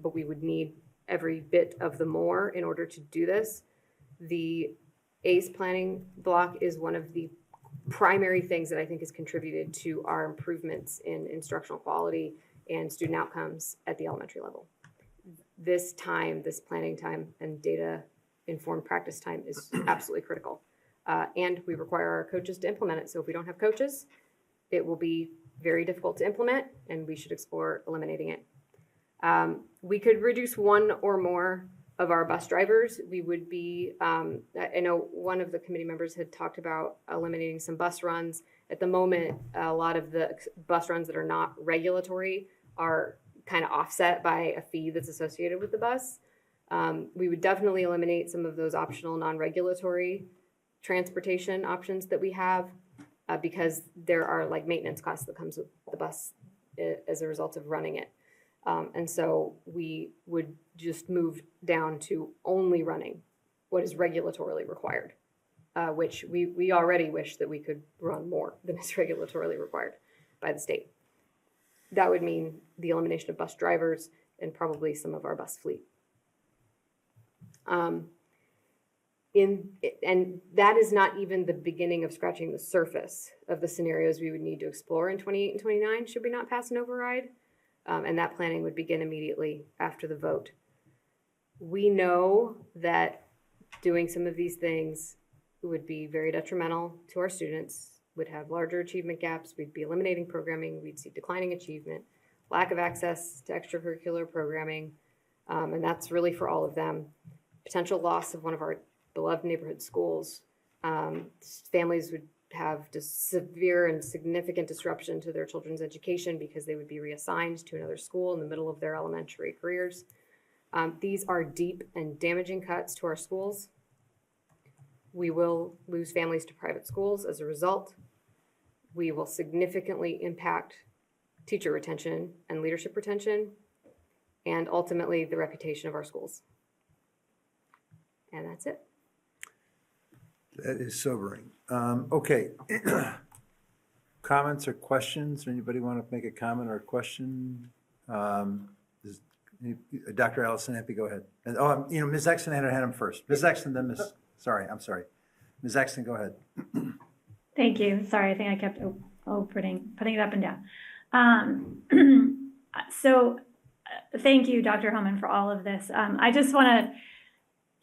But we would need every bit of the more in order to do this. The ACE planning block is one of the primary things that I think has contributed to our improvements in instructional quality and student outcomes at the elementary level. This time, this planning time and data-informed practice time is absolutely critical. And we require our coaches to implement it. So if we don't have coaches, it will be very difficult to implement, and we should explore eliminating it. We could reduce one or more of our bus drivers. We would be, I know one of the committee members had talked about eliminating some bus runs. At the moment, a lot of the bus runs that are not regulatory are kind of offset by a fee that's associated with the bus. We would definitely eliminate some of those optional non-regulatory transportation options that we have because there are like maintenance costs that comes with the bus as a result of running it. And so we would just move down to only running what is regulatorily required, which we already wish that we could run more than is regulatorily required by the state. That would mean the elimination of bus drivers and probably some of our bus fleet. And that is not even the beginning of scratching the surface of the scenarios we would need to explore in 28 and 29 should we not pass an override. And that planning would begin immediately after the vote. We know that doing some of these things would be very detrimental to our students, would have larger achievement gaps, we'd be eliminating programming, we'd see declining achievement, lack of access to extracurricular programming, and that's really for all of them. Potential loss of one of our beloved neighborhood schools. Families would have just severe and significant disruption to their children's education because they would be reassigned to another school in the middle of their elementary careers. These are deep and damaging cuts to our schools. We will lose families to private schools as a result. We will significantly impact teacher retention and leadership retention, and ultimately the reputation of our schools. And that's it. That is sobering. Okay. Comments or questions? Anybody want to make a comment or a question? Dr. Allison Ampe, go ahead. And, Ms. Exton had her hand up first. Ms. Exton, then Ms. Sorry, I'm sorry. Ms. Exton, go ahead. Thank you. Sorry, I think I kept putting it up and down. So thank you, Dr. Homan, for all of this. I just want to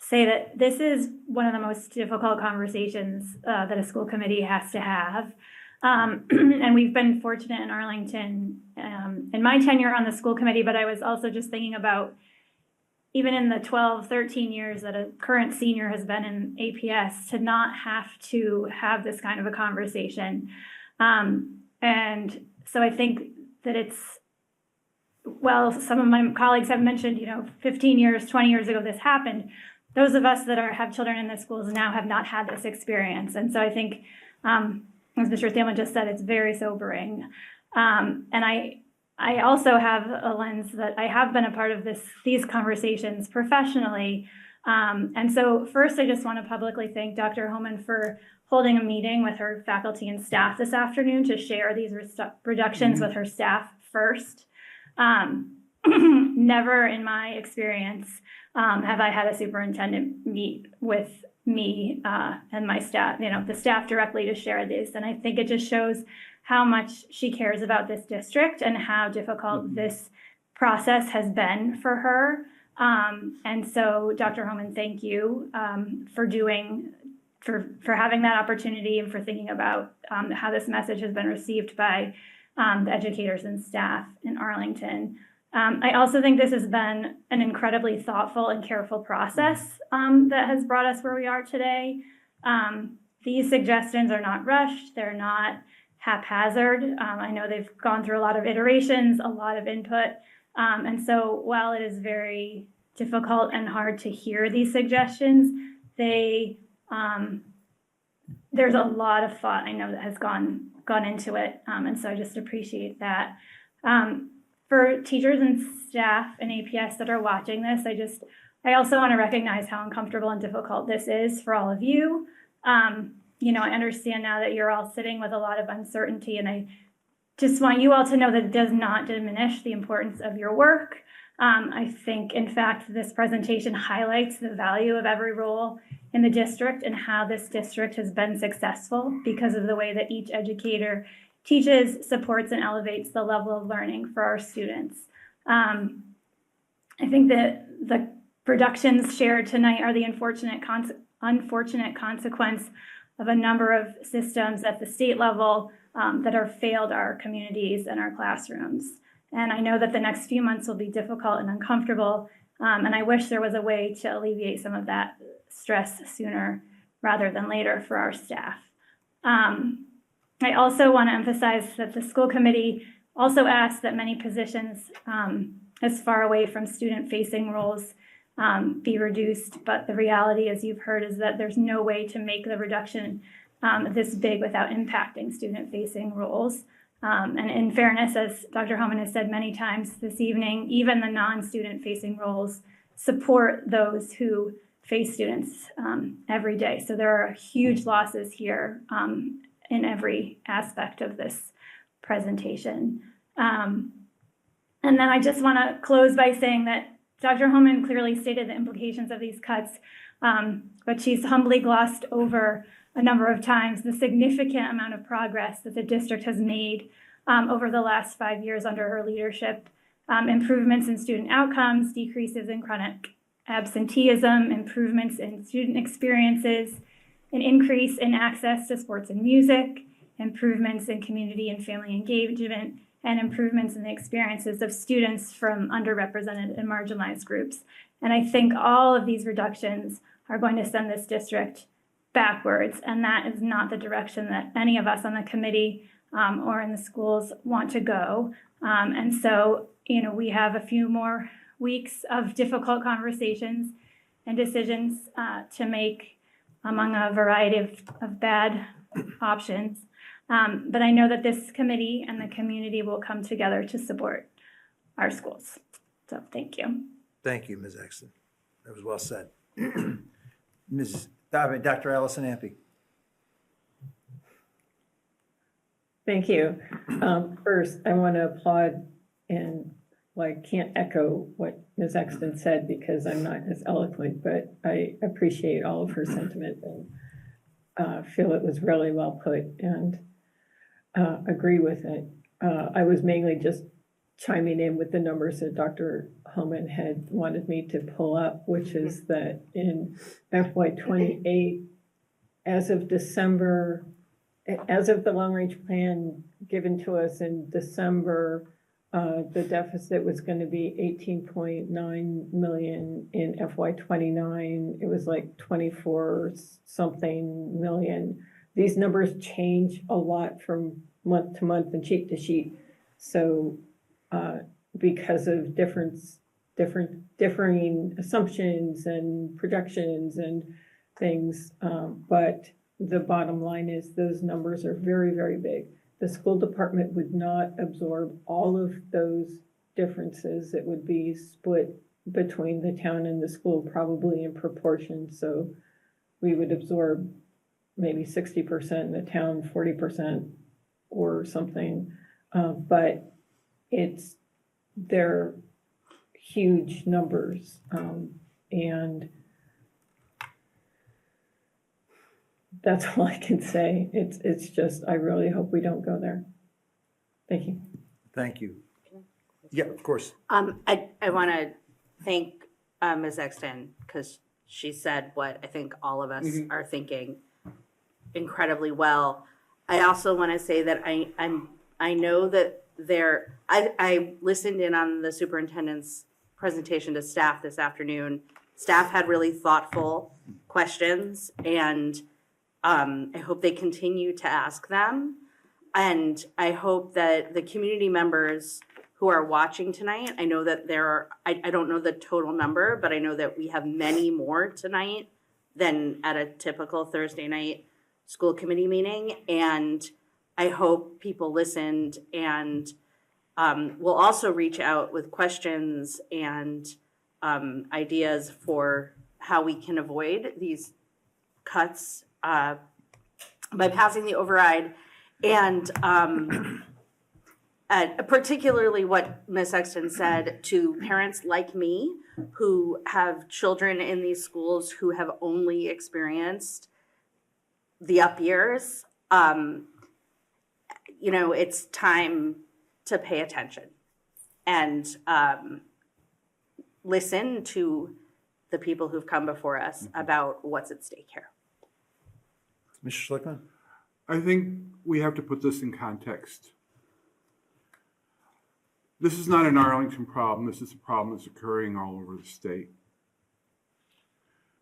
say that this is one of the most difficult conversations that a school committee has to have. And we've been fortunate in Arlington in my tenure on the school committee, but I was also just thinking about even in the 12, 13 years that a current senior has been in APS to not have to have this kind of a conversation. And so I think that it's, well, some of my colleagues have mentioned, 15 years, 20 years ago this happened. Those of us that have children in the schools now have not had this experience. And so I think, as Mr. Thielman just said, it's very sobering. And I also have a lens that I have been a part of these conversations professionally. And so first, I just want to publicly thank Dr. Homan for holding a meeting with her faculty and staff this afternoon to share these reductions with her staff first. Never in my experience have I had a superintendent meet with me and my staff, the staff directly to share this. And I think it just shows how much she cares about this district and how difficult this process has been for her. And so, Dr. Homan, thank you for having that opportunity and for thinking about how this message has been received by the educators and staff in Arlington. I also think this has been an incredibly thoughtful and careful process that has brought us where we are today. These suggestions are not rushed. They're not haphazard. I know they've gone through a lot of iterations, a lot of input. And so while it is very difficult and hard to hear these suggestions, there's a lot of thought I know that has gone into it. And so I just appreciate that. For teachers and staff in APS that are watching this, I also want to recognize how uncomfortable and difficult this is for all of you. I understand now that you're all sitting with a lot of uncertainty, and I just want you all to know that it does not diminish the importance of your work. I think, in fact, this presentation highlights the value of every role in the district and how this district has been successful because of the way that each educator teaches, supports, and elevates the level of learning for our students. I think that the reductions shared tonight are the unfortunate consequence of a number of systems at the state level that have failed our communities and our classrooms. And I know that the next few months will be difficult and uncomfortable, and I wish there was a way to alleviate some of that stress sooner rather than later for our staff. I also want to emphasize that the school committee also asked that many positions as far away from student-facing roles be reduced, but the reality, as you've heard, is that there's no way to make the reduction this big without impacting student-facing roles. And in fairness, as Dr. Homan has said many times this evening, even the non-student-facing roles support those who face students every day. So there are huge losses here in every aspect of this presentation. And then I just want to close by saying that Dr. Homan clearly stated the implications of these cuts, but she's humbly glossed over a number of times the significant amount of progress that the district has made over the last 5 years under her leadership. Improvements in student outcomes, decreases in chronic absenteeism, improvements in student experiences, an increase in access to sports and music, improvements in community and family engagement, and improvements in the experiences of students from underrepresented and marginalized groups. And I think all of these reductions are going to send this district backwards, and that is not the direction that any of us on the committee or in the schools want to go. And so, we have a few more weeks of difficult conversations and decisions to make among a variety of bad options. But I know that this committee and the community will come together to support our schools. So thank you. Thank you, Ms. Exton. That was well said. Dr. Allison Ampe. Thank you. First, I want to applaud, and I can't echo what Ms. Exton said because I'm not as eloquent, but I appreciate all of her sentiment and feel it was really well put and agree with it. I was mainly just chiming in with the numbers that Dr. Homan had wanted me to pull up, which is that in FY28, as of December, as of the long-range plan given to us in December, the deficit was going to be 18.9 million. In FY29, it was like 24 something million. These numbers change a lot from month to month and sheet to sheet. So because of differing assumptions and projections and things, but the bottom line is those numbers are very, very big. The school department would not absorb all of those differences. It would be split between the town and the school, probably in proportion. So we would absorb maybe 60% in the town, 40% or something. But they're huge numbers. And that's all I can say. It's just, I really hope we don't go there. Thank you. Thank you. Yeah, of course. I want to thank Ms. Exton because she said what I think all of us are thinking incredibly well. I also want to say that I know that I listened in on the superintendent's presentation to staff this afternoon. Staff had really thoughtful questions, and I hope they continue to ask them. And I hope that the community members who are watching tonight, I know that there are, I don't know the total number, but I know that we have many more tonight than at a typical Thursday night school committee meeting. And I hope people listened, and we'll also reach out with questions and ideas for how we can avoid these cuts by passing the override. And particularly what Ms. Exton said to parents like me who have children in these schools who have only experienced the up years, it's time to pay attention and listen to the people who've come before us about what's at stake here. Mr. Schlickman? I think we have to put this in context. This is not an Arlington problem. This is a problem that's occurring all over the state,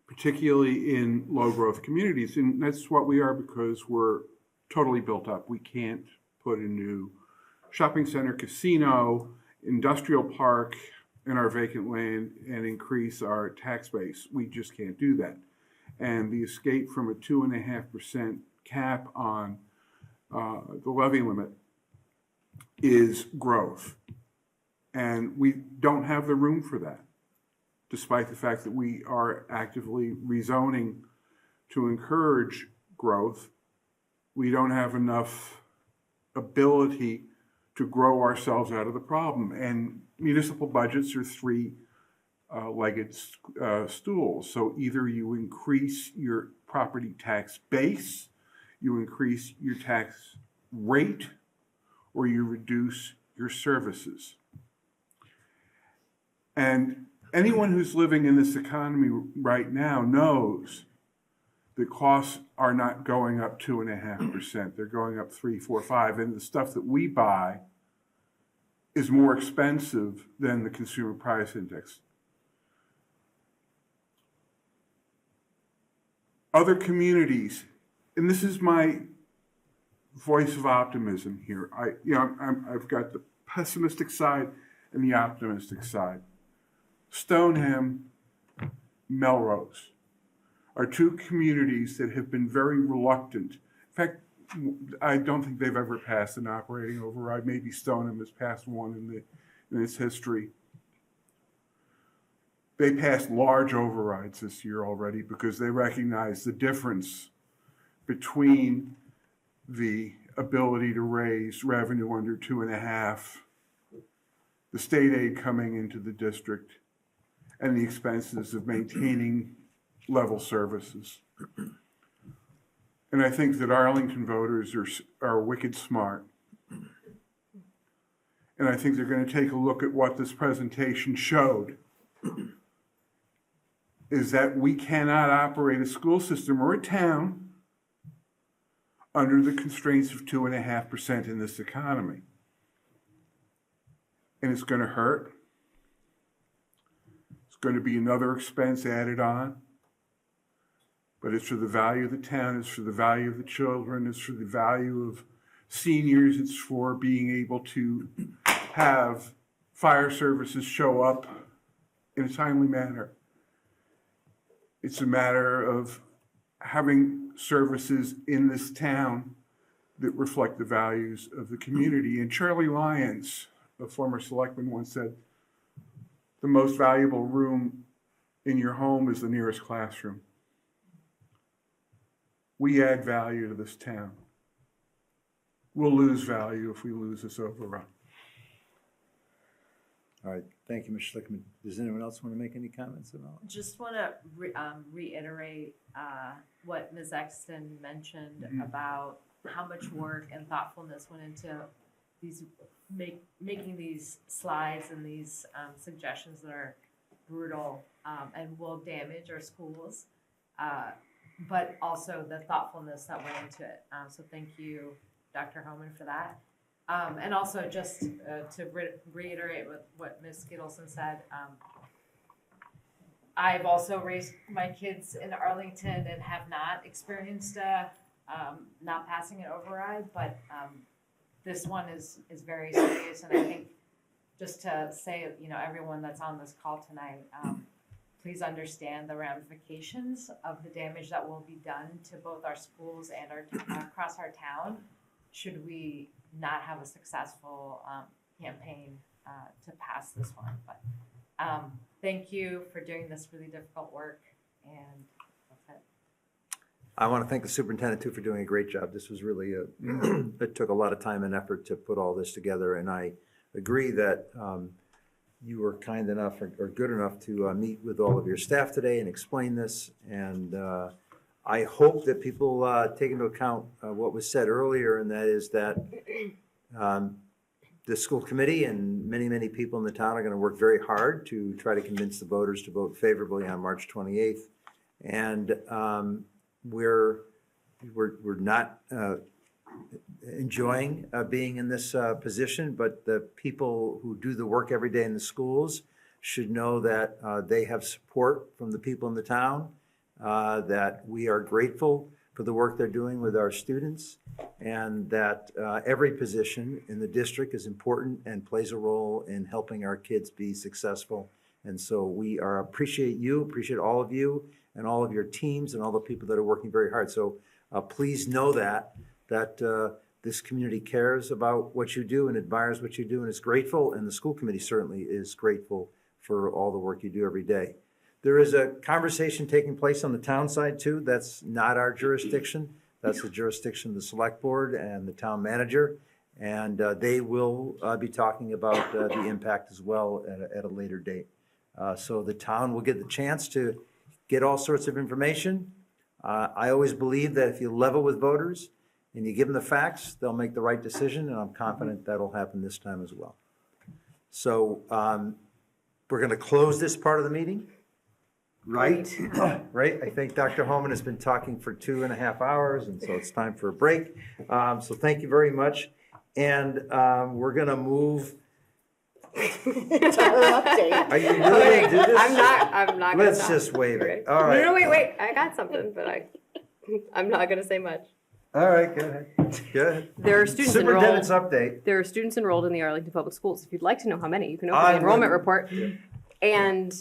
particularly in low-growth communities. And that's what we are because we're totally built up. We can't put a new shopping center, casino, industrial park in our vacant land and increase our tax base. We just can't do that. And the escape from a 2.5% cap on the levy limit is growth. And we don't have the room for that, despite the fact that we are actively rezoning to encourage growth. We don't have enough ability to grow ourselves out of the problem. And municipal budgets are three-legged stools. So either you increase your property tax base, you increase your tax rate, or you reduce your services. And anyone who's living in this economy right now knows that costs are not going up 2.5%. They're going up 3, 4, 5. And the stuff that we buy is more expensive than the consumer price index. Other communities, and this is my voice of optimism here. I've got the pessimistic side and the optimistic side. Stoneham, Melrose are two communities that have been very reluctant. In fact, I don't think they've ever passed an operating override. Maybe Stoneham has passed one in its history. They passed large overrides this year already because they recognize the difference between the ability to raise revenue under 2.5, the state aid coming into the district, and the expenses of maintaining level services. And I think that Arlington voters are wicked smart. and I think they're going to take a look at what this presentation showed, is that we cannot operate a school system or a town under the constraints of 2.5% in this economy. And it's going to hurt. It's going to be another expense added on. But it's for the value of the town, it's for the value of the children, it's for the value of seniors, it's for being able to have fire services show up in a timely manner. It's a matter of having services in this town that reflect the values of the community. And Charlie Lyons, a former selectman, once said, the most valuable room in your home is the nearest classroom. We add value to this town. We'll lose value if we lose this overrun. All right, thank you, Mr. Schlickman. Does anyone else want to make any comments at all? Just want to reiterate what Ms. Exton mentioned about how much work and thoughtfulness went into these making these slides and these suggestions that are brutal and will damage our schools, but also the thoughtfulness that went into it. So thank you, Dr. Homan, for that. And also just to reiterate what Ms. Skittleson said, I've also raised my kids in Arlington and have not experienced not passing an override, but this one is very serious. And I think just to say, everyone that's on this call tonight, please understand the ramifications of the damage that will be done to both our schools and across our town should we not have a successful campaign to pass this one. But thank you for doing this really difficult work, and that's it. I want to thank the superintendent too for doing a great job. This was really it took a lot of time and effort to put all this together, and I agree that you were kind enough or good enough to meet with all of your staff today and explain this. And I hope that people take into account what was said earlier, and that is that the school committee and many, many people in the town are going to work very hard to try to convince the voters to vote favorably on March 28th. And we're not enjoying being in this position, but the people who do the work every day in the schools should know that they have support from the people in the town, that we are grateful for the work they're doing with our students, and that every position in the district is important and plays a role in helping our kids be successful. And so we appreciate all of you and all of your teams and all the people that are working very hard. So please know that this community cares about what you do and admires what you do and is grateful, and the school committee certainly is grateful for all the work you do every day. There is a conversation taking place on the town side too. That's not our jurisdiction. That's the jurisdiction of the select board and the town manager. And they will be talking about the impact as well at a later date. So the town will get the chance to get all sorts of information. I always believe that if you level with voters and you give them the facts, they'll make the right decision, and I'm confident that'll happen this time as well. So we're going to close this part of the meeting. Right. Right. I think Dr. Homan has been talking for 2.5 hours, and so it's time for a break. So thank you very much. And we're going to move. Are you really going to do this? I'm not. Let's just waive it. All right. No, wait. I got something, but I'm not going to say much. All right, go ahead. Go ahead. There are students Superintendent's update. There are students enrolled in the Arlington Public Schools. If you'd like to know how many, you can open the enrollment report. Yeah. And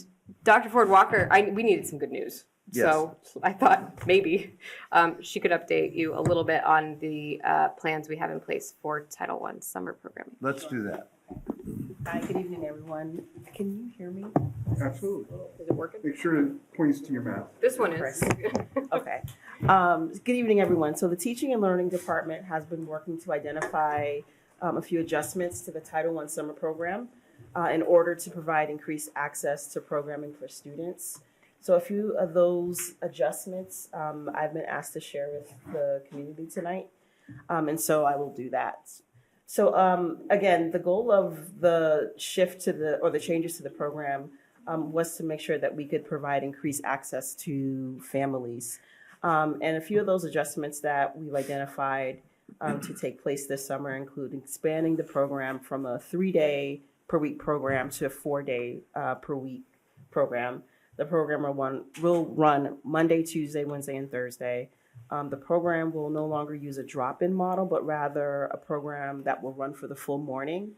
Dr. Ford Walker, we needed some good news. Yes. So I thought maybe she could update you a little bit on the plans we have in place for Title I summer programming. Let's do that. Hi, good evening, everyone. Can you hear me? Absolutely. Is it working? Make sure it points to your mouth. This one is. Okay. Good evening, everyone. So the Teaching and Learning Department has been working to identify a few adjustments to the Title I summer program in order to provide increased access to programming for students. So a few of those adjustments I've been asked to share with the community tonight, and so I will do that. So again, the goal of the shift to the changes to the program was to make sure that we could provide increased access to families. And a few of those adjustments that we've identified to take place this summer include expanding the program from a 3-day per week program to a 4-day per week program. The program will run Monday, Tuesday, Wednesday, and Thursday. The program will no longer use a drop-in model, but rather a program that will run for the full morning.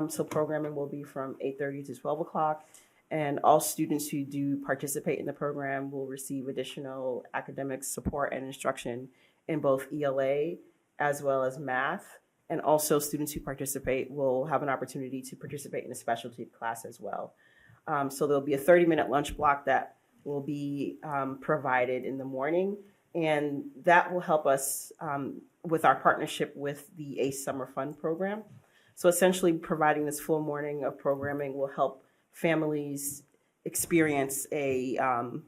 So programming will be from 8:30 to 12 o'clock. And all students who do participate in the program will receive additional academic support and instruction in both ELA as well as math. And also students who participate will have an opportunity to participate in a specialty class as well. So there'll be a 30-minute lunch block that will be provided in the morning. And that will help us with our partnership with the ACE Summer Fun program. So essentially providing this full morning of programming will help families experience a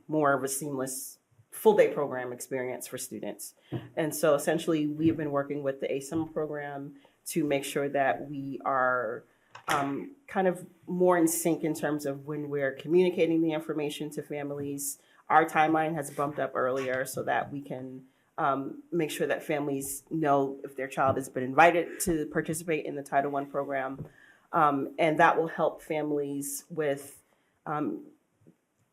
more of a seamless full day program experience for students. And so essentially we have been working with the ACE Summer program to make sure that we are kind of more in sync in terms of when we're communicating the information to families. Our timeline has bumped up earlier so that we can make sure that families know if their child has been invited to participate in the Title I program. And that will help families with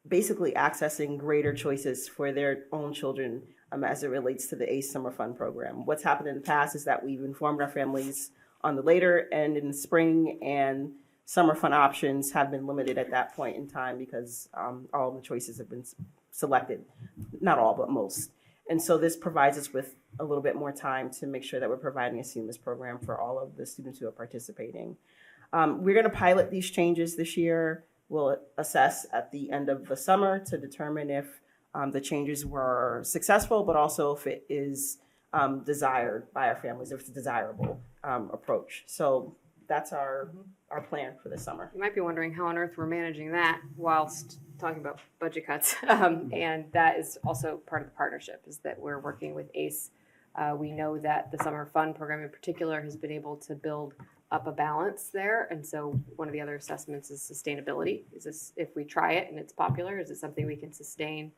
basically accessing greater choices for their own children as it relates to the ACE Summer Fun program. What's happened in the past is that we've informed our families on the later and in the spring, and summer fun options have been limited at that point in time because all the choices have been selected. Not all, but most. And so this provides us with a little bit more time to make sure that we're providing a seamless program for all of the students who are participating. We're going to pilot these changes this year. We'll assess at the end of the summer to determine if the changes were successful, but also if it is desired by our families, if it's a desirable approach. So that's our plan for this summer. You might be wondering how on earth we're managing that whilst talking about budget cuts. And that is also part of the partnership, is that we're working with ACE. We know that the Summer Fun program in particular has been able to build up a balance there. And so one of the other assessments is sustainability. Is this, if we try it and it's popular, is it something we can sustain?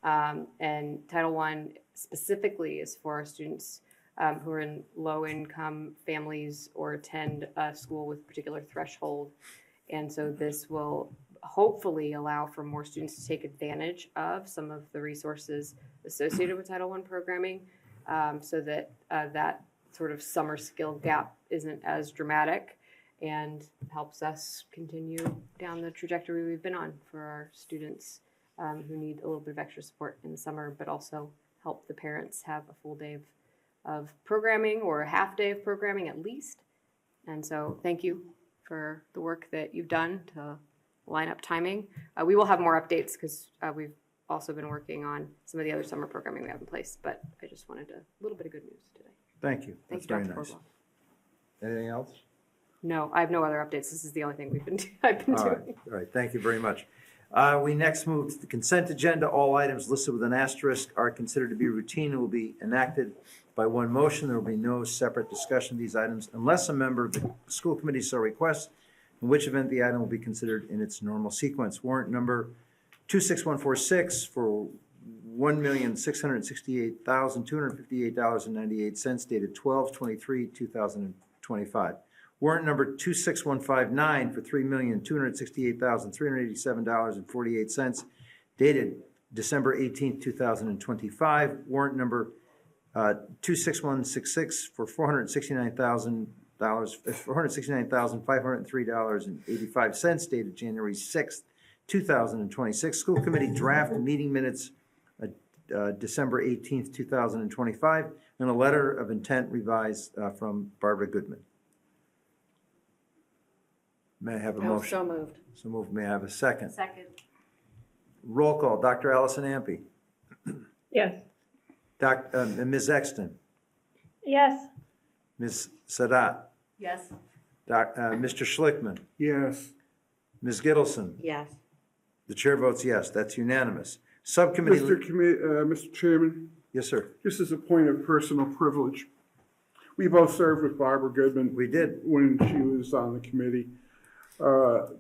And Title I specifically is for our students who are in low-income families or attend a school with particular threshold. And so this will hopefully allow for more students to take advantage of some of the resources associated with Title I programming, so that that sort of summer skill gap isn't as dramatic, and helps us continue down the trajectory we've been on for our students who need a little bit of extra support in the summer, but also help the parents have a full day of programming, or a half day of programming at least. And so thank you for the work that you've done to line up timing. We will have more updates because we've also been working on some of the other summer programming we have in place, but I just wanted a little bit of good news today. Thank you. Thank That's you, very Dr. nice. Cordwell. Anything else? No, I have no other updates. This is the only thing I've been All right. doing. All right, thank you very much. We next move to the consent agenda. All items listed with an asterisk are considered to be routine and will be enacted by one motion. There will be no separate discussion of these items unless a member of the school committee so requests, in which event the item will be considered in its normal sequence. Warrant number 26146 for $1,668,258.98 dated 12/23/2025. Warrant number 26159 for $3,268,387.48 dated December 18, 2025. Warrant number 26166 for $469,503.85 dated January 6, 2026. School committee draft meeting minutes December 18th, 2025, and a letter of intent revised from Barbara Goodman. May I have a motion? So moved. So moved. May I have a second? Second. Roll call. Dr. Allison Ampe. Yes. Ms. Exton. Yes. Ms. Sadat. Yes. Mr. Schlickman. Yes. Ms. Gittleson. Yes. The chair votes yes. That's unanimous. Subcommittee. Mr. Chairman, Yes, sir. just as a point of personal privilege, We both served with Barbara Goodman. We did. When she was on the committee.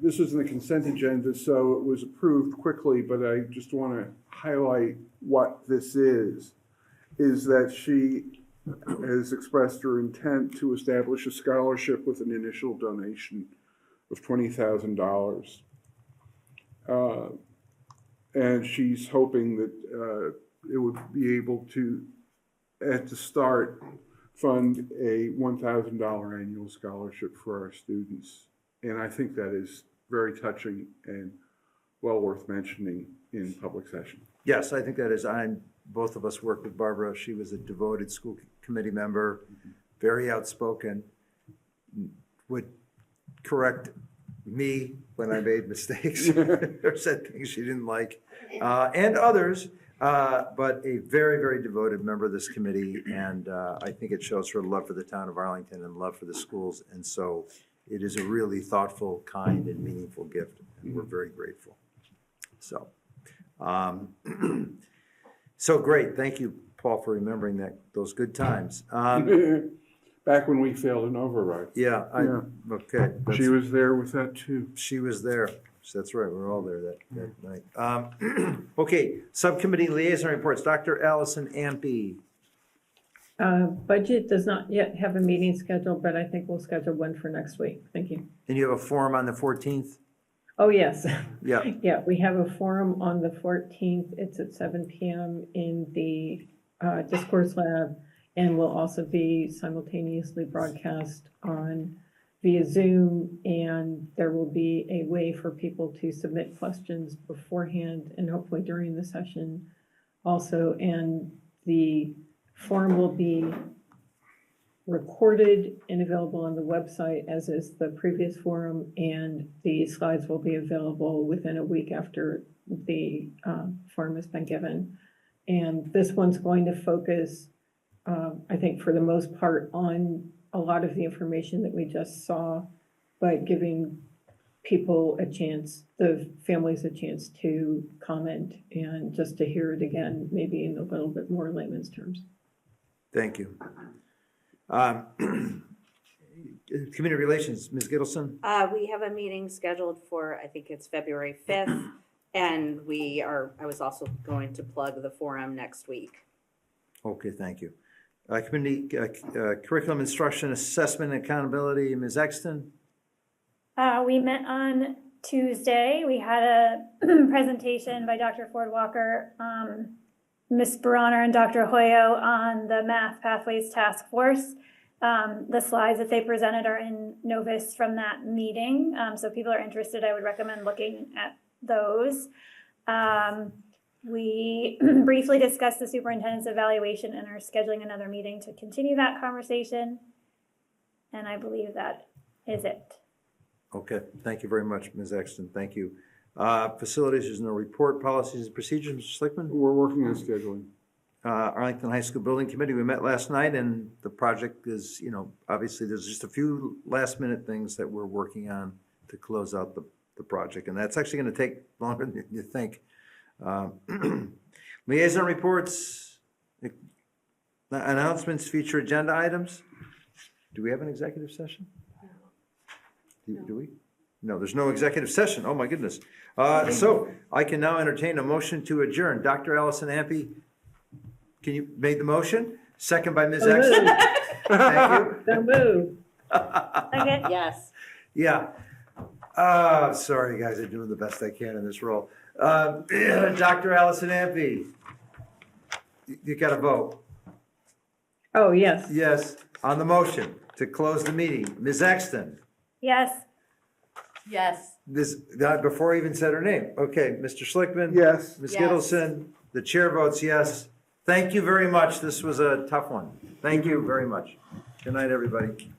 This was in the consent agenda, so it was approved quickly, but I just want to highlight what this is that she has expressed her intent to establish a scholarship with an initial donation of $20,000. And she's hoping that it would be able to, at the start, fund a $1,000 annual scholarship for our students. And I think that is very touching and well worth mentioning in public session. Yes, I think that is. Both of us worked with Barbara. She was a devoted school committee member, very outspoken, would correct me when I made mistakes or said things she didn't like, and others, but a very, very devoted member of this committee. And I think it shows her love for the town of Arlington and love for the schools. And so it is a really thoughtful, kind, and meaningful gift, and we're very grateful. So, so great. Thank you, Paul, for remembering those good times. Back when we failed an override. Yeah. Okay. She was there with that too. She was there. That's right. We were all there that night. Okay. Subcommittee liaison reports. Dr. Allison Ampe. Budget does not yet have a meeting scheduled, but I think we'll schedule one for next week. Thank you. And you have a forum on the 14th? Oh, yes. Yeah. Yeah, we have a forum on the 14th. It's at 7 p.m. in the Discourse Lab, and will also be simultaneously broadcast on via Zoom, and there will be a way for people to submit questions beforehand and hopefully during the session also. And the forum will be recorded and available on the website, as is the previous forum, and the slides will be available within a week after the forum has been given. And this one's going to focus, I think, for the most part, on a lot of the information that we just saw, but giving people a chance, the families a chance to comment and just to hear it again, maybe in a little bit more layman's terms. Thank you. Community Relations, Ms. Gittleson? We have a meeting scheduled for, I think it's February 5th, and I was also going to plug the forum next week. Okay, thank you. Community Curriculum Instruction Assessment and Accountability, Ms. Exton? We met on Tuesday. We had a presentation by Dr. Ford Walker, Ms. Bronner and Dr. Hoyo on the Math Pathways Task Force. The slides that they presented are in Novus from that meeting. So if people are interested, I would recommend looking at those. We briefly discussed the superintendent's evaluation and are scheduling another meeting to continue that conversation. And I believe that is it. Okay, thank you very much, Ms. Exton. Thank you. Facilities, there's no report. Policies and procedures, Mr. Slickman? We're working on scheduling. Arlington High School Building Committee, we met last night, and the project is, obviously there's just a few last minute things that we're working on to close out the project, and that's actually going to take longer than you think. Liaison reports, announcements, future agenda items. Do we have an executive session? Do we? No, there's no executive session. Oh, my goodness. So I can now entertain a motion to adjourn. Dr. Allison Ampe, can you make the motion? Second by Ms. Exton. Thank you. So move. Okay. Yes. Yeah. Sorry, guys. I'm doing the best I can in this role. Dr. Allison Ampe, you got to vote. Oh, yes. Yes. On the motion to close the meeting. Ms. Exton. Yes. Yes. Before I even said her name. Okay, Mr. Schlickman. Yes. Ms. Yes. Gittleson. The chair votes yes. Thank you very much. This was a tough one. Thank you very much. Good night, everybody.